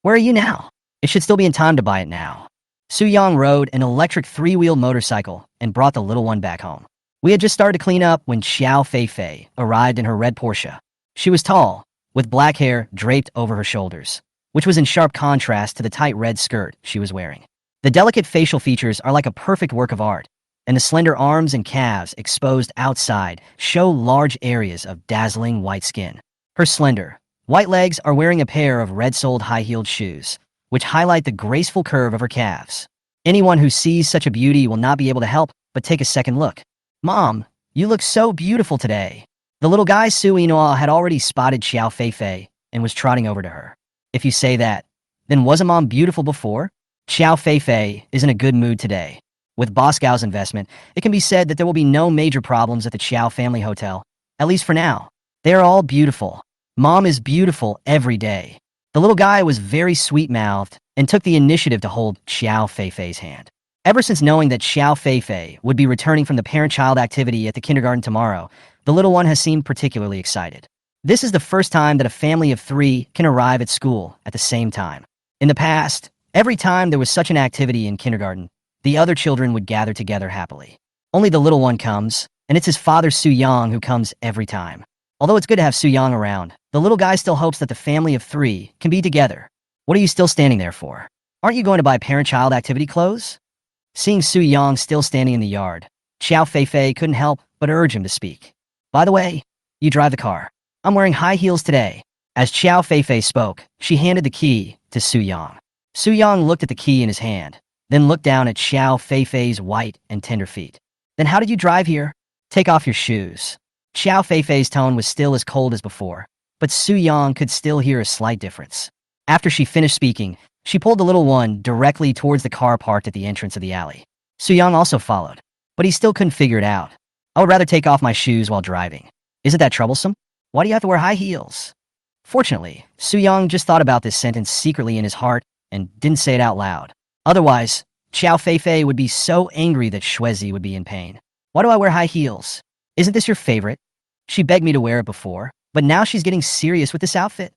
Where are you now? It should still be in time to buy it now. Suyang rode an electric three-wheeled motorcycle and brought the little one back home. We had just started to clean up when Xiao Feifei arrived in her red Porsche. She was tall, with black hair draped over her shoulders, which was in sharp contrast to the tight red skirt she was wearing. The delicate facial features are like a perfect work of art, and the slender arms and calves exposed outside show large areas of dazzling white skin. Her slender, white legs are wearing a pair of red-soled high-heeled shoes, which highlight the graceful curve of her calves. Anyone who sees such a beauty will not be able to help but take a second look. Mom, you look so beautiful today. The little guy Su Yinhua had already spotted Xiao Feifei and was trotting over to her. If you say that, then wasn't Mom beautiful before? Xiao Feifei is in a good mood today. With Boss Gao's investment, it can be said that there will be no major problems at the Xiao family hotel, at least for now. They are all beautiful. Mom is beautiful every day. The little guy was very sweet-mouthed and took the initiative to hold Xiao Feifei's hand. Ever since knowing that Xiao Feifei would be returning from the parent-child activity at the kindergarten tomorrow, the little one has seemed particularly excited. This is the first time that a family of 3 can arrive at school at the same time. In the past, every time there was such an activity in kindergarten, the other children would gather together happily. Only the little one comes, and it's his father Suyang who comes every time. Although it's good to have Suyang around, the little guy still hopes that the family of 3 can be together. What are you still standing there for? Aren't you going to buy parent-child activity clothes? Seeing Suyang still standing in the yard, Xiao Feifei couldn't help but urge him to speak. By the way, you drive the car. I'm wearing high heels today. As Xiao Feifei spoke, she handed the key to Suyang. Suyang looked at the key in his hand, then looked down at Xiao Feifei's white and tender feet. Then how did you drive here? Take off your shoes. Xiao Feifei's tone was still as cold as before, but Suyang could still hear a slight difference. After she finished speaking, she pulled the little one directly towards the car parked at the entrance of the alley. Suyang also followed, but he still couldn't figure it out. I would rather take off my shoes while driving. Isn't that troublesome? Why do you have to wear high heels? Fortunately, Suyang just thought about this sentence secretly in his heart and didn't say it out loud. Otherwise, Xiao Feifei would be so angry that Shuezi would be in pain. Why do I wear high heels? Isn't this your favorite? She begged me to wear it before, but now she's getting serious with this outfit.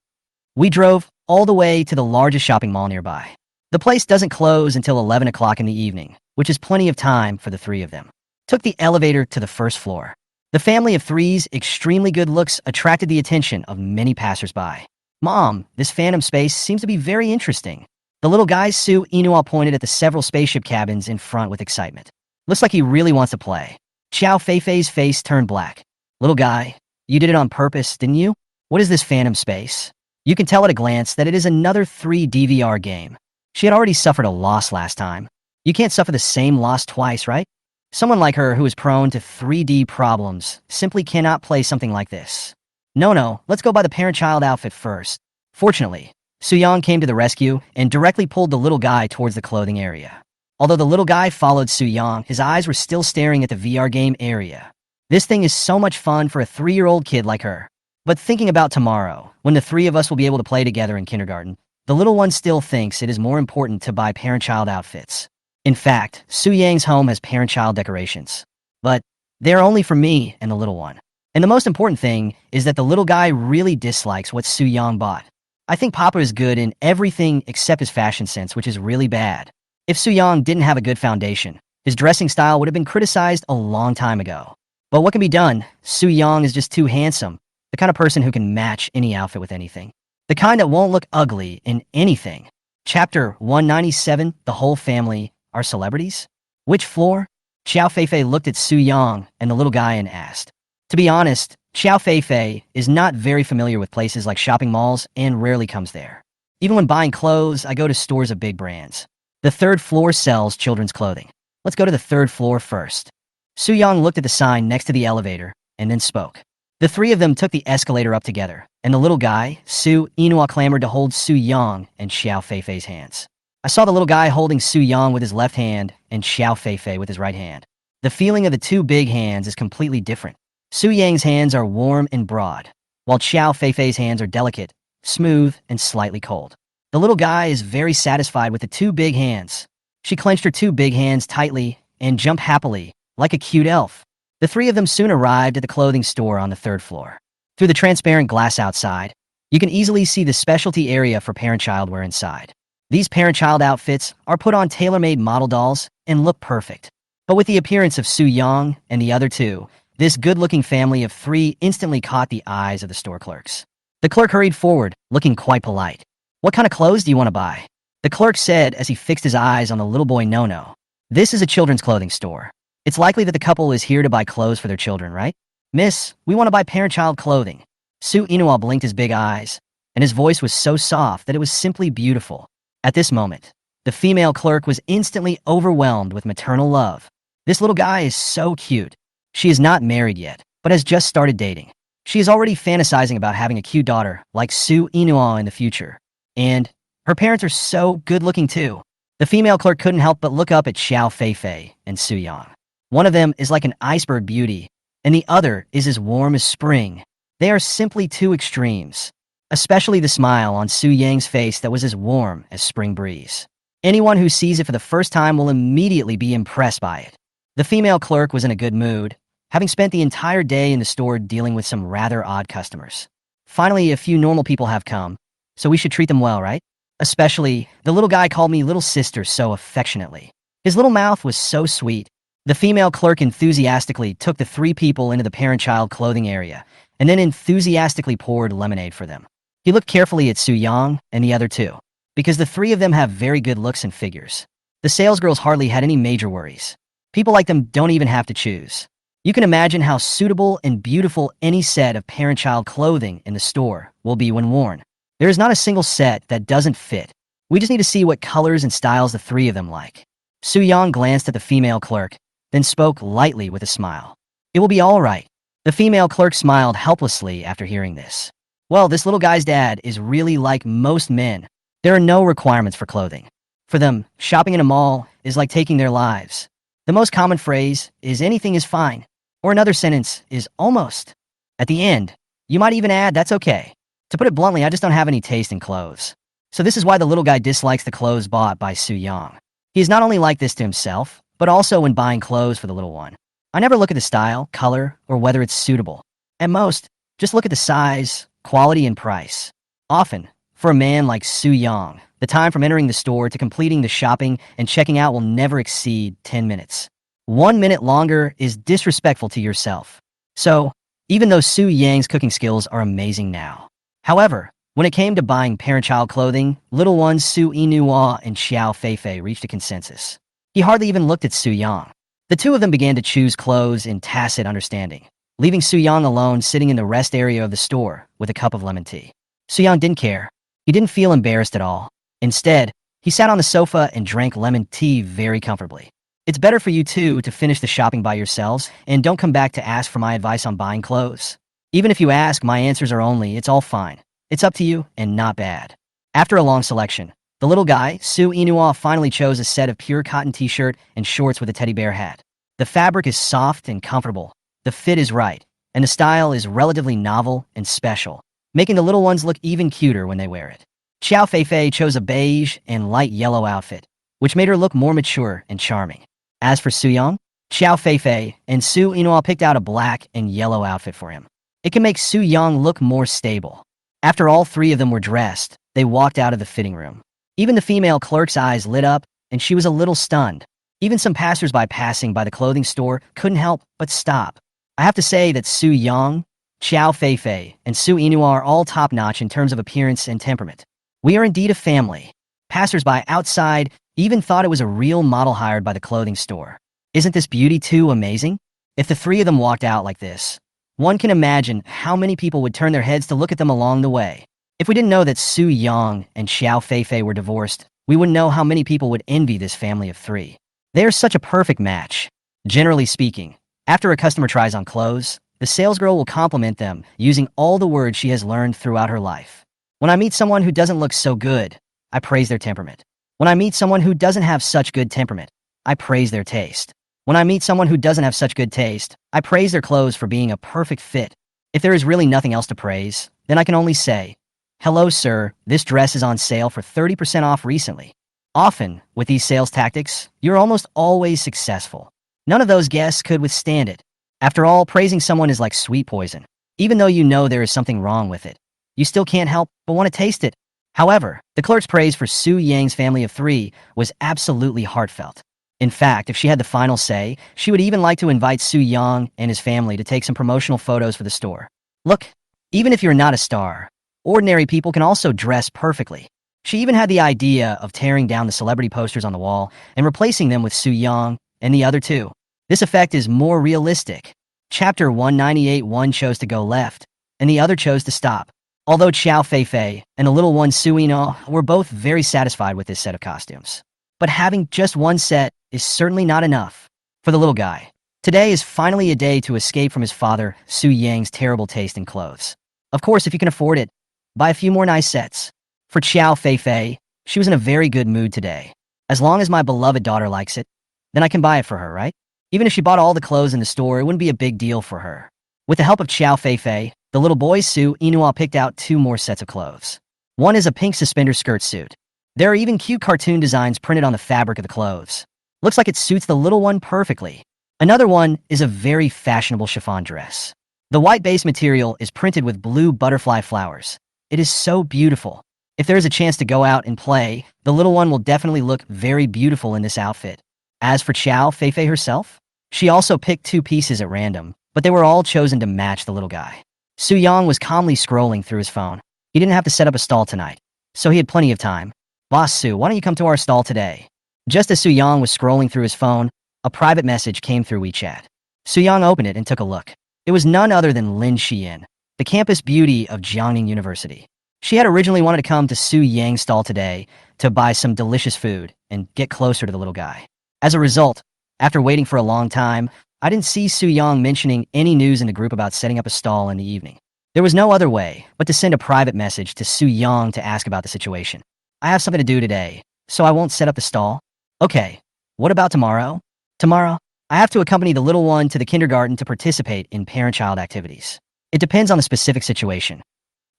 We drove all the way to the largest shopping mall nearby. The place doesn't close until 11 o'clock in the evening, which is plenty of time for the 3 of them. Took the elevator to the first floor. The family of 3's extremely good looks attracted the attention of many passersby. Mom, this phantom space seems to be very interesting. The little guy Su Yinhua pointed at the several spaceship cabins in front with excitement. Looks like he really wants to play. Xiao Feifei's face turned black. Little guy, you did it on purpose, didn't you? What is this phantom space? You can tell at a glance that it is another 3D VR game. She had already suffered a loss last time. You can't suffer the same loss twice, right? Someone like her who is prone to 3D problems simply cannot play something like this. No, let's go buy the parent-child outfit first. Fortunately, Suyang came to the rescue and directly pulled the little guy towards the clothing area. Although the little guy followed Suyang, his eyes were still staring at the VR game area. This thing is so much fun for a 3-year-old kid like her. But thinking about tomorrow, when the 3 of us will be able to play together in kindergarten, the little one still thinks it is more important to buy parent-child outfits. In fact, Suyang's home has parent-child decorations. But they are only for me and the little one. And the most important thing is that the little guy really dislikes what Suyang bought. I think Papa is good in everything except his fashion sense, which is really bad. If Suyang didn't have a good foundation, His dressing style would have been criticized a long time ago. But what can be done? Su Yang is just too handsome, the kind of person who can match any outfit with anything. The kind that won't look ugly in anything. Chapter 197, The Whole Family Are Celebrities? Which floor? Xiao Feifei looked at Su Yang and the little guy and asked. To be honest, Xiao Feifei is not very familiar with places like shopping malls and rarely comes there. Even when buying clothes, I go to stores of big brands. The third floor sells children's clothing. Let's go to the third floor first. Su Yang looked at the sign next to the elevator and then spoke. The three of them took the escalator up together, and the little guy, Su Inua, clamored to hold Su Yang and Xiao Feifei's hands. I saw the little guy holding Su Yang with his left hand and Xiao Feifei with his right hand. The feeling of the two big hands is completely different. Su Yang's hands are warm and broad, while Xiao Feifei's hands are delicate, smooth, and slightly cold. The little guy is very satisfied with the two big hands. She clenched her two big hands tightly and jumped happily, like a cute elf. The three of them soon arrived at the clothing store on the third floor. Through the transparent glass outside, you can easily see the specialty area for parent-child wear inside. These parent-child outfits are put on tailor-made model dolls and look perfect. But with the appearance of Su Yang and the other two, this good-looking family of three instantly caught the eyes of the store clerks. The clerk hurried forward, looking quite polite. What kind of clothes do you want to buy? The clerk said as he fixed his eyes on the little boy Nono. This is a children's clothing store. It's likely that the couple is here to buy clothes for their children, right? Miss, we want to buy parent-child clothing. Su Inua blinked his big eyes, and his voice was so soft that it was simply beautiful. At this moment, the female clerk was instantly overwhelmed with maternal love. This little guy is so cute. She is not married yet, but has just started dating. She is already fantasizing about having a cute daughter like Su Inua in the future. And her parents are so good-looking too. The female clerk couldn't help but look up at Xiao Feifei and Su Yang. One of them is like an iceberg beauty, and the other is as warm as spring. They are simply two extremes, especially the smile on Su Yang's face that was as warm as spring breeze. Anyone who sees it for the first time will immediately be impressed by it. The female clerk was in a good mood, having spent the entire day in the store dealing with some rather odd customers. Finally, a few normal people have come, so we should treat them well, right? Especially, the little guy called me little sister so affectionately. His little mouth was so sweet. The female clerk enthusiastically took the three people into the parent-child clothing area, and then enthusiastically poured lemonade for them. He looked carefully at Su Yang and the other two, because the three of them have very good looks and figures. The salesgirls hardly had any major worries. People like them don't even have to choose. You can imagine how suitable and beautiful any set of parent-child clothing in the store will be when worn. There is not a single set that doesn't fit. We just need to see what colors and styles the three of them like. Su Yang glanced at the female clerk, then spoke lightly with a smile. It will be all right. The female clerk smiled helplessly after hearing this. Well, this little guy's dad is really like most men. There are no requirements for clothing. For them, shopping in a mall is like taking their lives. The most common phrase is anything is fine, or another sentence is almost. At the end, you might even add that's okay. To put it bluntly, I just don't have any taste in clothes. So this is why the little guy dislikes the clothes bought by Su Yang. He is not only like this to himself, but also when buying clothes for the little one. I never look at the style, color, or whether it's suitable. At most, just look at the size, quality, and price. Often, for a man like Su Yang, the time from entering the store to completing the shopping and checking out will never exceed 10 minutes. 1 minute longer is disrespectful to yourself. So, even though Su Yang's cooking skills are amazing now. However, when it came to buying parent-child clothing, little ones Su Inua and Xiao Feifei reached a consensus. He hardly even looked at Su Yang. The two of them began to choose clothes in tacit understanding, leaving Su Yang alone sitting in the rest area of the store with a cup of lemon tea. Su Yang didn't care. He didn't feel embarrassed at all. Instead, he sat on the sofa and drank lemon tea very comfortably. It's better for you two to finish the shopping by yourselves and don't come back to ask for my advice on buying clothes. Even if you ask, my answers are only, it's all fine. It's up to you and not bad. After a long selection, the little guy, Su Inua, finally chose a set of pure cotton t-shirt and shorts with a teddy bear hat. The fabric is soft and comfortable, the fit is right, and the style is relatively novel and special, making the little ones look even cuter when they wear it. Xiao Feifei chose a beige and light yellow outfit, which made her look more mature and charming. As for Su Yang, Xiao Feifei and Su Inua picked out a black and yellow outfit for him. It can make Su Yang look more stable. After all three of them were dressed, they walked out of the fitting room. Even the female clerk's eyes lit up, and she was a little stunned. Even some passersby passing by the clothing store couldn't help but stop. I have to say that Su Yang, Xiao Feifei, and Su Yinhua are all top-notch in terms of appearance and temperament. We are indeed a family. Passersby outside even thought it was a real model hired by the clothing store. Isn't this beauty too amazing? If the three of them walked out like this, one can imagine how many people would turn their heads to look at them along the way. If we didn't know that Su Yang and Xiao Feifei were divorced, we wouldn't know how many people would envy this family of three. They are such a perfect match. Generally speaking, after a customer tries on clothes, the salesgirl will compliment them using all the words she has learned throughout her life. When I meet someone who doesn't look so good, I praise their temperament. When I meet someone who doesn't have such good temperament, I praise their taste. When I meet someone who doesn't have such good taste, I praise their clothes for being a perfect fit. If there is really nothing else to praise, then I can only say, "Hello, sir, this dress is on sale for 30% off recently." Often, with these sales tactics, you're almost always successful. None of those guests could withstand it. After all, praising someone is like sweet poison. Even though you know there is something wrong with it, you still can't help but want to taste it. However, the clerk's praise for Su Yang's family of three was absolutely heartfelt. In fact, if she had the final say, she would even like to invite Su Yang and his family to take some promotional photos for the store. Look, even if you're not a star, ordinary people can also dress perfectly. She even had the idea of tearing down the celebrity posters on the wall and replacing them with Su Yang and the other two. This effect is more realistic. Chapter 198, one chose to go left, and the other chose to stop. Although Xiao Feifei and the little one Su Yinhua were both very satisfied with this set of costumes. But having just one set is certainly not enough. For the little guy, today is finally a day to escape from his father, Su Yang's terrible taste in clothes. Of course, if you can afford it, buy a few more nice sets. For Xiao Feifei, she was in a very good mood today. As long as my beloved daughter likes it, then I can buy it for her, right? Even if she bought all the clothes in the store, it wouldn't be a big deal for her. With the help of Xiao Feifei, the little boy Su Yinhua picked out two more sets of clothes. One is a pink suspender skirt suit. There are even cute cartoon designs printed on the fabric of the clothes. Looks like it suits the little one perfectly. Another one is a very fashionable chiffon dress. The white base material is printed with blue butterfly flowers. It is so beautiful. If there is a chance to go out and play, the little one will definitely look very beautiful in this outfit. As for Xiao Feifei herself, she also picked two pieces at random, but they were all chosen to match the little guy. Su Yang was calmly scrolling through his phone. He didn't have to set up a stall tonight, so he had plenty of time. "Boss Su, why don't you come to our stall today?" Just as Su Yang was scrolling through his phone, a private message came through WeChat. Su Yang opened it and took a look. It was none other than Lin Xian, the campus beauty of Jiangning University. She had originally wanted to come to Su Yang's stall today to buy some delicious food and get closer to the little guy. As a result, after waiting for a long time, I didn't see Su Yang mentioning any news in the group about setting up a stall in the evening. There was no other way but to send a private message to Su Yang to ask about the situation. "I have something to do today, so I won't set up the stall." "Okay, what about tomorrow?" "Tomorrow, I have to accompany the little one to the kindergarten to participate in parent-child activities. It depends on the specific situation."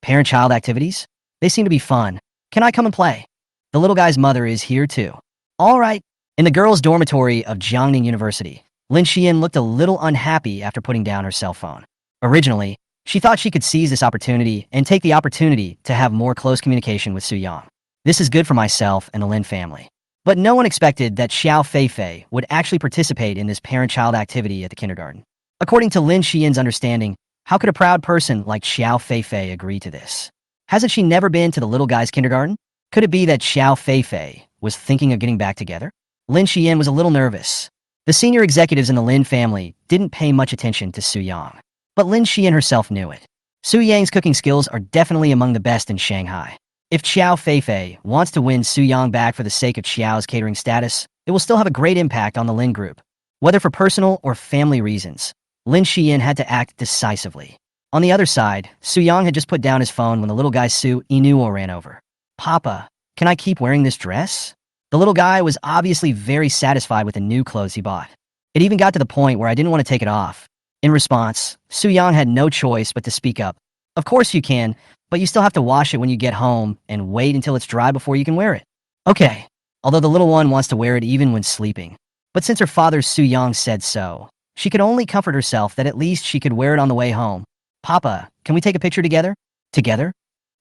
"Parent-child activities? They seem to be fun. Can I come and play?" "The little guy's mother is here too." "All right." In the girls' dormitory of Jiangning University, Lin Xian looked a little unhappy after putting down her cell phone. Originally, she thought she could seize this opportunity and take the opportunity to have more close communication with Su Yang. This is good for myself and the Lin family. But no one expected that Xiao Feifei would actually participate in this parent-child activity at the kindergarten. According to Lin Xian's understanding, how could a proud person like Xiao Feifei agree to this? Hasn't she never been to the little guy's kindergarten? Could it be that Xiao Feifei was thinking of getting back together? Lin Xian was a little nervous. The senior executives in the Lin family didn't pay much attention to Su Yang, but Lin Xian herself knew it. Su Yang's cooking skills are definitely among the best in Shanghai. If Xiao Feifei wants to win Su Yang back for the sake of Xiao's catering status, it will still have a great impact on the Lin group. Whether for personal or family reasons, Lin Xian had to act decisively. On the other side, Su Yang had just put down his phone when the little guy Su Yinhua ran over. "Papa, can I keep wearing this dress?" The little guy was obviously very satisfied with the new clothes he bought. It even got to the point where I didn't want to take it off. In response, Su Yang had no choice but to speak up. "Of course you can, but you still have to wash it when you get home and wait until it's dry before you can wear it." "Okay." Although the little one wants to wear it even when sleeping. But since her father Su Yang said so, she could only comfort herself that at least she could wear it on the way home. "Papa, can we take a picture together?" "Together?"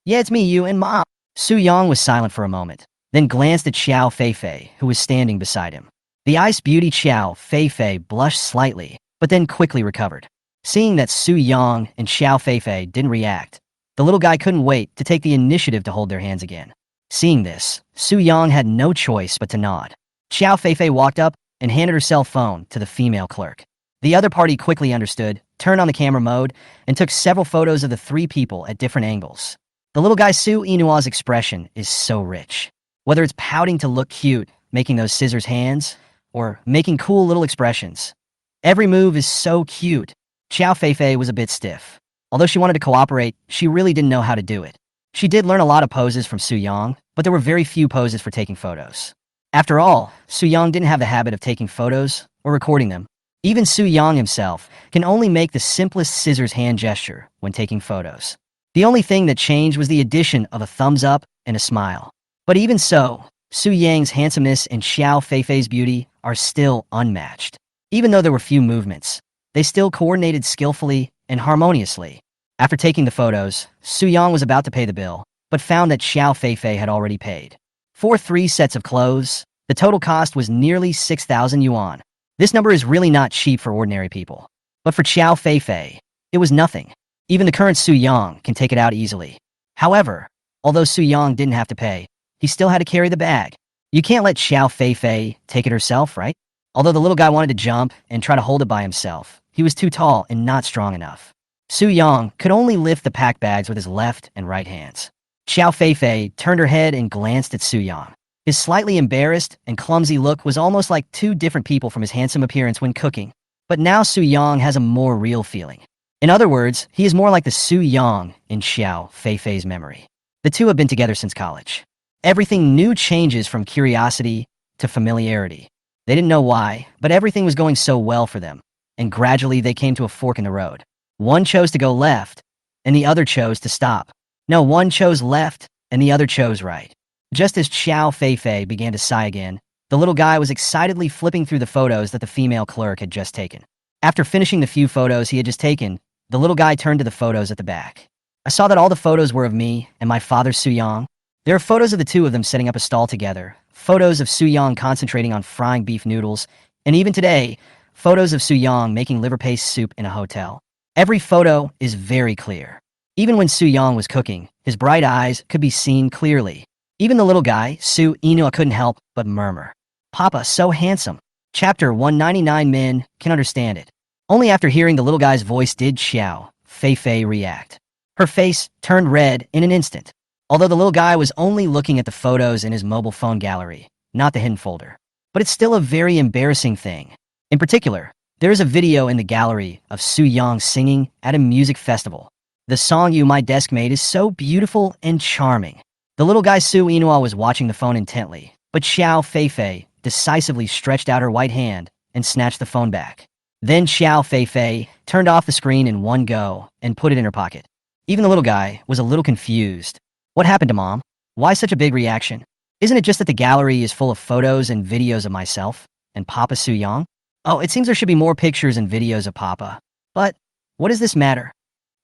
"Yeah, it's me, you, and Mom." Su Yang was silent for a moment, then glanced at Xiao Feifei, who was standing beside him. The ice beauty Xiao Feifei blushed slightly, but then quickly recovered. Seeing that Su Yang and Xiao Feifei didn't react, the little guy couldn't wait to take the initiative to hold their hands again. Seeing this, Su Yang had no choice but to nod. Xiao Feifei walked up and handed her cell phone to the female clerk. The other party quickly understood, turned on the camera mode, and took several photos of the three people at different angles. The little guy Su Inua's expression is so rich. Whether it's pouting to look cute, making those scissors hands, or making cool little expressions. Every move is so cute. Xiao Feifei was a bit stiff. Although she wanted to cooperate, she really didn't know how to do it. She did learn a lot of poses from Su Yang, but there were very few poses for taking photos. After all, Su Yang didn't have the habit of taking photos or recording them. Even Su Yang himself can only make the simplest scissors hand gesture when taking photos. The only thing that changed was the addition of a thumbs up and a smile. But even so, Su Yang's handsomeness and Xiao Feifei's beauty are still unmatched. Even though there were few movements, they still coordinated skillfully and harmoniously. After taking the photos, Su Yang was about to pay the bill, but found that Xiao Feifei had already paid. For 3 sets of clothes, the total cost was nearly 6,000 yuan. This number is really not cheap for ordinary people. But for Xiao Feifei, it was nothing. Even the current Su Yang can take it out easily. However, although Su Yang didn't have to pay, he still had to carry the bag. You can't let Xiao Feifei take it herself, right? Although the little guy wanted to jump and try to hold it by himself, he was too tall and not strong enough. Su Yang could only lift the pack bags with his left and right hands. Xiao Feifei turned her head and glanced at Su Yang. His slightly embarrassed and clumsy look was almost like two different people from his handsome appearance when cooking. But now Su Yang has a more real feeling. In other words, he is more like the Su Yang in Xiao Feifei's memory. The two have been together since college. Everything new changes from curiosity to familiarity. They didn't know why, but everything was going so well for them, and gradually they came to a fork in the road. One chose to go left, and the other chose to stop. No, one chose left, and the other chose right. Just as Xiao Feifei began to sigh again, the little guy was excitedly flipping through the photos that the female clerk had just taken. After finishing the few photos he had just taken, the little guy turned to the photos at the back. I saw that all the photos were of me and my father Su Yang. There are photos of the two of them setting up a stall together, photos of Su Yang concentrating on frying beef noodles, and even today, photos of Su Yang making liver paste soup in a hotel. Every photo is very clear. Even when Su Yang was cooking, his bright eyes could be seen clearly. Even the little guy, Su Inua, couldn't help but murmur, "Papa, so handsome." Chapter 199. Men can understand it. Only after hearing the little guy's voice did Xiao Feifei react. Her face turned red in an instant. Although the little guy was only looking at the photos in his mobile phone gallery, not the hidden folder. But it's still a very embarrassing thing. In particular, there is a video in the gallery of Su Yang singing at a music festival. The song You My Desk Mate is so beautiful and charming. The little guy Su Inua was watching the phone intently, but Xiao Feifei decisively stretched out her white hand and snatched the phone back. Then Xiao Feifei turned off the screen in one go and put it in her pocket. Even the little guy was a little confused. What happened to Mom? Why such a big reaction? Isn't it just that the gallery is full of photos and videos of myself and Papa Su Yang? Oh, it seems there should be more pictures and videos of Papa. But what does this matter?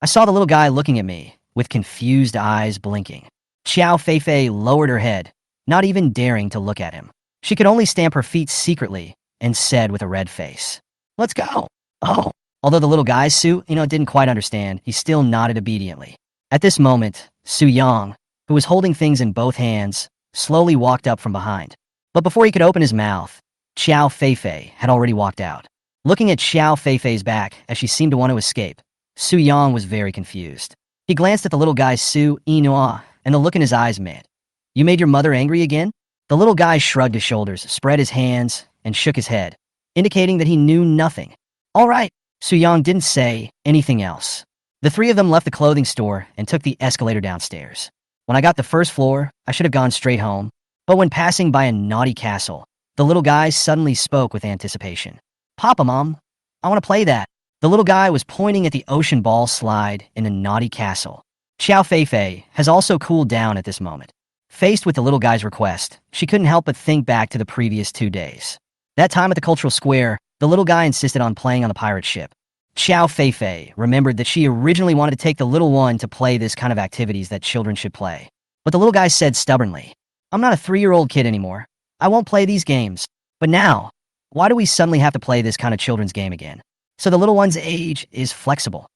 I saw the little guy looking at me with confused eyes blinking. Xiao Feifei lowered her head, not even daring to look at him. She could only stamp her feet secretly and said with a red face, "Let's go." Oh. Although the little guy, Su, didn't quite understand, he still nodded obediently. At this moment, Su Yang, who was holding things in both hands, slowly walked up from behind. But before he could open his mouth, Xiao Feifei had already walked out. Looking at Xiao Feifei's back as she seemed to want to escape, Su Yang was very confused. He glanced at the little guy Su Inua, and the look in his eyes meant, "You made your mother angry again?" The little guy shrugged his shoulders, spread his hands, and shook his head, indicating that he knew nothing. All right, Su Yang didn't say anything else. The three of them left the clothing store and took the escalator downstairs. When I got the first floor, I should have gone straight home. But when passing by a naughty castle, the little guy suddenly spoke with anticipation. "Papa, Mom, I want to play that." The little guy was pointing at the ocean ball slide in the naughty castle. Xiao Feifei has also cooled down at this moment. Faced with the little guy's request, she couldn't help but think back to the previous 2 days. That time at the cultural square, the little guy insisted on playing on the pirate ship. Xiao Feifei remembered that she originally wanted to take the little one to play this kind of activities that children should play. But the little guy said stubbornly, "I'm not a 3-year-old kid anymore. I won't play these games." But now, Why do we suddenly have to play this kind of children's game again? So the little one's age is flexible.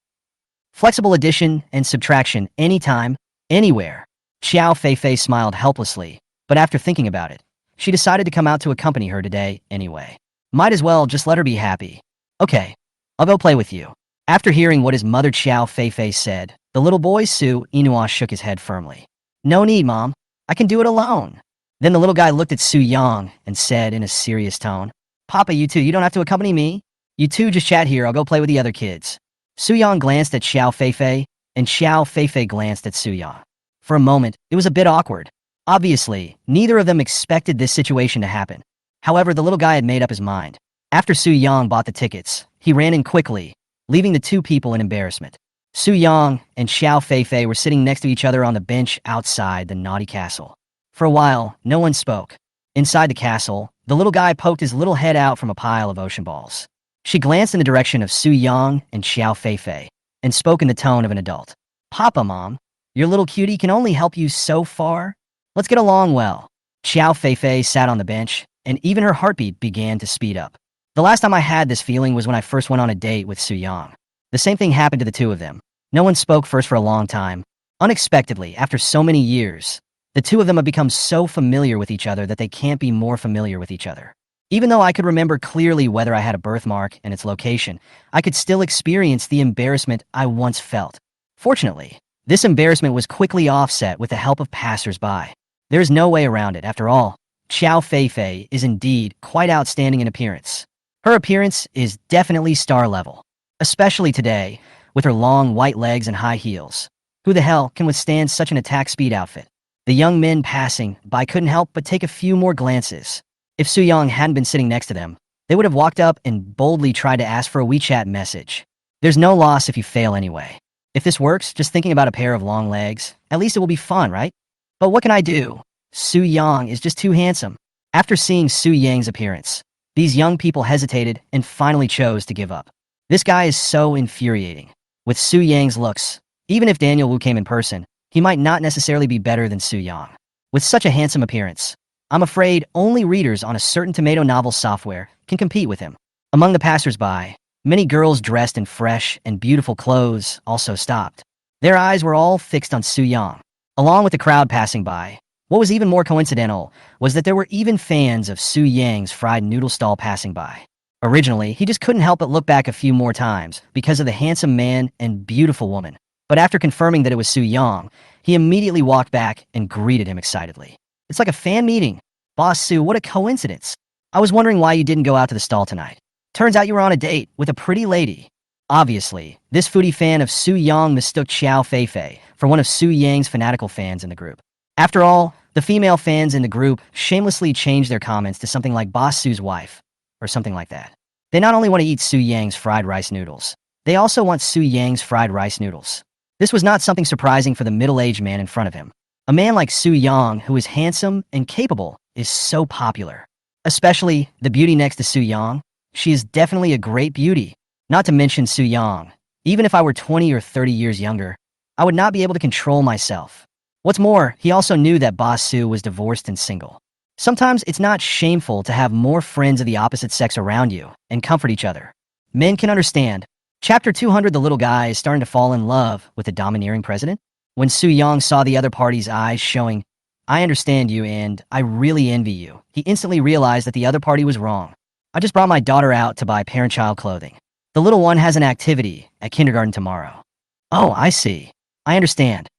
Flexible addition and subtraction anytime, anywhere. Xiao Feifei smiled helplessly, but after thinking about it, she decided to come out to accompany her today anyway. Might as well just let her be happy. Okay, I'll go play with you. After hearing what his mother Xiao Feifei said, the little boy Su Inua shook his head firmly. No need, Mom. I can do it alone. Then the little guy looked at Su Yang and said in a serious tone, Papa, you don't have to accompany me. You two just chat here, I'll go play with the other kids. Su Yang glanced at Xiao Feifei, and Xiao Feifei glanced at Su Yang. For a moment, it was a bit awkward. Obviously, neither of them expected this situation to happen. However, the little guy had made up his mind. After Su Yang bought the tickets, he ran in quickly, leaving the two people in embarrassment. Su Yang and Xiao Feifei were sitting next to each other on the bench outside the naughty castle. For a while, no one spoke. Inside the castle, the little guy poked his little head out from a pile of ocean balls. She glanced in the direction of Su Yang and Xiao Feifei and spoke in the tone of an adult. Papa, Mom, your little cutie can only help you so far. Let's get along well. Xiao Feifei sat on the bench, and even her heartbeat began to speed up. The last time I had this feeling was when I first went on a date with Su Yang. The same thing happened to the two of them. No one spoke first for a long time. Unexpectedly, after so many years, the two of them have become so familiar with each other that they can't be more familiar with each other. Even though I could remember clearly whether I had a birthmark and its location, I could still experience the embarrassment I once felt. Fortunately, this embarrassment was quickly offset with the help of passers-by. There is no way around it. After all, Xiao Feifei is indeed quite outstanding in appearance. Her appearance is definitely star level, especially today, with her long white legs and high heels. Who the hell can withstand such an attack speed outfit? The young men passing by couldn't help but take a few more glances. If Su Yang hadn't been sitting next to them, they would have walked up and boldly tried to ask for a WeChat message. There's no loss if you fail anyway. If this works, just thinking about a pair of long legs, at least it will be fun, right? But what can I do? Su Yang is just too handsome. After seeing Su Yang's appearance, these young people hesitated and finally chose to give up. This guy is so infuriating. With Su Yang's looks, even if Daniel Wu came in person, he might not necessarily be better than Su Yang. With such a handsome appearance, I'm afraid only readers on a certain tomato novel software can compete with him. Among the passers-by, many girls dressed in fresh and beautiful clothes also stopped. Their eyes were all fixed on Su Yang. Along with the crowd passing by, what was even more coincidental was that there were even fans of Su Yang's fried noodle stall passing by. Originally, he just couldn't help but look back a few more times because of the handsome man and beautiful woman. But after confirming that it was Su Yang, he immediately walked back and greeted him excitedly. It's like a fan meeting. Boss Su, what a coincidence. I was wondering why you didn't go out to the stall tonight. Turns out you were on a date with a pretty lady. Obviously, this foodie fan of Su Yang mistook Xiao Feifei for one of Su Yang's fanatical fans in the group. After all, the female fans in the group shamelessly changed their comments to something like Boss Su's wife, or something like that. They not only want to eat Su Yang's fried rice noodles, they also want Su Yang's fried rice noodles. This was not something surprising for the middle-aged man in front of him. A man like Su Yang, who is handsome and capable, is so popular. Especially the beauty next to Su Yang. She is definitely a great beauty. Not to mention Su Yang. Even if I were 20 or 30 years younger, I would not be able to control myself. What's more, he also knew that Boss Su was divorced and single. Sometimes it's not shameful to have more friends of the opposite sex around you and comfort each other. Men can understand. Chapter 200, the little guy is starting to fall in love with the domineering president. When Su Yang saw the other party's eyes showing, I understand you and I really envy you, he instantly realized that the other party was wrong. I just brought my daughter out to buy parent-child clothing. The little one has an activity at kindergarten tomorrow. Oh, I see. I understand.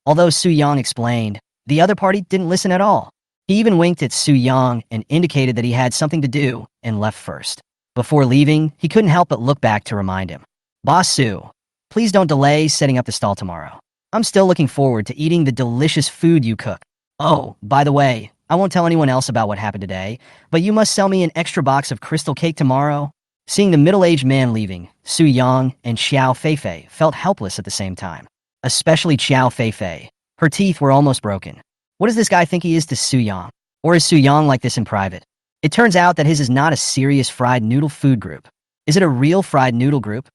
Although Su Yang explained, the other party didn't listen at all. He even winked at Su Yang and indicated that he had something to do and left first. Before leaving, he couldn't help but look back to remind him. Boss Su, please don't delay setting up the stall tomorrow. I'm still looking forward to eating the delicious food you cook. Oh, by the way, I won't tell anyone else about what happened today, but you must sell me an extra box of crystal cake tomorrow. Seeing the middle-aged man leaving, Su Yang and Xiao Feifei felt helpless at the same time. Especially Xiao Feifei. Her teeth were almost broken. What does this guy think he is to Su Yang? Or is Su Yang like this in private? It turns out that his is not a serious fried noodle food group. Is it a real fried noodle group?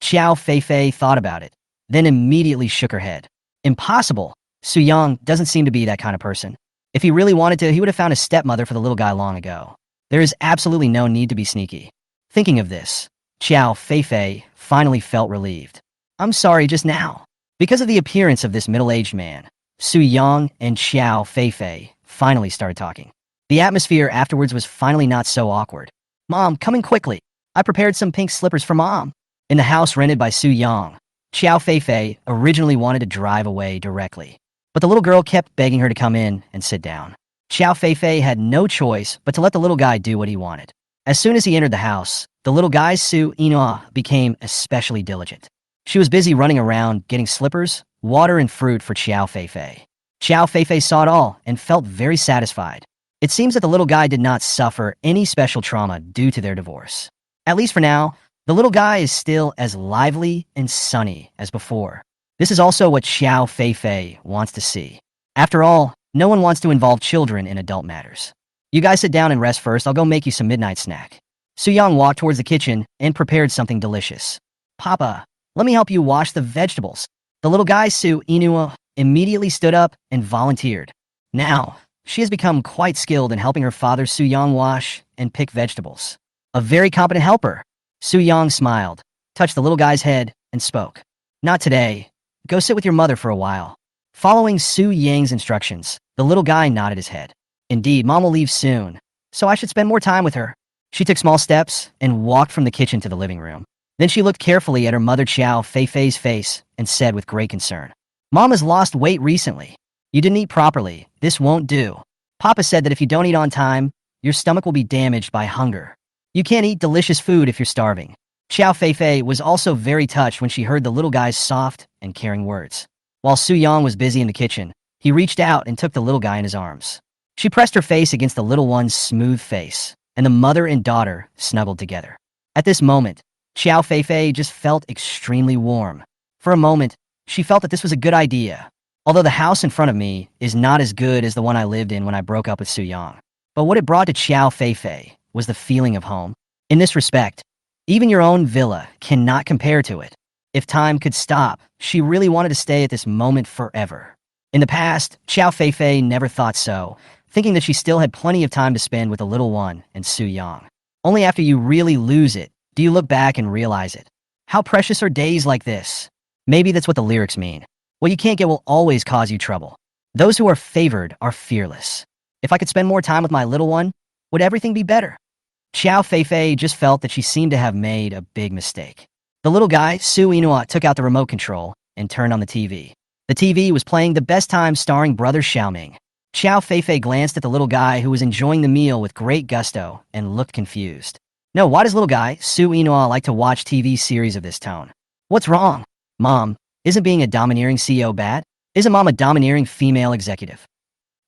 Xiao Feifei thought about it, then immediately shook her head. Impossible. Su Yang doesn't seem to be that kind of person. If he really wanted to, he would have found a stepmother for the little guy long ago. There is absolutely no need to be sneaky. Thinking of this, Xiao Feifei finally felt relieved. I'm sorry just now. Because of the appearance of this middle-aged man, Su Yang and Xiao Feifei finally started talking. The atmosphere afterwards was finally not so awkward. Mom, come in quickly. I prepared some pink slippers for Mom. In the house rented by Su Yang, Xiao Feifei originally wanted to drive away directly. But the little girl kept begging her to come in and sit down. Xiao Feifei had no choice but to let the little guy do what he wanted. As soon as he entered the house, the little guy Su Yinhua became especially diligent. She was busy running around getting slippers, water, and fruit for Xiao Feifei. Xiao Feifei saw it all and felt very satisfied. It seems that the little guy did not suffer any special trauma due to their divorce. At least for now, the little guy is still as lively and sunny as before. This is also what Xiao Feifei wants to see. After all, no one wants to involve children in adult matters. You guys sit down and rest first. I'll go make you some midnight snack. Su Yang walked towards the kitchen and prepared something delicious. Papa, let me help you wash the vegetables. The little guy Su Yinhua immediately stood up and volunteered. Now, she has become quite skilled in helping her father Su Yang wash and pick vegetables. A very competent helper. Su Yang smiled, touched the little guy's head, and spoke. Not today. Go sit with your mother for a while. Following Su Yang's instructions, the little guy nodded his head. Indeed, Mom will leave soon, so I should spend more time with her. She took small steps and walked from the kitchen to the living room. Then she looked carefully at her mother Xiao Feifei's face and said with great concern, Mom has lost weight recently. You didn't eat properly. This won't do. Papa said that if you don't eat on time, your stomach will be damaged by hunger. You can't eat delicious food if you're starving. Xiao Feifei was also very touched when she heard the little guy's soft and caring words. While Su Yang was busy in the kitchen, he reached out and took the little guy in his arms. She pressed her face against the little one's smooth face, and the mother and daughter snuggled together. At this moment, Xiao Feifei just felt extremely warm. For a moment, she felt that this was a good idea. Although the house in front of me is not as good as the one I lived in when I broke up with Su Yang. But what it brought to Xiao Feifei was the feeling of home. In this respect, even your own villa cannot compare to it. If time could stop, she really wanted to stay at this moment forever. In the past, Xiao Feifei never thought so, thinking that she still had plenty of time to spend with the little one and Su Yang. Only after you really lose it do you look back and realize it. How precious are days like this? Maybe that's what the lyrics mean. What you can't get will always cause you trouble. Those who are favored are fearless. If I could spend more time with my little one, would everything be better? Xiao Feifei just felt that she seemed to have made a big mistake. The little guy, Su Yinhua, took out the remote control and turned on the TV. The TV was playing The Best Time starring Brother Xiaoming. Xiao Feifei glanced at the little guy who was enjoying the meal with great gusto and looked confused. No, why does little guy, Su Yinhua, like to watch TV series of this tone? What's wrong? Mom, isn't being a domineering CEO bad? Isn't Mom a domineering female executive?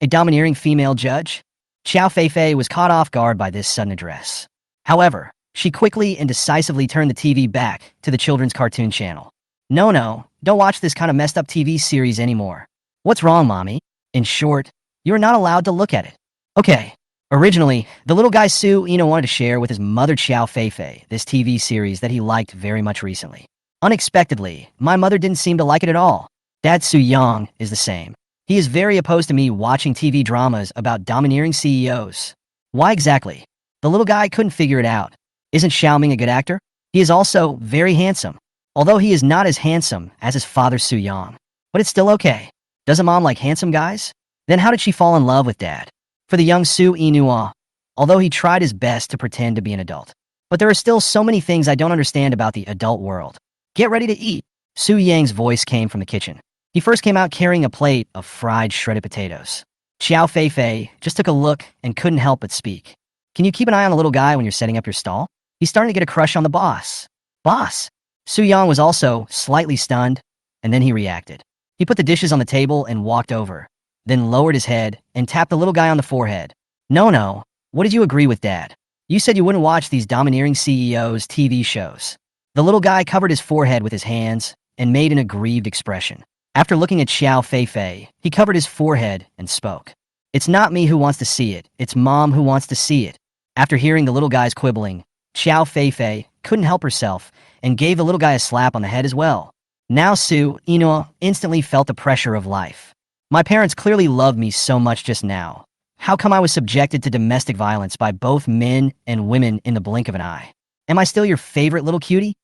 A domineering female judge? Xiao Feifei was caught off guard by this sudden address. However, she quickly and decisively turned the TV back to the children's cartoon channel. No, don't watch this kind of messed up TV series anymore. What's wrong, Mommy? In short, you're not allowed to look at it. Okay. Originally, the little guy Su Yinhua wanted to share with his mother Xiao Feifei this TV series that he liked very much recently. Unexpectedly, my mother didn't seem to like it at all. Dad Su Yang is the same. He is very opposed to me watching TV dramas about domineering CEOs. Why exactly? The little guy couldn't figure it out. Isn't Xiaoming a good actor? He is also very handsome, although he is not as handsome as his father Su Yang. But it's still okay. Doesn't Mom like handsome guys? Then how did she fall in love with Dad? For the young Su Yinhua, although he tried his best to pretend to be an adult. But there are still so many things I don't understand about the adult world. Get ready to eat. Su Yang's voice came from the kitchen. He first came out carrying a plate of fried shredded potatoes. Xiao Feifei just took a look and couldn't help but speak. Can you keep an eye on the little guy when you're setting up your stall? He's starting to get a crush on the boss. Boss? Su Yang was also slightly stunned, and then he reacted. He put the dishes on the table and walked over, then lowered his head and tapped the little guy on the forehead. No. What did you agree with, Dad? You said you wouldn't watch these domineering CEOs' TV shows. The little guy covered his forehead with his hands and made an aggrieved expression. After looking at Xiao Feifei, he covered his forehead and spoke. It's not me who wants to see it. It's Mom who wants to see it. After hearing the little guy's quibbling, Xiao Feifei couldn't help herself and gave the little guy a slap on the head as well. Now Su Yinhua instantly felt the pressure of life. My parents clearly loved me so much just now. How come I was subjected to domestic violence by both men and women in the blink of an eye? Am I still your favorite little cutie?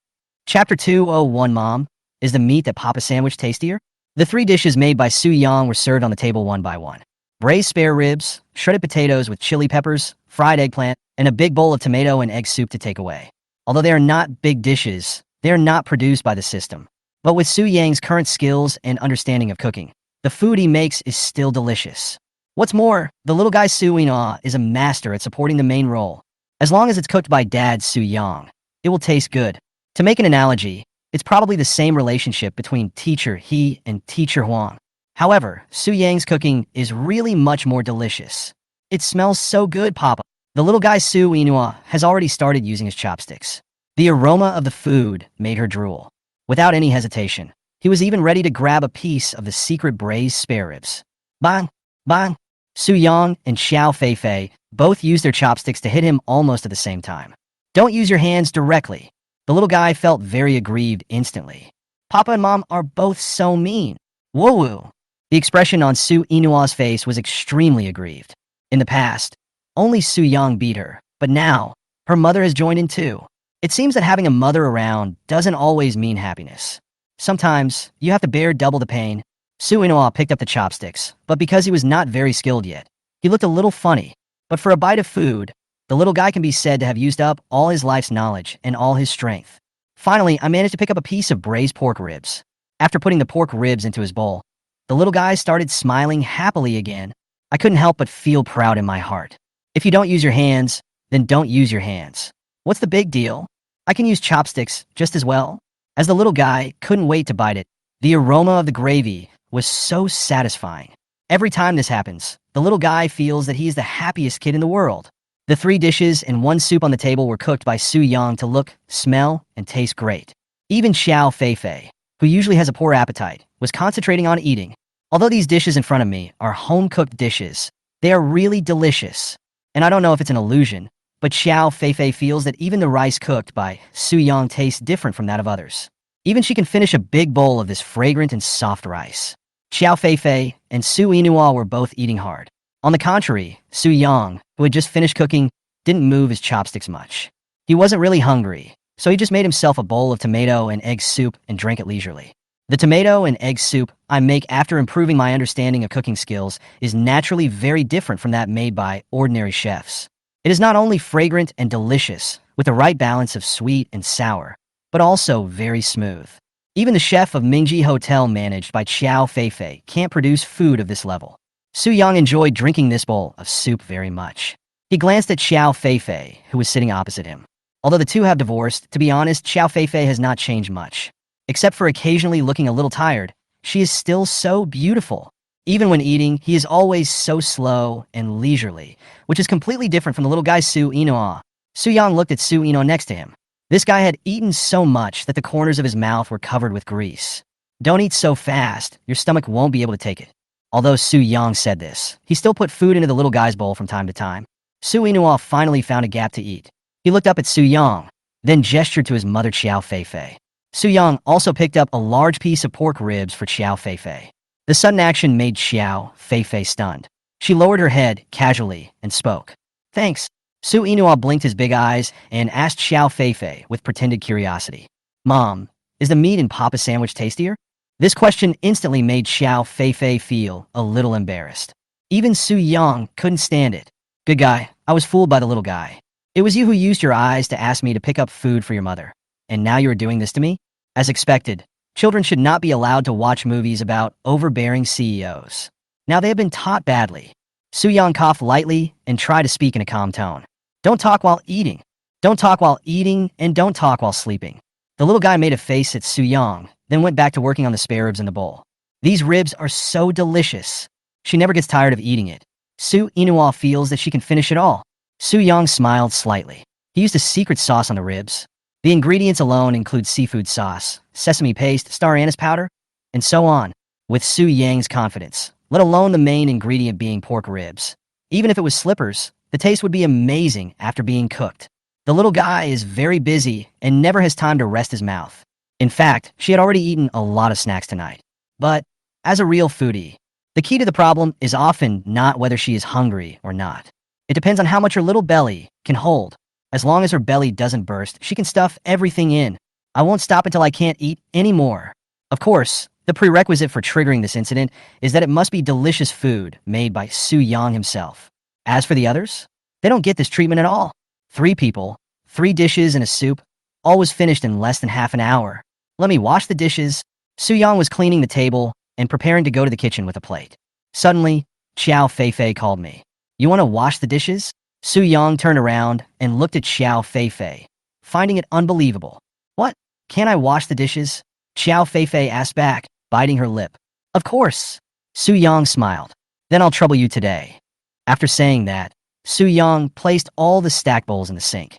Chapter 201 Mom, is the meat that Papa sandwich tastier? The three dishes made by Su Yang were served on the table one by one. Braised spare ribs, shredded potatoes with chili peppers, fried eggplant, and a big bowl of tomato and egg soup to take away. Although they are not big dishes, they are not produced by the system. But with Su Yang's current skills and understanding of cooking, the food he makes is still delicious. What's more, the little guy Su Ina is a master at supporting the main role. As long as it's cooked by Dad Su Yang, it will taste good. To make an analogy, it's probably the same relationship between teacher He and teacher Huang. However, Su Yang's cooking is really much more delicious. It smells so good, Papa. The little guy Su Ina has already started using his chopsticks. The aroma of the food made her drool. Without any hesitation, he was even ready to grab a piece of the secret braised spare ribs. Bang! Bang! Su Yang and Xiao Feifei both used their chopsticks to hit him almost at the same time. Don't use your hands directly. The little guy felt very aggrieved instantly. Papa and Mom are both so mean. Whoa-woo. The expression on Su Inua's face was extremely aggrieved. In the past, only Su Yang beat her, but now, her mother has joined in too. It seems that having a mother around doesn't always mean happiness. Sometimes, you have to bear double the pain. Su Inua picked up the chopsticks, but because he was not very skilled yet, he looked a little funny. But for a bite of food, the little guy can be said to have used up all his life's knowledge and all his strength. Finally, I managed to pick up a piece of braised pork ribs. After putting the pork ribs into his bowl, the little guy started smiling happily again. I couldn't help but feel proud in my heart. If you don't use your hands, then don't use your hands. What's the big deal? I can use chopsticks just as well. As the little guy couldn't wait to bite it, the aroma of the gravy was so satisfying. Every time this happens, the little guy feels that he is the happiest kid in the world. The three dishes and one soup on the table were cooked by Su Yang to look, smell, and taste great. Even Xiao Feifei, who usually has a poor appetite, was concentrating on eating. Although these dishes in front of me are home-cooked dishes, they are really delicious. And I don't know if it's an illusion, but Xiao Feifei feels that even the rice cooked by Su Yang tastes different from that of others. Even she can finish a big bowl of this fragrant and soft rice. Xiao Feifei and Su Inua were both eating hard. On the contrary, Su Yang, who had just finished cooking, didn't move his chopsticks much. He wasn't really hungry, so he just made himself a bowl of tomato and egg soup and drank it leisurely. The tomato and egg soup I make after improving my understanding of cooking skills is naturally very different from that made by ordinary chefs. It is not only fragrant and delicious, with the right balance of sweet and sour, but also very smooth. Even the chef of Mingji Hotel managed by Xiao Feifei can't produce food of this level. Su Yang enjoyed drinking this bowl of soup very much. He glanced at Xiao Feifei, who was sitting opposite him. Although the two have divorced, to be honest, Xiao Feifei has not changed much. Except for occasionally looking a little tired, she is still so beautiful. Even when eating, he is always so slow and leisurely, which is completely different from the little guy Su Ina. Su Yang looked at Su Ina next to him. This guy had eaten so much that the corners of his mouth were covered with grease. Don't eat so fast, your stomach won't be able to take it. Although Su Yang said this, he still put food into the little guy's bowl from time to time. Su Ina finally found a gap to eat. He looked up at Su Yang, then gestured to his mother Xiao Feifei. Su Yang also picked up a large piece of pork ribs for Xiao Feifei. The sudden action made Xiao Feifei stunned. She lowered her head casually and spoke. Thanks. Su Inua blinked his big eyes and asked Xiao Feifei with pretended curiosity. Mom, is the meat in Papa's sandwich tastier? This question instantly made Xiao Feifei feel a little embarrassed. Even Su Yang couldn't stand it. Good guy, I was fooled by the little guy. It was you who used your eyes to ask me to pick up food for your mother. And now you're doing this to me? As expected, children should not be allowed to watch movies about overbearing CEOs. Now they have been taught badly. Su Yang coughed lightly and tried to speak in a calm tone. Don't talk while eating. Don't talk while eating, and don't talk while sleeping. The little guy made a face at Su Yang, then went back to working on the spare ribs in the bowl. These ribs are so delicious. She never gets tired of eating it. Su Inua feels that she can finish it all. Su Yang smiled slightly. He used a secret sauce on the ribs. The ingredients alone include seafood sauce, sesame paste, star anise powder, and so on. With Su Yang's confidence, let alone the main ingredient being pork ribs. Even if it was slippers, the taste would be amazing after being cooked. The little guy is very busy and never has time to rest his mouth. In fact, she had already eaten a lot of snacks tonight. But, as a real foodie, The key to the problem is often not whether she is hungry or not. It depends on how much her little belly can hold. As long as her belly doesn't burst, she can stuff everything in. I won't stop until I can't eat anymore. Of course, the prerequisite for triggering this incident is that it must be delicious food made by Su Yang himself. As for the others, they don't get this treatment at all. 3 people, 3 dishes and a soup, all was finished in less than half an hour. Let me wash the dishes. Su Yang was cleaning the table and preparing to go to the kitchen with a plate. Suddenly, Xiao Feifei called me. You want to wash the dishes? Su Yang turned around and looked at Xiao Feifei, finding it unbelievable. What? Can't I wash the dishes? Xiao Feifei asked back, biting her lip. Of course. Su Yang smiled. Then I'll trouble you today. After saying that, Su Yang placed all the stack bowls in the sink.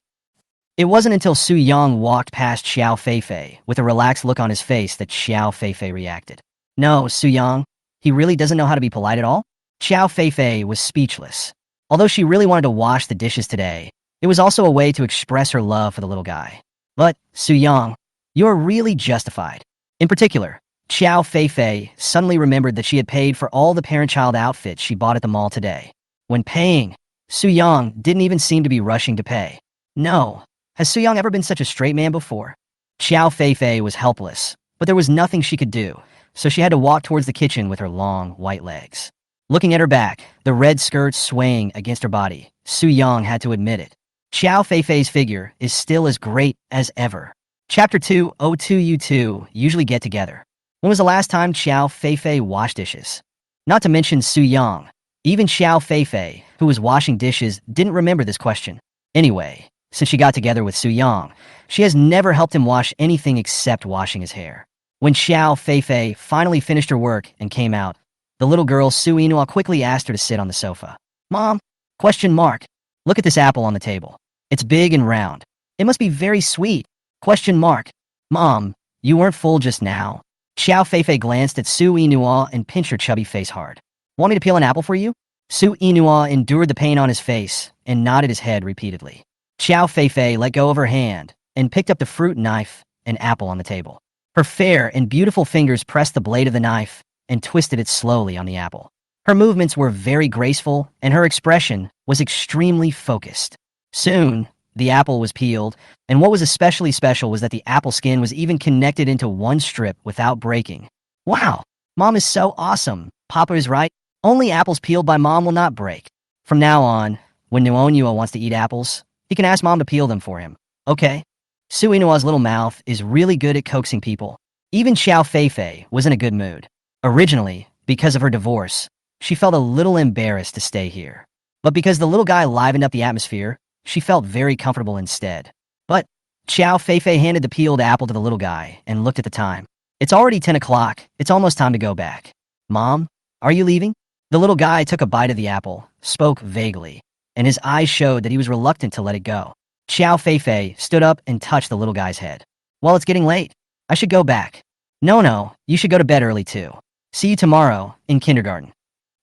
It wasn't until Su Yang walked past Xiao Feifei with a relaxed look on his face that Xiao Feifei reacted. No, Su Yang, he really doesn't know how to be polite at all? Xiao Feifei was speechless. Although she really wanted to wash the dishes today, it was also a way to express her love for the little guy. But, Su Yang, you're really justified. In particular, Xiao Feifei suddenly remembered that she had paid for all the parent-child outfits she bought at the mall today. When paying, Su Yang didn't even seem to be rushing to pay. No. Has Su Yang ever been such a straight man before? Xiao Feifei was helpless, but there was nothing she could do, so she had to walk towards the kitchen with her long, white legs. Looking at her back, the red skirt swaying against her body, Su Yang had to admit it. Xiao Feifei's figure is still as great as ever. Chapter 2. Oh, 2 you two usually get together. When was the last time Xiao Feifei washed dishes? Not to mention Su Yang. Even Xiao Feifei, who was washing dishes, didn't remember this question. Anyway, since she got together with Su Yang, she has never helped him wash anything except washing his hair. When Xiao Feifei finally finished her work and came out, the little girl Su Yinhua quickly asked her to sit on the sofa. Mom? Question mark. Look at this apple on the table. It's big and round. It must be very sweet. Question mark. Mom, you weren't full just now. Xiao Feifei glanced at Su Yinhua and pinched her chubby face hard. Want me to peel an apple for you? Su Yinhua endured the pain on his face and nodded his head repeatedly. Xiao Feifei let go of her hand and picked up the fruit knife and apple on the table. Her fair and beautiful fingers pressed the blade of the knife and twisted it slowly on the apple. Her movements were very graceful and her expression was extremely focused. Soon, the apple was peeled, and what was especially special was that the apple skin was even connected into one strip without breaking. Wow, Mom is so awesome. Papa is right. Only apples peeled by Mom will not break. From now on, when Nuonyua wants to eat apples, he can ask Mom to peel them for him. Okay? Su Inua's little mouth is really good at coaxing people. Even Xiao Feifei was in a good mood. Originally, because of her divorce, she felt a little embarrassed to stay here. But because the little guy livened up the atmosphere, she felt very comfortable instead. But Xiao Feifei handed the peeled apple to the little guy and looked at the time. It's already 10 o'clock. It's almost time to go back. Mom, are you leaving? The little guy took a bite of the apple, spoke vaguely, and his eyes showed that he was reluctant to let it go. Xiao Feifei stood up and touched the little guy's head. Well, it's getting late. I should go back. No, you should go to bed early too. See you tomorrow in kindergarten.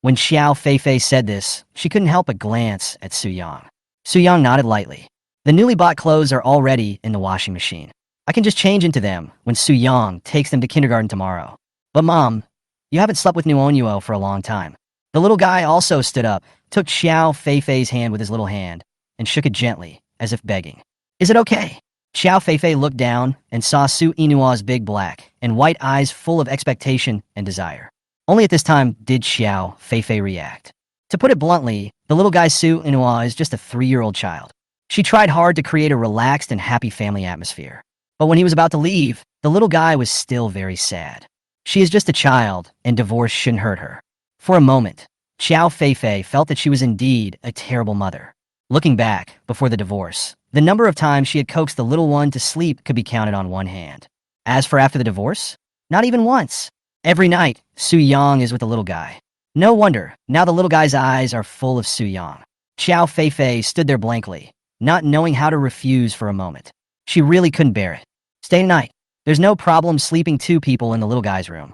When Xiao Feifei said this, she couldn't help but glance at Su Yang. Su Yang nodded lightly. The newly bought clothes are already in the washing machine. I can just change into them when Su Yang takes them to kindergarten tomorrow. But Mom, you haven't slept with Nuonyuo for a long time. The little guy also stood up, took Xiao Feifei's hand with his little hand, and shook it gently, as if begging. Is it okay? Xiao Feifei looked down and saw Su Inua's big black and white eyes full of expectation and desire. Only at this time did Xiao Feifei react. To put it bluntly, the little guy Su Inua is just a 3-year-old child. She tried hard to create a relaxed and happy family atmosphere. But when he was about to leave, the little guy was still very sad. She is just a child, and divorce shouldn't hurt her. For a moment, Xiao Feifei felt that she was indeed a terrible mother. Looking back, before the divorce, the number of times she had coaxed the little one to sleep could be counted on one hand. As for after the divorce, not even once. Every night, Su Yang is with the little guy. No wonder, now the little guy's eyes are full of Su Yang. Xiao Feifei stood there blankly, not knowing how to refuse for a moment. She really couldn't bear it. Stay tonight. There's no problem sleeping 2 people in the little guy's room.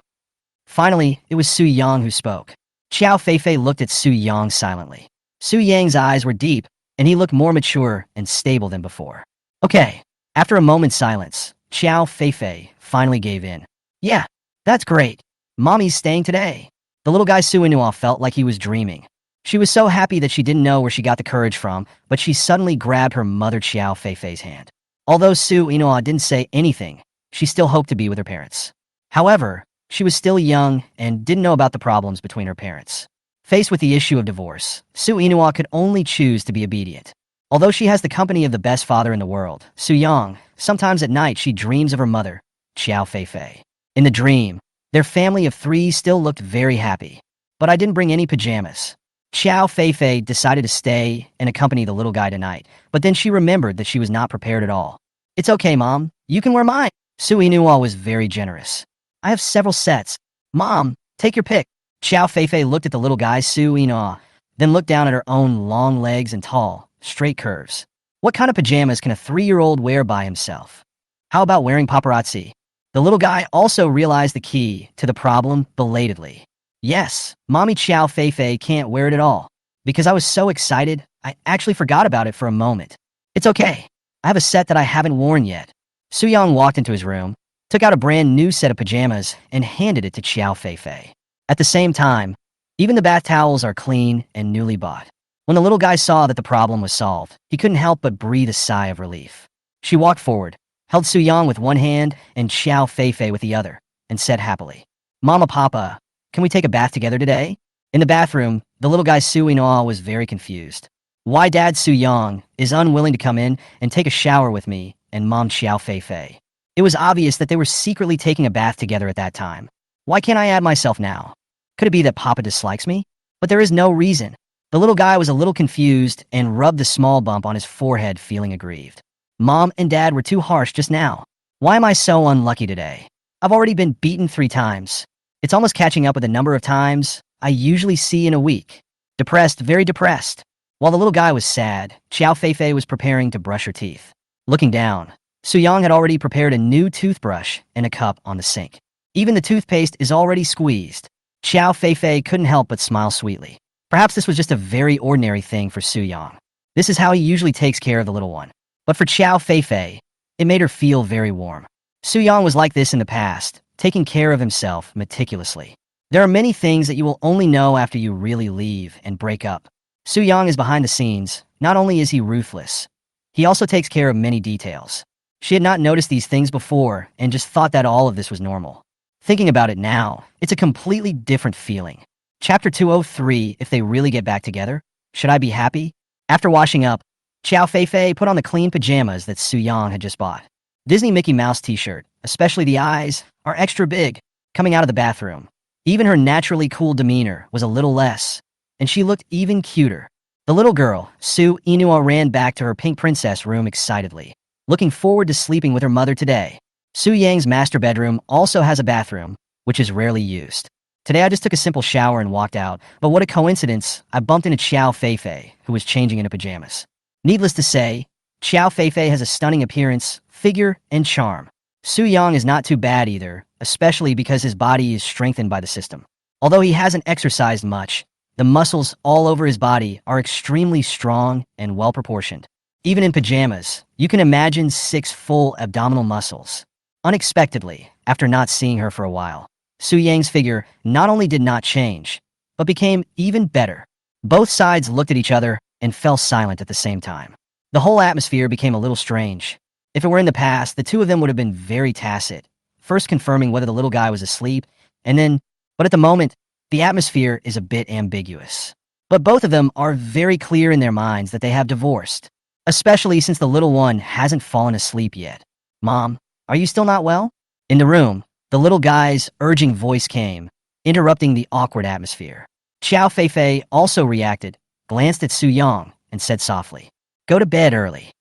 Finally, it was Su Yang who spoke. Xiao Feifei looked at Su Yang silently. Su Yang's eyes were deep, and he looked more mature and stable than before. Okay. After a moment's silence, Xiao Feifei finally gave in. Yeah, that's great. Mommy's staying today. The little guy Su Inua felt like he was dreaming. She was so happy that she didn't know where she got the courage from, but she suddenly grabbed her mother Xiao Feifei's hand. Although Su Inua didn't say anything, she still hoped to be with her parents. However, she was still young and didn't know about the problems between her parents. Faced with the issue of divorce, Su Inua could only choose to be obedient. Although she has the company of the best father in the world, Su Yang, sometimes at night she dreams of her mother, Xiao Feifei. In the dream, their family of 3 still looked very happy. But I didn't bring any pajamas. Xiao Feifei decided to stay and accompany the little guy tonight, but then she remembered that she was not prepared at all. "It's okay, Mom. You can wear mine." Su Inua was very generous. "I have several sets. Mom, take your pick." Xiao Feifei looked at the little guy Su Inua, then looked down at her own long legs and tall, straight curves. What kind of pajamas can a 3-year-old wear by himself? How about wearing paparazzi? The little guy also realized the key to the problem belatedly. "Yes, Mommy Xiao Feifei can't wear it at all. Because I was so excited, I actually forgot about it for a moment. It's okay. I have a set that I haven't worn yet." Su Yang walked into his room, took out a brand new set of pajamas, and handed it to Xiao Feifei. At the same time, even the bath towels are clean and newly bought. When the little guy saw that the problem was solved, he couldn't help but breathe a sigh of relief. She walked forward, held Su Yang with one hand and Xiao Feifei with the other, and said happily, "Mama, Papa, can we take a bath together today?" In the bathroom, the little guy Su Inua was very confused. Why Dad Su Yang is unwilling to come in and take a shower with me and Mom Xiao Feifei? It was obvious that they were secretly taking a bath together at that time. Why can't I add myself now? Could it be that Papa dislikes me? But there is no reason. The little guy was a little confused and rubbed the small bump on his forehead, feeling aggrieved. Mom and Dad were too harsh just now. Why am I so unlucky today? I've already been beaten 3 times. It's almost catching up with the number of times I usually see in a week. Depressed, very depressed. While the little guy was sad, Xiao Feifei was preparing to brush her teeth. Looking down, Su Yang had already prepared a new toothbrush and a cup on the sink. Even the toothpaste is already squeezed. Xiao Feifei couldn't help but smile sweetly. Perhaps this was just a very ordinary thing for Su Yang. This is how he usually takes care of the little one. But for Xiao Feifei, it made her feel very warm. Su Yang was like this in the past, taking care of himself meticulously. There are many things that you will only know after you really leave and break up. Su Yang is behind the scenes. Not only is he ruthless, he also takes care of many details. She had not noticed these things before and just thought that all of this was normal. Thinking about it now, it's a completely different feeling. Chapter 203, If They Really Get Back Together, Should I Be Happy? After washing up, Xiao Feifei put on the clean pajamas that Su Yang had just bought. Disney Mickey Mouse t-shirt, especially the eyes, are extra big, coming out of the bathroom. Even her naturally cool demeanor was a little less, and she looked even cuter. The little girl, Su Inua, ran back to her pink princess room excitedly, looking forward to sleeping with her mother today. Su Yang's master bedroom also has a bathroom, which is rarely used. Today I just took a simple shower and walked out, but what a coincidence, I bumped into Xiao Feifei, who was changing into pajamas. Needless to say, Xiao Feifei has a stunning appearance, figure, and charm. Su Yang is not too bad either, especially because his body is strengthened by the system. Although he hasn't exercised much, the muscles all over his body are extremely strong and well-proportioned. Even in pajamas, you can imagine 6 full abdominal muscles. Unexpectedly, after not seeing her for a while, Su Yang's figure not only did not change, but became even better. Both sides looked at each other and fell silent at the same time. The whole atmosphere became a little strange. If it were in the past, the two of them would have been very tacit, first confirming whether the little guy was asleep, but at the moment, the atmosphere is a bit ambiguous. But both of them are very clear in their minds that they have divorced, especially since the little one hasn't fallen asleep yet. "Mom, are you still not well?" In the room, the little guy's urging voice came, interrupting the awkward atmosphere. Xiao Feifei also reacted, glanced at Su Yang, and said softly, "Go to bed early."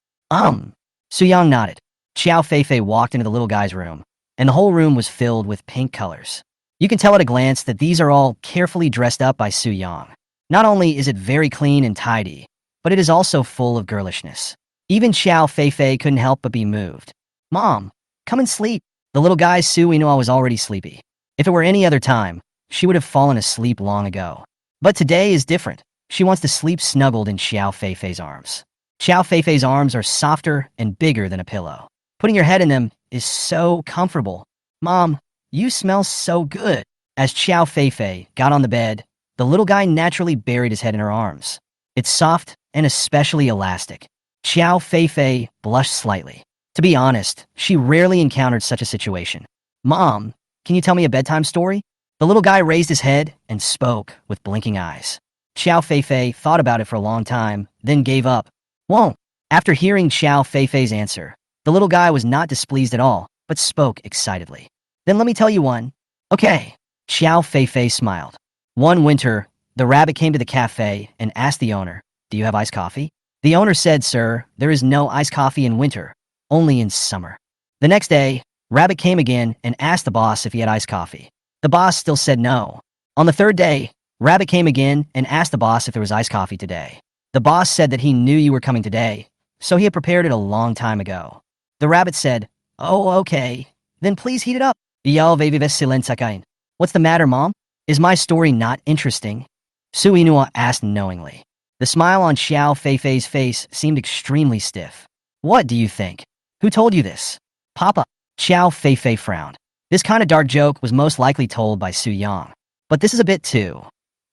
Su Yang nodded. Xiao Feifei walked into the little guy's room, and the whole room was filled with pink colors. You can tell at a glance that these are all carefully dressed up by Su Yang. Not only is it very clean and tidy, but it is also full of girlishness. Even Xiao Feifei couldn't help but be moved. "Mom, come and sleep." The little guy Su Inua was already sleepy. If it were any other time, she would have fallen asleep long ago. But today is different. She wants to sleep snuggled in Xiao Feifei's arms. Xiao Feifei's arms are softer and bigger than a pillow. Putting your head in them is so comfortable. "Mom, you smell so good." As Xiao Feifei got on the bed, the little guy naturally buried his head in her arms. It's soft and especially elastic. Xiao Feifei blushed slightly. To be honest, she rarely encountered such a situation. Mom, can you tell me a bedtime story? The little guy raised his head and spoke with blinking eyes. Xiao Feifei thought about it for a long time, then gave up. Won't. After hearing Xiao Feifei's answer, the little guy was not displeased at all, but spoke excitedly. Then let me tell you one. Okay. Xiao Feifei smiled. One winter, the rabbit came to the cafe and asked the owner, "Do you have iced coffee?" The owner said, "Sir, there is no iced coffee in winter, only in summer." The next day, Rabbit came again and asked the boss if he had iced coffee. The boss still said no. On the third day, Rabbit came again and asked the boss if there was iced coffee today. The boss said that he knew you were coming today, so he had prepared it a long time ago. The rabbit said, "Oh, okay. Then please heat it up." What's the matter, Mom? Is my story not interesting? Su Inua asked knowingly. The smile on Xiao Feifei's face seemed extremely stiff. What do you think? Who told you this? Papa. Xiao Feifei frowned. This kind of dark joke was most likely told by Su Yang. But this is a bit too.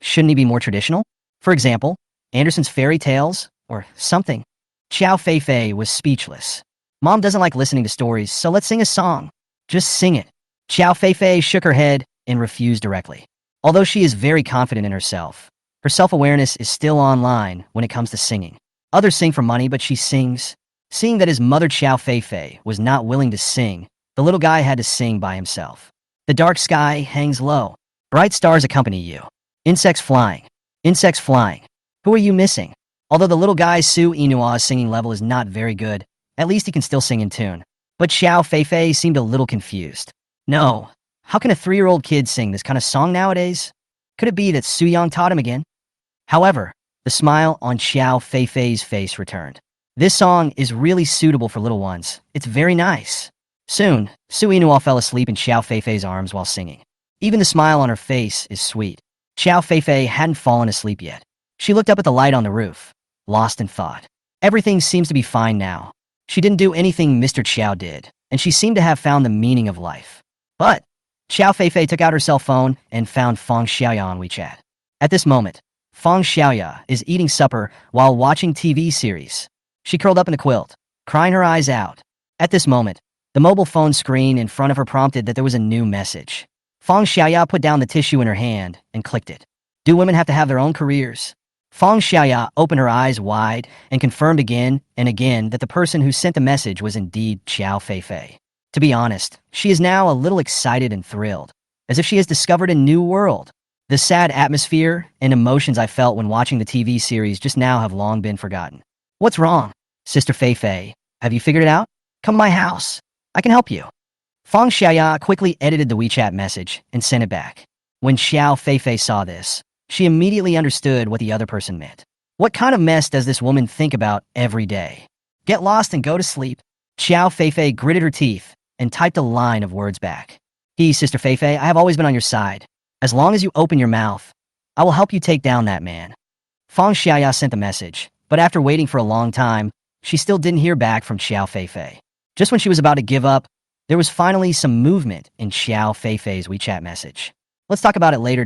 Shouldn't he be more traditional? For example, Andersen's fairy tales, or something. Xiao Feifei was speechless. Mom doesn't like listening to stories, so let's sing a song. Just sing it. Xiao Feifei shook her head and refused directly. Although she is very confident in herself, her self-awareness is still online when it comes to singing. Others sing for money, but she sings. Seeing that his mother Xiao Feifei was not willing to sing, the little guy had to sing by himself. The dark sky hangs low. Bright stars accompany you. Insects flying. Insects flying. Who are you missing? Although the little guy's Su Inua's singing level is not very good, at least he can still sing in tune. But Xiao Feifei seemed a little confused. No. How can a 3-year-old kid sing this kind of song nowadays? Could it be that Su Yang taught him again? However, the smile on Xiao Feifei's face returned. This song is really suitable for little ones. It's very nice. Soon, Su Inua fell asleep in Xiao Feifei's arms while singing. Even the smile on her face is sweet. Xiao Feifei hadn't fallen asleep yet. She looked up at the light on the roof, lost in thought. Everything seems to be fine now. She didn't do anything Mr. Xiao did, and she seemed to have found the meaning of life. But Xiao Feifei took out her cell phone and found Feng Xiaoya on WeChat. At this moment, Feng Xiaoya is eating supper while watching TV series. She curled up in a quilt, crying her eyes out. At this moment, the mobile phone screen in front of her prompted that there was a new message. Feng Xiaoya put down the tissue in her hand and clicked it. Do women have to have their own careers? Feng Xiaoya opened her eyes wide and confirmed again and again that the person who sent the message was indeed Xiao Feifei. To be honest, she is now a little excited and thrilled, as if she has discovered a new world. The sad atmosphere and emotions I felt when watching the TV series just now have long been forgotten. What's wrong? Sister Feifei, have you figured it out? Come to my house. I can help you. Feng Xiaoya quickly edited the WeChat message and sent it back. When Xiao Feifei saw this, she immediately understood what the other person meant. What kind of mess does this woman think about every day? Get lost and go to sleep. Xiao Feifei gritted her teeth and typed a line of words back. Sister Feifei, I have always been on your side. As long as you open your mouth, I will help you take down that man. Feng Xiaoya sent the message, but after waiting for a long time, she still didn't hear back from Xiao Feifei. Just when she was about to give up, there was finally some movement in Xiao Feifei's WeChat message. Let's talk about it later.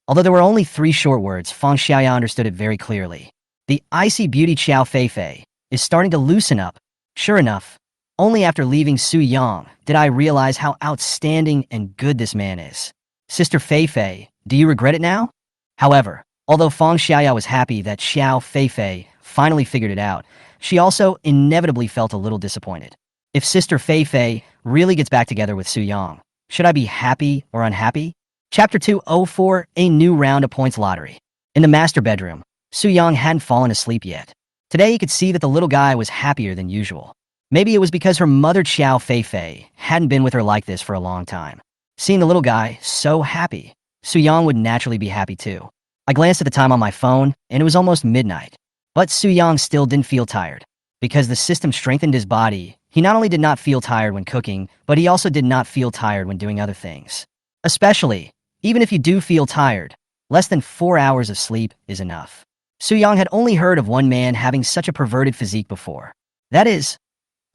Although there were only 3 short words, Feng Xiaoya understood it very clearly. The icy beauty Xiao Feifei is starting to loosen up. Sure enough, only after leaving Su Yang did I realize how outstanding and good this man is. Sister Feifei, do you regret it now? However, although Feng Xiaoya was happy that Xiao Feifei finally figured it out, she also inevitably felt a little disappointed. If Sister Feifei really gets back together with Su Yang, should I be happy or unhappy? Chapter 204, A New Round of Points Lottery. In the master bedroom, Su Yang hadn't fallen asleep yet. Today he could see that the little guy was happier than usual. Maybe it was because her mother Xiao Feifei hadn't been with her like this for a long time. Seeing the little guy so happy, Su Yang would naturally be happy too. I glanced at the time on my phone, and it was almost midnight. But Su Yang still didn't feel tired. Because the system strengthened his body, he not only did not feel tired when cooking, but he also did not feel tired when doing other things. Especially, even if you do feel tired, less than 4 hours of sleep is enough. Su Yang had only heard of one man having such a perverted physique before. That is,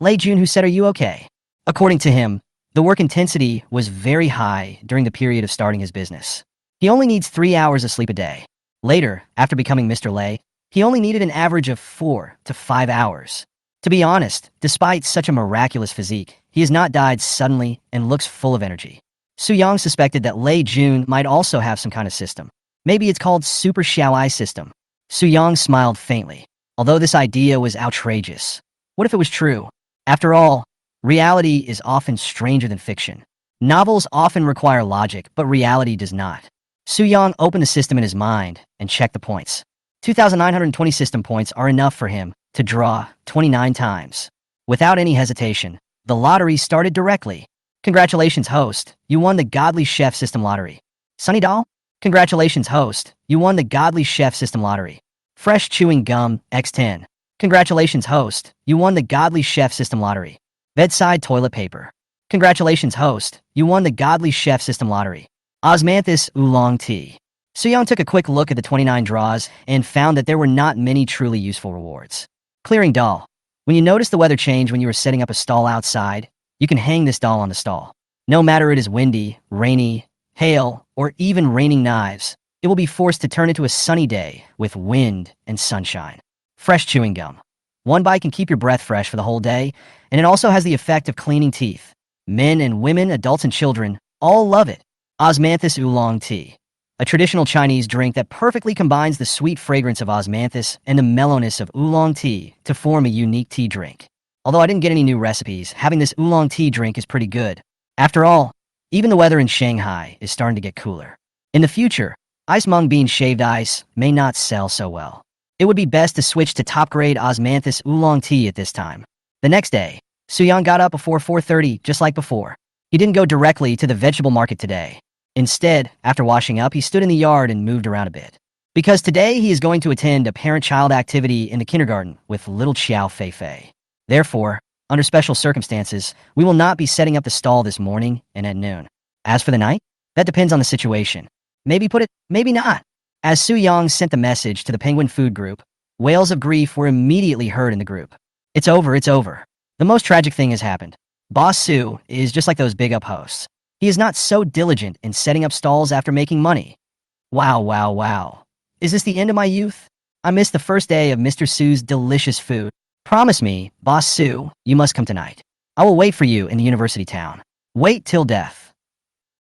Lei Jun, who said, "Are you okay?" According to him, The work intensity was very high during the period of starting his business. He only needs 3 hours of sleep a day. Later, after becoming Mr. Lei, he only needed an average of 4 to 5 hours. To be honest, despite such a miraculous physique, he has not died suddenly and looks full of energy. Su Yang suspected that Lei Jun might also have some kind of system. Maybe it's called Super Xiaoai system. Su Yang smiled faintly, although this idea was outrageous. What if it was true? After all, reality is often stranger than fiction. Novels often require logic, but reality does not. Su Yang opened the system in his mind and checked the points. 2,920 system points are enough for him to draw 29 times. Without any hesitation, the lottery started directly. Congratulations, host. You won the Godly Chef System Lottery. Sunny Doll? Congratulations, host. You won the Godly Chef System Lottery. Fresh Chewing Gum X10. Congratulations, host. You won the Godly Chef System Lottery. Bedside Toilet Paper. Congratulations, host. You won the Godly Chef System Lottery. Osmanthus Oolong Tea. Su Yang took a quick look at the 29 draws and found that there were not many truly useful rewards. Clearing doll. When you notice the weather change when you are setting up a stall outside, you can hang this doll on the stall. No matter it is windy, rainy, hail, or even raining knives, it will be forced to turn into a sunny day with wind and sunshine. Fresh chewing gum. One bite can keep your breath fresh for the whole day, and it also has the effect of cleaning teeth. Men and women, adults and children, all love it. Osmanthus Oolong Tea. A traditional Chinese drink that perfectly combines the sweet fragrance of osmanthus and the mellowness of oolong tea to form a unique tea drink. Although I didn't get any new recipes, having this oolong tea drink is pretty good. After all, even the weather in Shanghai is starting to get cooler. In the future, ice mung bean shaved ice may not sell so well. It would be best to switch to top-grade osmanthus oolong tea at this time. The next day, Su Yang got up before 4:30, just like before. He didn't go directly to the vegetable market today. Instead, after washing up, he stood in the yard and moved around a bit. Because today he is going to attend a parent-child activity in the kindergarten with little Xiao Fei. Therefore, under special circumstances, we will not be setting up the stall this morning and at noon. As for the night, that depends on the situation. Maybe put it, maybe not. As Su Yang sent the message to the Penguin Food Group, wails of grief were immediately heard in the group. It's over, it's over. The most tragic thing has happened. Boss Su is just like those big up hosts. He is not so diligent in setting up stalls after making money. Wow. Is this the end of my youth? I missed the first day of Mr. Su's delicious food. Promise me, Boss Su, you must come tonight. I will wait for you in the university town. Wait till death.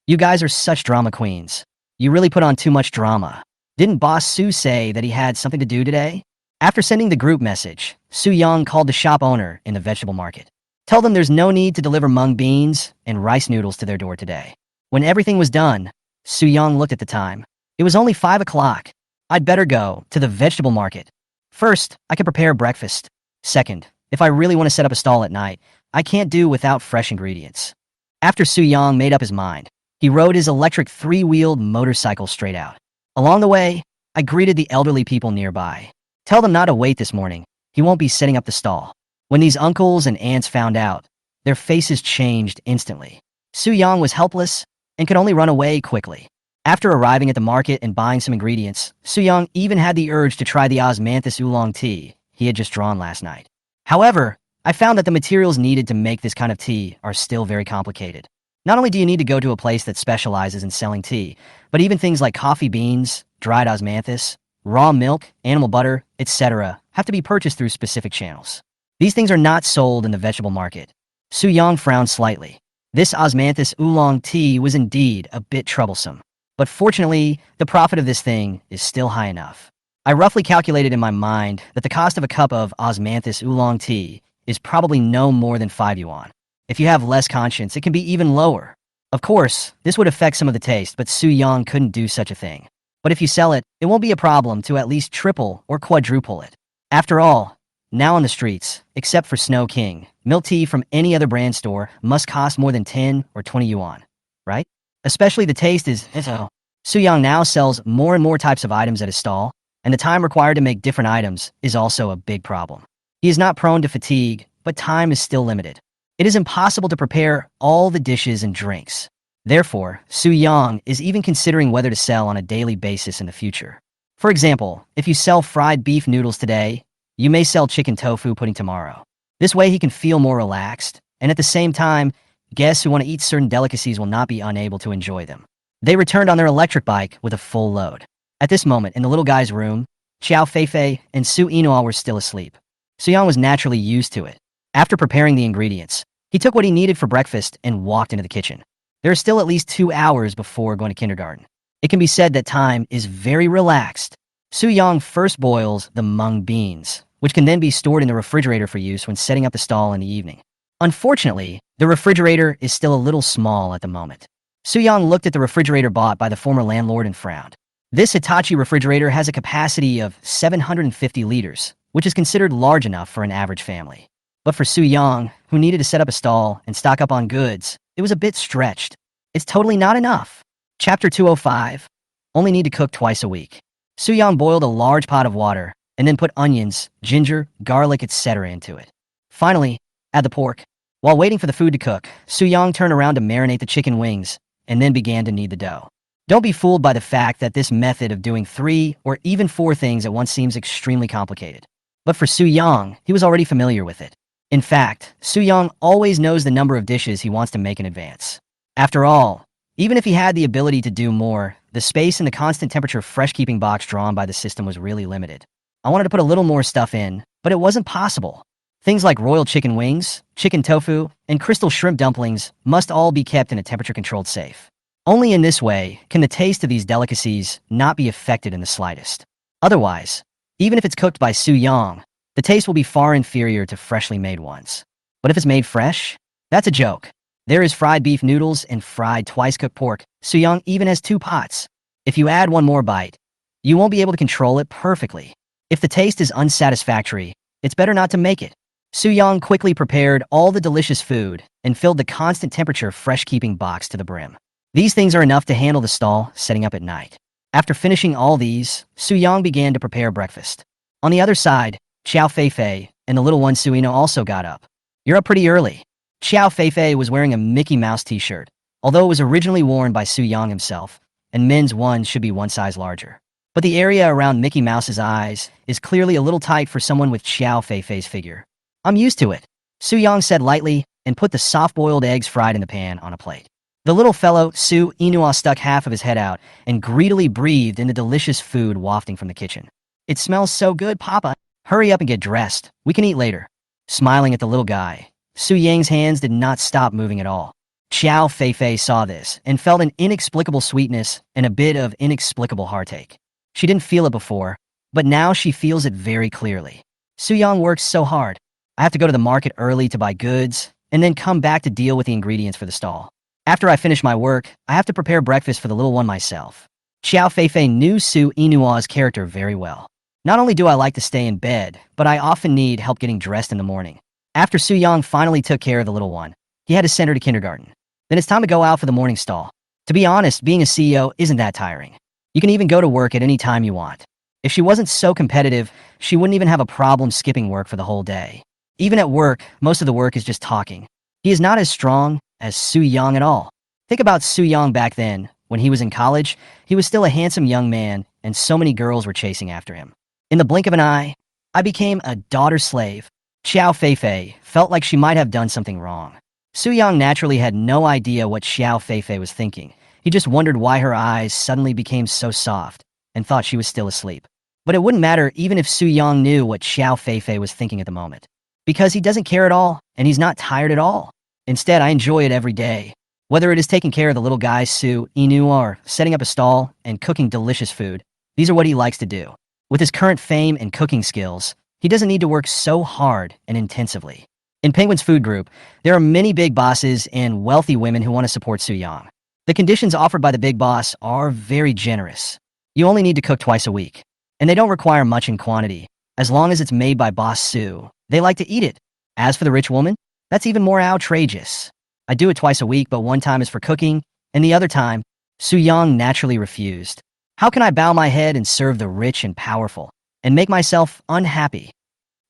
You guys are such drama queens. You really put on too much drama. Didn't Boss Su say that he had something to do today? After sending the group message, Su Yang called the shop owner in the vegetable market. Tell them there's no need to deliver mung beans and rice noodles to their door today. When everything was done, Su Yang looked at the time. It was only 5 o'clock. I'd better go to the vegetable market. First, I can prepare breakfast. Second, if I really want to set up a stall at night, I can't do without fresh ingredients. After Su Yang made up his mind, he rode his electric 3-wheeled motorcycle straight out. Along the way, I greeted the elderly people nearby. Tell them not to wait this morning. He won't be setting up the stall. When these uncles and aunts found out, their faces changed instantly. Su Yang was helpless and could only run away quickly. After arriving at the market and buying some ingredients, Su Yang even had the urge to try the osmanthus oolong tea he had just drawn last night. However, I found that the materials needed to make this kind of tea are still very complicated. Not only do you need to go to a place that specializes in selling tea, but even things like coffee beans, dried osmanthus, raw milk, animal butter, etc. have to be purchased through specific channels. These things are not sold in the vegetable market. Su Yang frowned slightly. This osmanthus oolong tea was indeed a bit troublesome. But fortunately, the profit of this thing is still high enough. I roughly calculated in my mind that the cost of a cup of osmanthus oolong tea is probably no more than 5 yuan. If you have less conscience, it can be even lower. Of course, this would affect some of the taste, but Su Yang couldn't do such a thing. But if you sell it, it won't be a problem to at least triple or quadruple it. After all, now on the streets, except for Snow King, milk tea from any other brand store must cost more than 10 or 20 yuan, right? Especially the taste is so. Su Yang now sells more and more types of items at his stall, and the time required to make different items is also a big problem. He is not prone to fatigue, but time is still limited. It is impossible to prepare all the dishes and drinks. Therefore, Su Yang is even considering whether to sell on a daily basis in the future. For example, if you sell fried beef noodles today, you may sell chicken tofu pudding tomorrow. This way he can feel more relaxed, and at the same time, Guests who want to eat certain delicacies will not be unable to enjoy them. They returned on their electric bike with a full load. At this moment, in the little guy's room, Xiao Feifei and Su Yinhua were still asleep. Su Yang was naturally used to it. After preparing the ingredients, he took what he needed for breakfast and walked into the kitchen. There are still at least 2 hours before going to kindergarten. It can be said that time is very relaxed. Su Yang first boils the mung beans, which can then be stored in the refrigerator for use when setting up the stall in the evening. Unfortunately, the refrigerator is still a little small at the moment. Su Yang looked at the refrigerator bought by the former landlord and frowned. This Hitachi refrigerator has a capacity of 750 liters, which is considered large enough for an average family. But for Su Yang, who needed to set up a stall and stock up on goods, it was a bit stretched. It's totally not enough. Chapter 205. Only need to cook twice a week. Su Yang boiled a large pot of water and then put onions, ginger, garlic, etc. into it. Finally, add the pork. While waiting for the food to cook, Su Yang turned around to marinate the chicken wings and then began to knead the dough. Don't be fooled by the fact that this method of doing 3 or even 4 things at once seems extremely complicated. But for Su Yang, he was already familiar with it. In fact, Su Yang always knows the number of dishes he wants to make in advance. After all, even if he had the ability to do more, the space in the constant temperature fresh-keeping box drawn by the system was really limited. I wanted to put a little more stuff in, but it wasn't possible. Things like royal chicken wings, chicken tofu, and crystal shrimp dumplings must all be kept in a temperature-controlled safe. Only in this way can the taste of these delicacies not be affected in the slightest. Otherwise, even if it's cooked by Su Yang, the taste will be far inferior to freshly made ones. But if it's made fresh, that's a joke. There is fried beef noodles and fried twice-cooked pork. Su Yang even has 2 pots. If you add one more bite, you won't be able to control it perfectly. If the taste is unsatisfactory, it's better not to make it. Su Yang quickly prepared all the delicious food and filled the constant temperature fresh-keeping box to the brim. These things are enough to handle the stall setting up at night. After finishing all these, Su Yang began to prepare breakfast. On the other side, Xiao Feifei and the little one Suino also got up. You're up pretty early. Xiao Feifei was wearing a Mickey Mouse t-shirt, although it was originally worn by Su Yang himself, and men's ones should be 1 size larger. But the area around Mickey Mouse's eyes is clearly a little tight for someone with Xiao Feifei's figure. I'm used to it, Su Yang said lightly and put the soft-boiled eggs fried in the pan on a plate. The little fellow, Su Yinhua, stuck half of his head out and greedily breathed in the delicious food wafting from the kitchen. It smells so good, Papa. Hurry up and get dressed. We can eat later. Smiling at the little guy, Su Yang's hands did not stop moving at all. Xiao Feifei saw this and felt an inexplicable sweetness and a bit of inexplicable heartache. She didn't feel it before, but now she feels it very clearly. Su Yang works so hard. I have to go to the market early to buy goods and then come back to deal with the ingredients for the stall. After I finish my work, I have to prepare breakfast for the little one myself. Xiao Feifei knew Su Yinua's character very well. Not only do I like to stay in bed, but I often need help getting dressed in the morning. After Su Yang finally took care of the little one, he had to send her to kindergarten. Then it's time to go out for the morning stall. To be honest, being a CEO isn't that tiring. You can even go to work at any time you want. If she wasn't so competitive, she wouldn't even have a problem skipping work for the whole day. Even at work, most of the work is just talking. He is not as strong as Su Yang at all. Think about Su Yang back then. When he was in college, he was still a handsome young man, and so many girls were chasing after him. In the blink of an eye, I became a daughter slave. Xiao Feifei felt like she might have done something wrong. Su Yang naturally had no idea what Xiao Feifei was thinking. He just wondered why her eyes suddenly became so soft and thought she was still asleep. But it wouldn't matter even if Su Yang knew what Xiao Feifei was thinking at the moment. Because he doesn't care at all, and he's not tired at all. Instead, I enjoy it every day. Whether it is taking care of the little guy Su Inu or setting up a stall and cooking delicious food, these are what he likes to do. With his current fame and cooking skills, he doesn't need to work so hard and intensively. In Penguin's food group, there are many big bosses and wealthy women who want to support Su Yang. The conditions offered by the big boss are very generous. You only need to cook twice a week, and they don't require much in quantity. As long as it's made by Boss Su, they like to eat it. As for the rich woman, that's even more outrageous. I do it twice a week, but one time is for cooking, and the other time, Su Yang naturally refused. How can I bow my head and serve the rich and powerful, and make myself unhappy?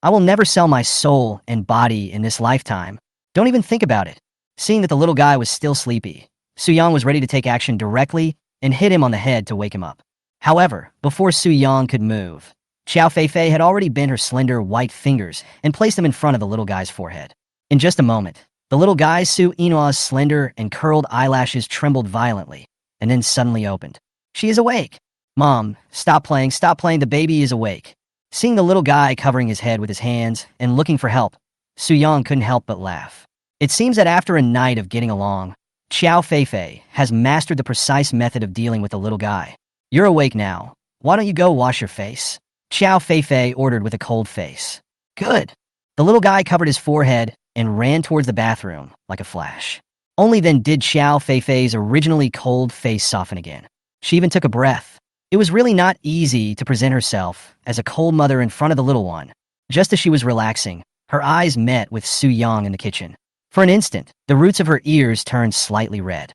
I will never sell my soul and body in this lifetime. Don't even think about it. Seeing that the little guy was still sleepy, Su Yang was ready to take action directly and hit him on the head to wake him up. However, before Su Yang could move, Xiao Feifei had already bent her slender white fingers and placed them in front of the little guy's forehead. In just a moment, The little guy Su Inua's slender and curled eyelashes trembled violently, and then suddenly opened. She is awake. Mom, stop playing, the baby is awake. Seeing the little guy covering his head with his hands and looking for help, Su Yang couldn't help but laugh. It seems that after a night of getting along, Xiao Feifei has mastered the precise method of dealing with the little guy. You're awake now. Why don't you go wash your face? Xiao Feifei ordered with a cold face. Good. The little guy covered his forehead and ran towards the bathroom like a flash. Only then did Xiao Feifei's originally cold face soften again. She even took a breath. It was really not easy to present herself as a cold mother in front of the little one. Just as she was relaxing, her eyes met with Su Yang in the kitchen. For an instant, the roots of her ears turned slightly red.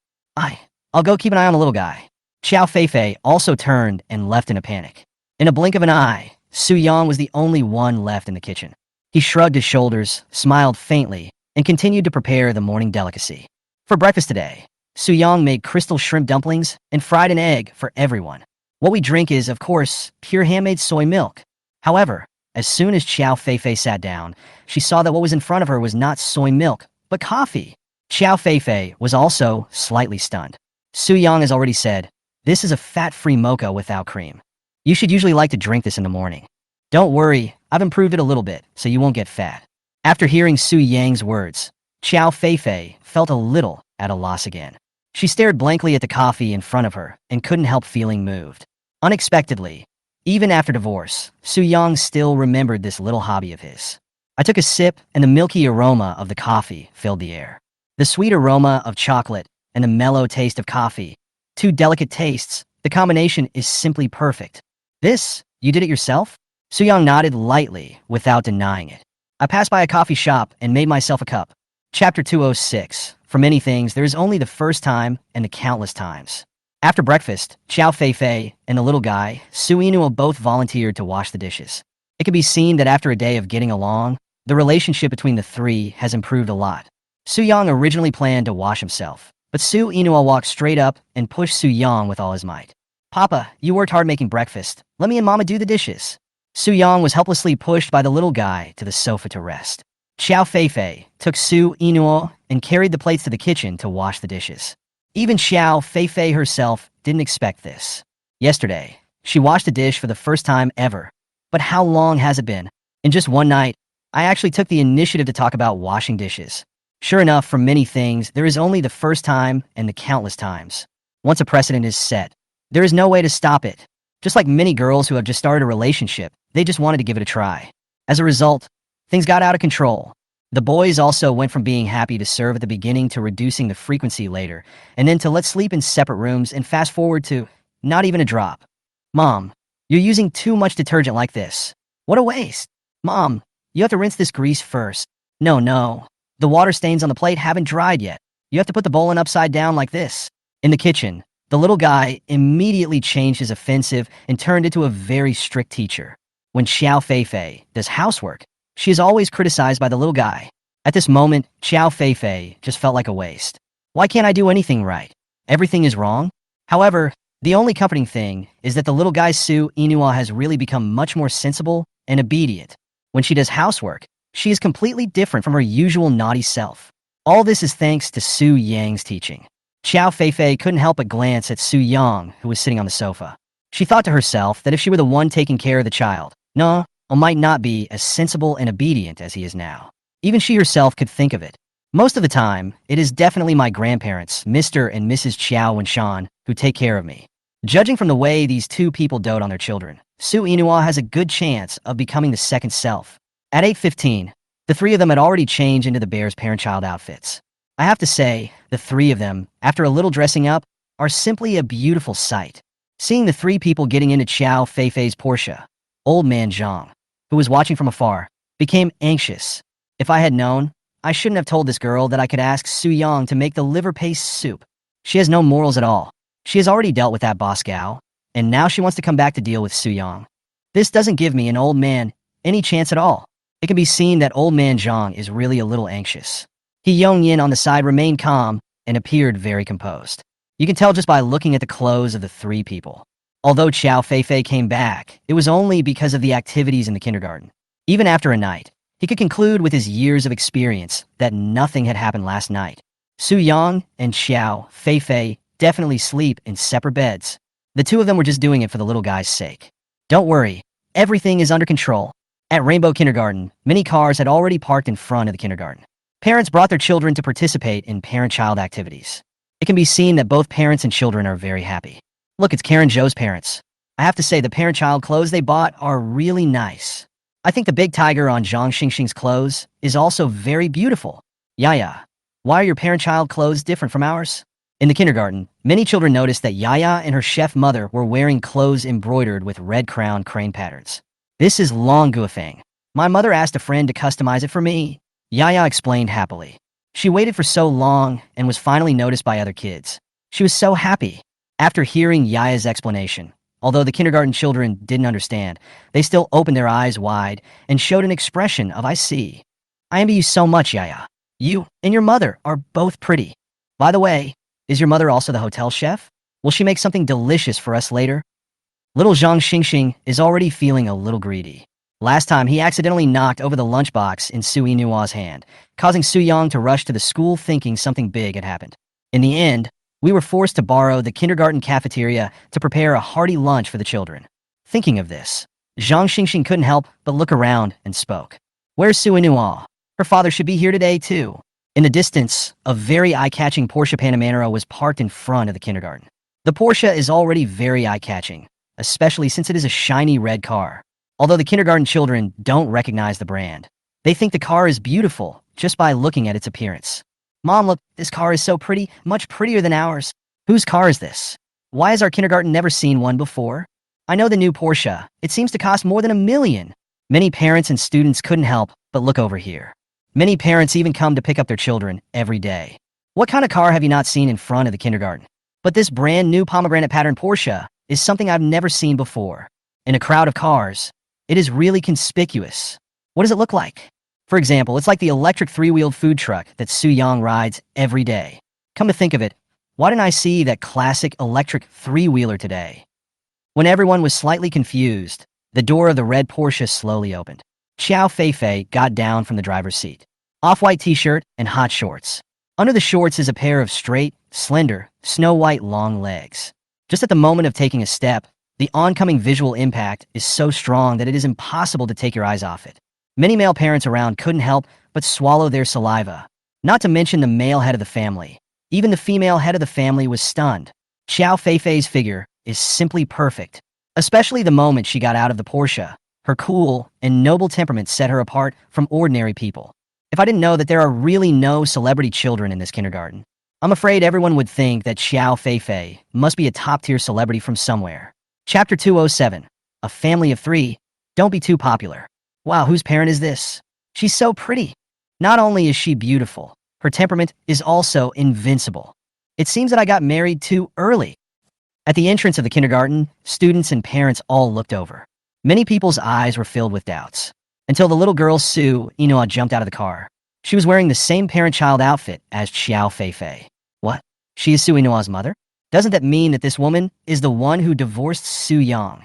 I'll go keep an eye on the little guy. Xiao Feifei also turned and left in a panic. In a blink of an eye, Su Yang was the only one left in the kitchen. He shrugged his shoulders, smiled faintly, and continued to prepare the morning delicacy. For breakfast today, Su Yang made crystal shrimp dumplings and fried an egg for everyone. What we drink is, of course, pure handmade soy milk. However, as soon as Xiao Feifei sat down, she saw that what was in front of her was not soy milk, but coffee. Xiao Feifei was also slightly stunned. Su Yang has already said, this is a fat-free mocha without cream. You should usually like to drink this in the morning. Don't worry, I've improved it a little bit, so you won't get fat. After hearing Su Yang's words, Xiao Feifei felt a little at a loss again. She stared blankly at the coffee in front of her and couldn't help feeling moved. Unexpectedly, even after divorce, Su Yang still remembered this little hobby of his. I took a sip, and the milky aroma of the coffee filled the air. The sweet aroma of chocolate and the mellow taste of coffee. Two delicate tastes, the combination is simply perfect. This, you did it yourself? Su Yang nodded lightly without denying it. I passed by a coffee shop and made myself a cup. Chapter 206. For many things, there is only the first time and the countless times. After breakfast, Xiao Feifei and the little guy, Su Inua, both volunteered to wash the dishes. It could be seen that after a day of getting along, the relationship between the three has improved a lot. Su Yang originally planned to wash himself, but Su Inua walked straight up and pushed Su Yang with all his might. Papa, you worked hard making breakfast. Let me and Mama do the dishes. Su Yang was helplessly pushed by the little guy to the sofa to rest. Xiao Feifei took Su Inua and carried the plates to the kitchen to wash the dishes. Even Xiao Feifei herself didn't expect this. Yesterday, she washed a dish for the first time ever. But how long has it been? In just one night, I actually took the initiative to talk about washing dishes. Sure enough, for many things, there is only the first time and the countless times. Once a precedent is set, there is no way to stop it. Just like many girls who have just started a relationship, they just wanted to give it a try. As a result, things got out of control. The boys also went from being happy to serve at the beginning to reducing the frequency later, and then to let's sleep in separate rooms and fast forward to not even a drop. Mom, you're using too much detergent like this. What a waste. Mom, you have to rinse this grease first. No. The water stains on the plate haven't dried yet. You have to put the bowl in upside down like this. In the kitchen, the little guy immediately changed his offensive and turned into a very strict teacher. When Xiao Feifei does housework, she is always criticized by the little guy. At this moment, Xiao Feifei just felt like a waste. Why can't I do anything right? Everything is wrong? However, the only comforting thing is that the little guy Su Inua has really become much more sensible and obedient. When she does housework, she is completely different from her usual naughty self. All this is thanks to Su Yang's teaching. Xiao Feifei couldn't help but glance at Su Yang, who was sitting on the sofa. She thought to herself that if she were the one taking care of the child, No might not be as sensible and obedient as he is now. Even she herself could think of it. Most of the time, it is definitely my grandparents, Mr. and Mrs. Xiao and Shan, who take care of me. Judging from the way these two people dote on their children, Su Inua has a good chance of becoming the second self. At 8:15, the three of them had already changed into the bear's parent-child outfits. I have to say, the three of them, after a little dressing up, are simply a beautiful sight. Seeing the three people getting into Xiao Feifei's Porsche, old man Zhang, who was watching from afar, became anxious. If I had known, I shouldn't have told this girl that I could ask Su Yang to make the liver paste soup. She has no morals at all. She has already dealt with that boss gal, and now she wants to come back to deal with Su Yang. This doesn't give me, an old man, any chance at all. It can be seen that old man Zhang is really a little anxious. He Yongyin on the side remained calm and appeared very composed. You can tell just by looking at the clothes of the three people. Although Xiao Feifei came back, it was only because of the activities in the kindergarten. Even after a night, He could conclude with his years of experience that nothing had happened last night. Su Yang and Xiao Feifei definitely sleep in separate beds. The two of them were just doing it for the little guy's sake. Don't worry, everything is under control. At Rainbow Kindergarten, many cars had already parked in front of the kindergarten. Parents brought their children to participate in parent-child activities. It can be seen that both parents and children are very happy. Look, it's Karen Zhou's parents. I have to say the parent-child clothes they bought are really nice. I think the big tiger on Zhang Xingxing's clothes is also very beautiful. Yaya, why are your parent-child clothes different from ours? In the kindergarten, many children noticed that Yaya and her chef mother were wearing clothes embroidered with red crown crane patterns. This is Long Guofeng. My mother asked a friend to customize it for me. Yaya explained happily. She waited for so long and was finally noticed by other kids. She was so happy. After hearing Yaya's explanation, although the kindergarten children didn't understand, they still opened their eyes wide and showed an expression of I see. I envy you so much, Yaya. You and your mother are both pretty. By the way, is your mother also the hotel chef? Will she make something delicious for us later? Little Zhang Xingxing is already feeling a little greedy. Last time, he accidentally knocked over the lunchbox in Su Yinua's hand, causing Su Yang to rush to the school thinking something big had happened. In the end, we were forced to borrow the kindergarten cafeteria to prepare a hearty lunch for the children. Thinking of this, Zhang Xingxing couldn't help but look around and spoke. Where's Su Yinua? Her father should be here today, too. In the distance, a very eye-catching Porsche Panamera was parked in front of the kindergarten. The Porsche is already very eye-catching, especially since it is a shiny red car. Although the kindergarten children don't recognize the brand, they think the car is beautiful just by looking at its appearance. Mom, look, this car is so pretty, much prettier than ours. Whose car is this? Why has our kindergarten never seen one before? I know the new Porsche. It seems to cost more than $1 million. Many parents and students couldn't help but look over here. Many parents even come to pick up their children every day. What kind of car have you not seen in front of the kindergarten? But this brand new pomegranate pattern Porsche is something I've never seen before. In a crowd of cars, it is really conspicuous. What does it look like? For example, it's like the electric three-wheeled food truck that Su Yang rides every day. Come to think of it, why didn't I see that classic electric three-wheeler today? When everyone was slightly confused, the door of the red Porsche slowly opened. Xiao Feifei got down from the driver's seat. Off-white t-shirt and hot shorts. Under the shorts is a pair of straight, slender, snow-white long legs. Just at the moment of taking a step, the oncoming visual impact is so strong that it is impossible to take your eyes off it. Many male parents around couldn't help but swallow their saliva. Not to mention the male head of the family. Even the female head of the family was stunned. Xiao Feifei's figure is simply perfect. Especially the moment she got out of the Porsche. Her cool and noble temperament set her apart from ordinary people. If I didn't know that there are really no celebrity children in this kindergarten, I'm afraid everyone would think that Xiao Feifei must be a top-tier celebrity from somewhere. Chapter 207, A Family of Three. Don't be too popular. Wow, whose parent is this? She's so pretty. Not only is she beautiful, her temperament is also invincible. It seems that I got married too early. At the entrance of the kindergarten, students and parents all looked over. Many people's eyes were filled with doubts, until the little girl Su Yinua jumped out of the car. She was wearing the same parent-child outfit as Xiao Feifei. What? She is Su Yinua's mother? Doesn't that mean that this woman is the one who divorced Su Yang?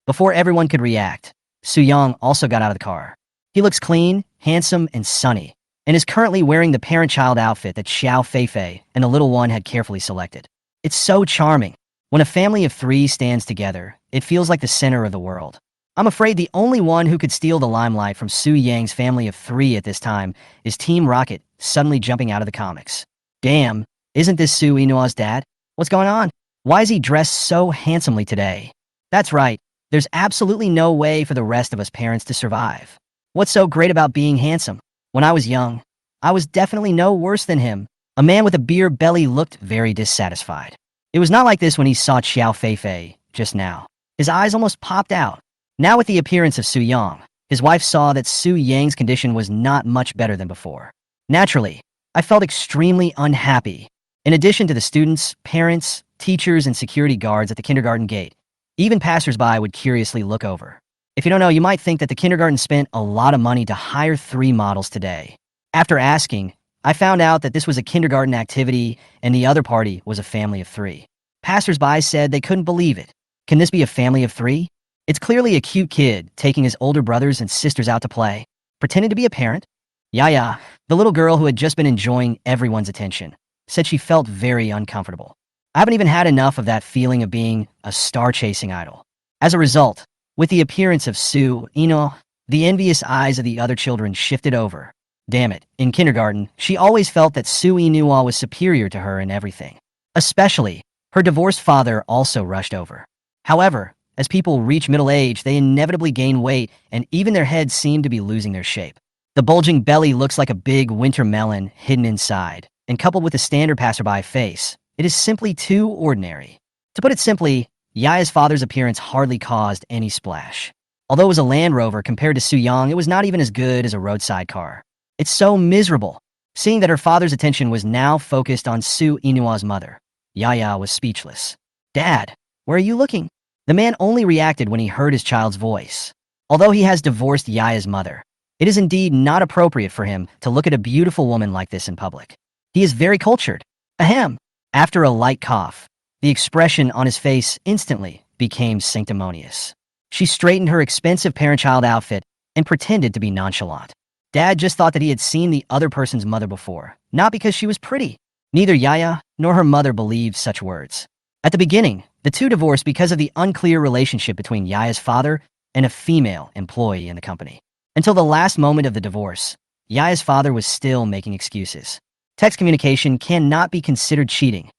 Before everyone could react, Su Yang also got out of the car. He looks clean, handsome, and sunny, and is currently wearing the parent-child outfit that Xiao Feifei and the little one had carefully selected. It's so charming. When a family of three stands together, it feels like the center of the world. I'm afraid the only one who could steal the limelight from Su Yang's family of three at this time is Team Rocket suddenly jumping out of the comics. Damn, isn't this Su Yinua's dad? What's going on? Why is he dressed so handsomely today? That's right, there's absolutely no way for the rest of us parents to survive. What's so great about being handsome? When I was young, I was definitely no worse than him. A man with a beer belly looked very dissatisfied. It was not like this when he saw Xiao Feifei just now. His eyes almost popped out. Now with the appearance of Su Yang, his wife saw that Su Yang's condition was not much better than before. Naturally, I felt extremely unhappy. In addition to the students, parents, teachers, and security guards at the kindergarten gate, even passersby would curiously look over. If you don't know, you might think that the kindergarten spent a lot of money to hire 3 models today. After asking, I found out that this was a kindergarten activity and the other party was a family of 3. Passersby said they couldn't believe it. Can this be a family of 3? It's clearly a cute kid taking his older brothers and sisters out to play. pretending to be a parent? Yaya, the little girl who had just been enjoying everyone's attention, said she felt very uncomfortable. I haven't even had enough of that feeling of being a star-chasing idol. As a result, with the appearance of Su Ino, the envious eyes of the other children shifted over. Damn it, in kindergarten, she always felt that Su Inua was superior to her in everything. Especially, her divorced father also rushed over. However, as people reach middle age, they inevitably gain weight and even their heads seem to be losing their shape. The bulging belly looks like a big winter melon hidden inside, and coupled with a standard passerby face, it is simply too ordinary. To put it simply, Yaya's father's appearance hardly caused any splash. Although it was a Land Rover compared to Su Yang, it was not even as good as a roadside car. It's so miserable. Seeing that her father's attention was now focused on Su Inua's mother, Yaya was speechless. "Dad, where are you looking?" The man only reacted when he heard his child's voice. Although he has divorced Yaya's mother, it is indeed not appropriate for him to look at a beautiful woman like this in public. He is very cultured. Ahem. After a light cough, the expression on his face instantly became sanctimonious. She straightened her expensive parent-child outfit and pretended to be nonchalant. Dad just thought that he had seen the other person's mother before, not because she was pretty. Neither Yaya nor her mother believed such words. At the beginning, the two divorced because of the unclear relationship between Yaya's father and a female employee in the company. Until the last moment of the divorce, Yaya's father was still making excuses. Text communication cannot be considered cheating.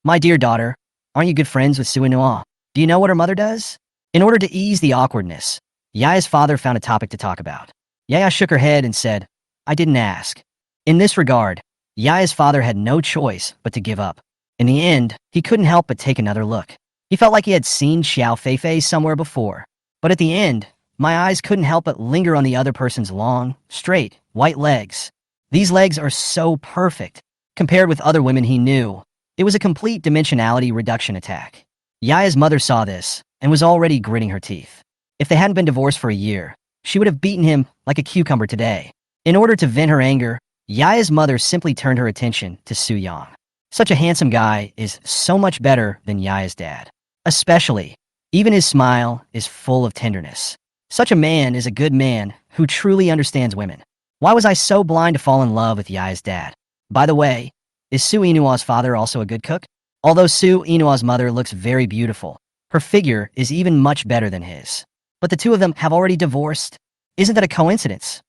"My dear daughter, aren't you good friends with Su Inua? Do you know what her mother does?" In order to ease the awkwardness, Yaya's father found a topic to talk about. Yaya shook her head and said, "I didn't ask." In this regard, Yaya's father had no choice but to give up. In the end, he couldn't help but take another look. He felt like he had seen Xiao Feifei somewhere before. But at the end, my eyes couldn't help but linger on the other person's long, straight, white legs. These legs are so perfect. Compared with other women he knew, it was a complete dimensionality reduction attack. Yaya's mother saw this and was already gritting her teeth. If they hadn't been divorced for a year, she would have beaten him like a cucumber today. In order to vent her anger, Yaya's mother simply turned her attention to Su Yang. Such a handsome guy is so much better than Yaya's dad. Especially, even his smile is full of tenderness. Such a man is a good man who truly understands women. Why was I so blind to fall in love with Yaya's dad? By the way, is Su Inua's father also a good cook? Although Su Inua's mother looks very beautiful, her figure is even much better than his. But the two of them have already divorced. Isn't that a coincidence?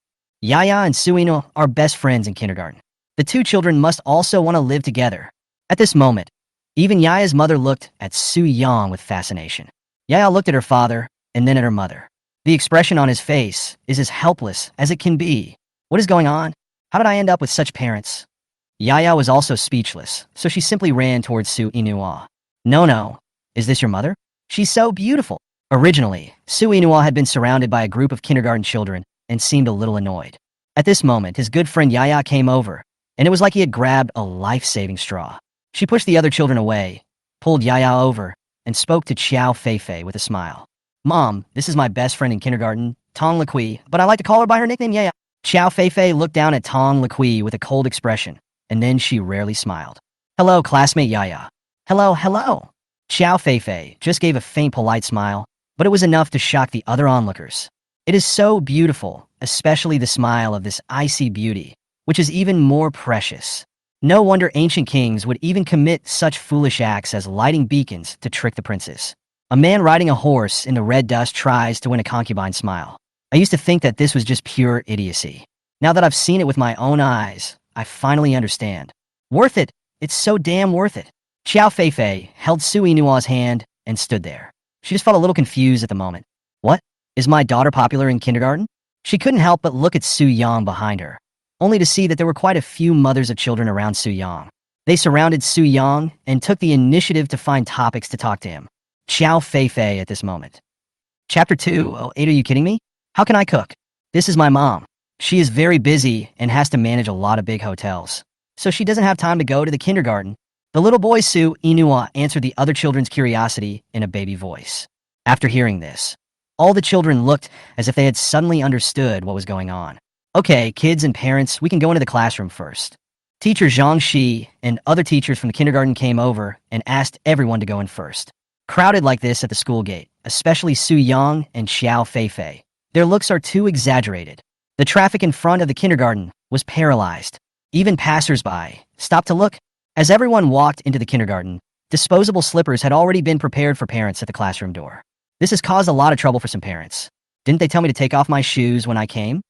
Yaya and Su Inua are best friends in kindergarten. The two children must also want to live together. At this moment, even Yaya's mother looked at Su Yang with fascination. Yaya looked at her father and then at her mother. The expression on his face is as helpless as it can be. What is going on? How did I end up with such parents? Yaya was also speechless, so she simply ran towards Su Inua. No, is this your mother? She's so beautiful. Originally, Su Inua had been surrounded by a group of kindergarten children and seemed a little annoyed. At this moment, his good friend Yaya came over, and it was like he had grabbed a life-saving straw. She pushed the other children away, pulled Yaya over, and spoke to Xiao Feifei with a smile. "Mom, this is my best friend in kindergarten, Tong Liqui, but I like to call her by her nickname Yaya." Xiao Feifei looked down at Tong Liqui with a cold expression, and then she rarely smiled. "Hello, classmate Yaya." Hello. Xiao Feifei just gave a faint polite smile, but it was enough to shock the other onlookers. It is so beautiful, especially the smile of this icy beauty, which is even more precious. No wonder ancient kings would even commit such foolish acts as lighting beacons to trick the princes. A man riding a horse in the red dust tries to win a concubine's smile. I used to think that this was just pure idiocy. Now that I've seen it with my own eyes, I finally understand. Worth it. It's so damn worth it. Xiao Feifei held Su Inua's hand and stood there. She just felt a little confused at the moment. What? Is my daughter popular in kindergarten? She couldn't help but look at Su Yang behind her, only to see that there were quite a few mothers of children around Su Yang. They surrounded Su Yang and took the initiative to find topics to talk to him. Xiao Feifei at this moment. Chapter 2. Oh, 8, are you kidding me? How can I cook? This is my mom. She is very busy and has to manage a lot of big hotels, so she doesn't have time to go to the kindergarten. The little boy Su Inua answered the other children's curiosity in a baby voice. After hearing this, all the children looked as if they had suddenly understood what was going on. Okay, kids and parents, we can go into the classroom first. Teacher Zhang Shi and other teachers from the kindergarten came over and asked everyone to go in first. Crowded like this at the school gate, especially Su Yang and Xiao Feifei. Their looks are too exaggerated. The traffic in front of the kindergarten was paralyzed. Even passersby stopped to look. As everyone walked into the kindergarten, disposable slippers had already been prepared for parents at the classroom door. This has caused a lot of trouble for some parents. Didn't they tell me to take off my shoes when I came?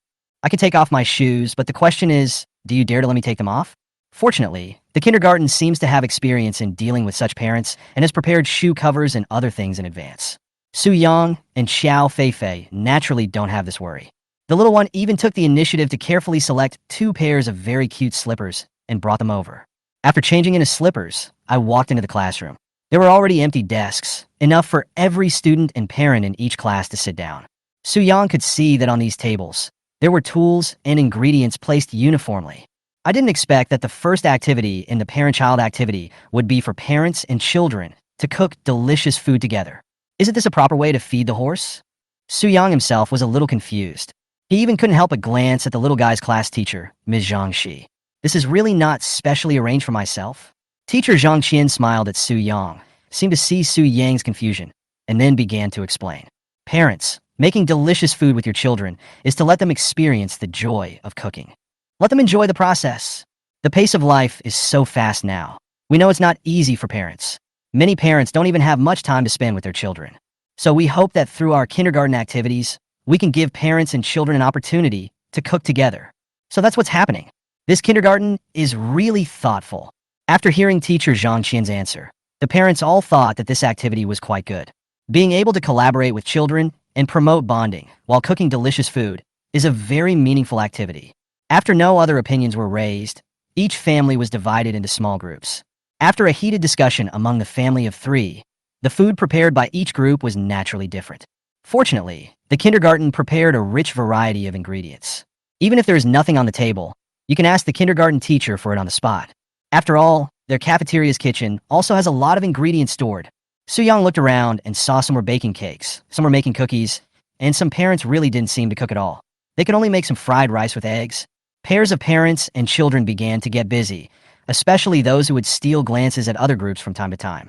I can take off my shoes, but the question is, do you dare to let me take them off? Fortunately, the kindergarten seems to have experience in dealing with such parents and has prepared shoe covers and other things in advance. Su Yang and Xiao Feifei naturally don't have this worry. The little one even took the initiative to carefully select 2 pairs of very cute slippers and brought them over. After changing into slippers, I walked into the classroom. There were already empty desks, enough for every student and parent in each class to sit down. Su Yang could see that on these tables, there were tools and ingredients placed uniformly. I didn't expect that the first activity in the parent-child activity would be for parents and children to cook delicious food together. Isn't this a proper way to feed the horse? Su Yang himself was a little confused. He even couldn't help but glance at the little guy's class teacher, Ms. Zhang Shi. This is really not specially arranged for myself? Teacher Zhang Qian smiled at Su Yang, seemed to see Su Yang's confusion, and then began to explain. Parents, making delicious food with your children is to let them experience the joy of cooking. Let them enjoy the process. The pace of life is so fast now. We know it's not easy for parents. Many parents don't even have much time to spend with their children. So we hope that through our kindergarten activities, we can give parents and children an opportunity to cook together. So that's what's happening. This kindergarten is really thoughtful. After hearing teacher Zhang Qian's answer, the parents all thought that this activity was quite good. Being able to collaborate with children and promote bonding while cooking delicious food is a very meaningful activity. After no other opinions were raised, each family was divided into small groups. After a heated discussion among the family of 3, the food prepared by each group was naturally different. Fortunately, the kindergarten prepared a rich variety of ingredients. Even if there is nothing on the table, you can ask the kindergarten teacher for it on the spot. After all, their cafeteria's kitchen also has a lot of ingredients stored. Su Yang looked around and saw some were baking cakes, some were making cookies, and some parents really didn't seem to cook at all. They could only make some fried rice with eggs. Pairs of parents and children began to get busy, especially those who would steal glances at other groups from time to time.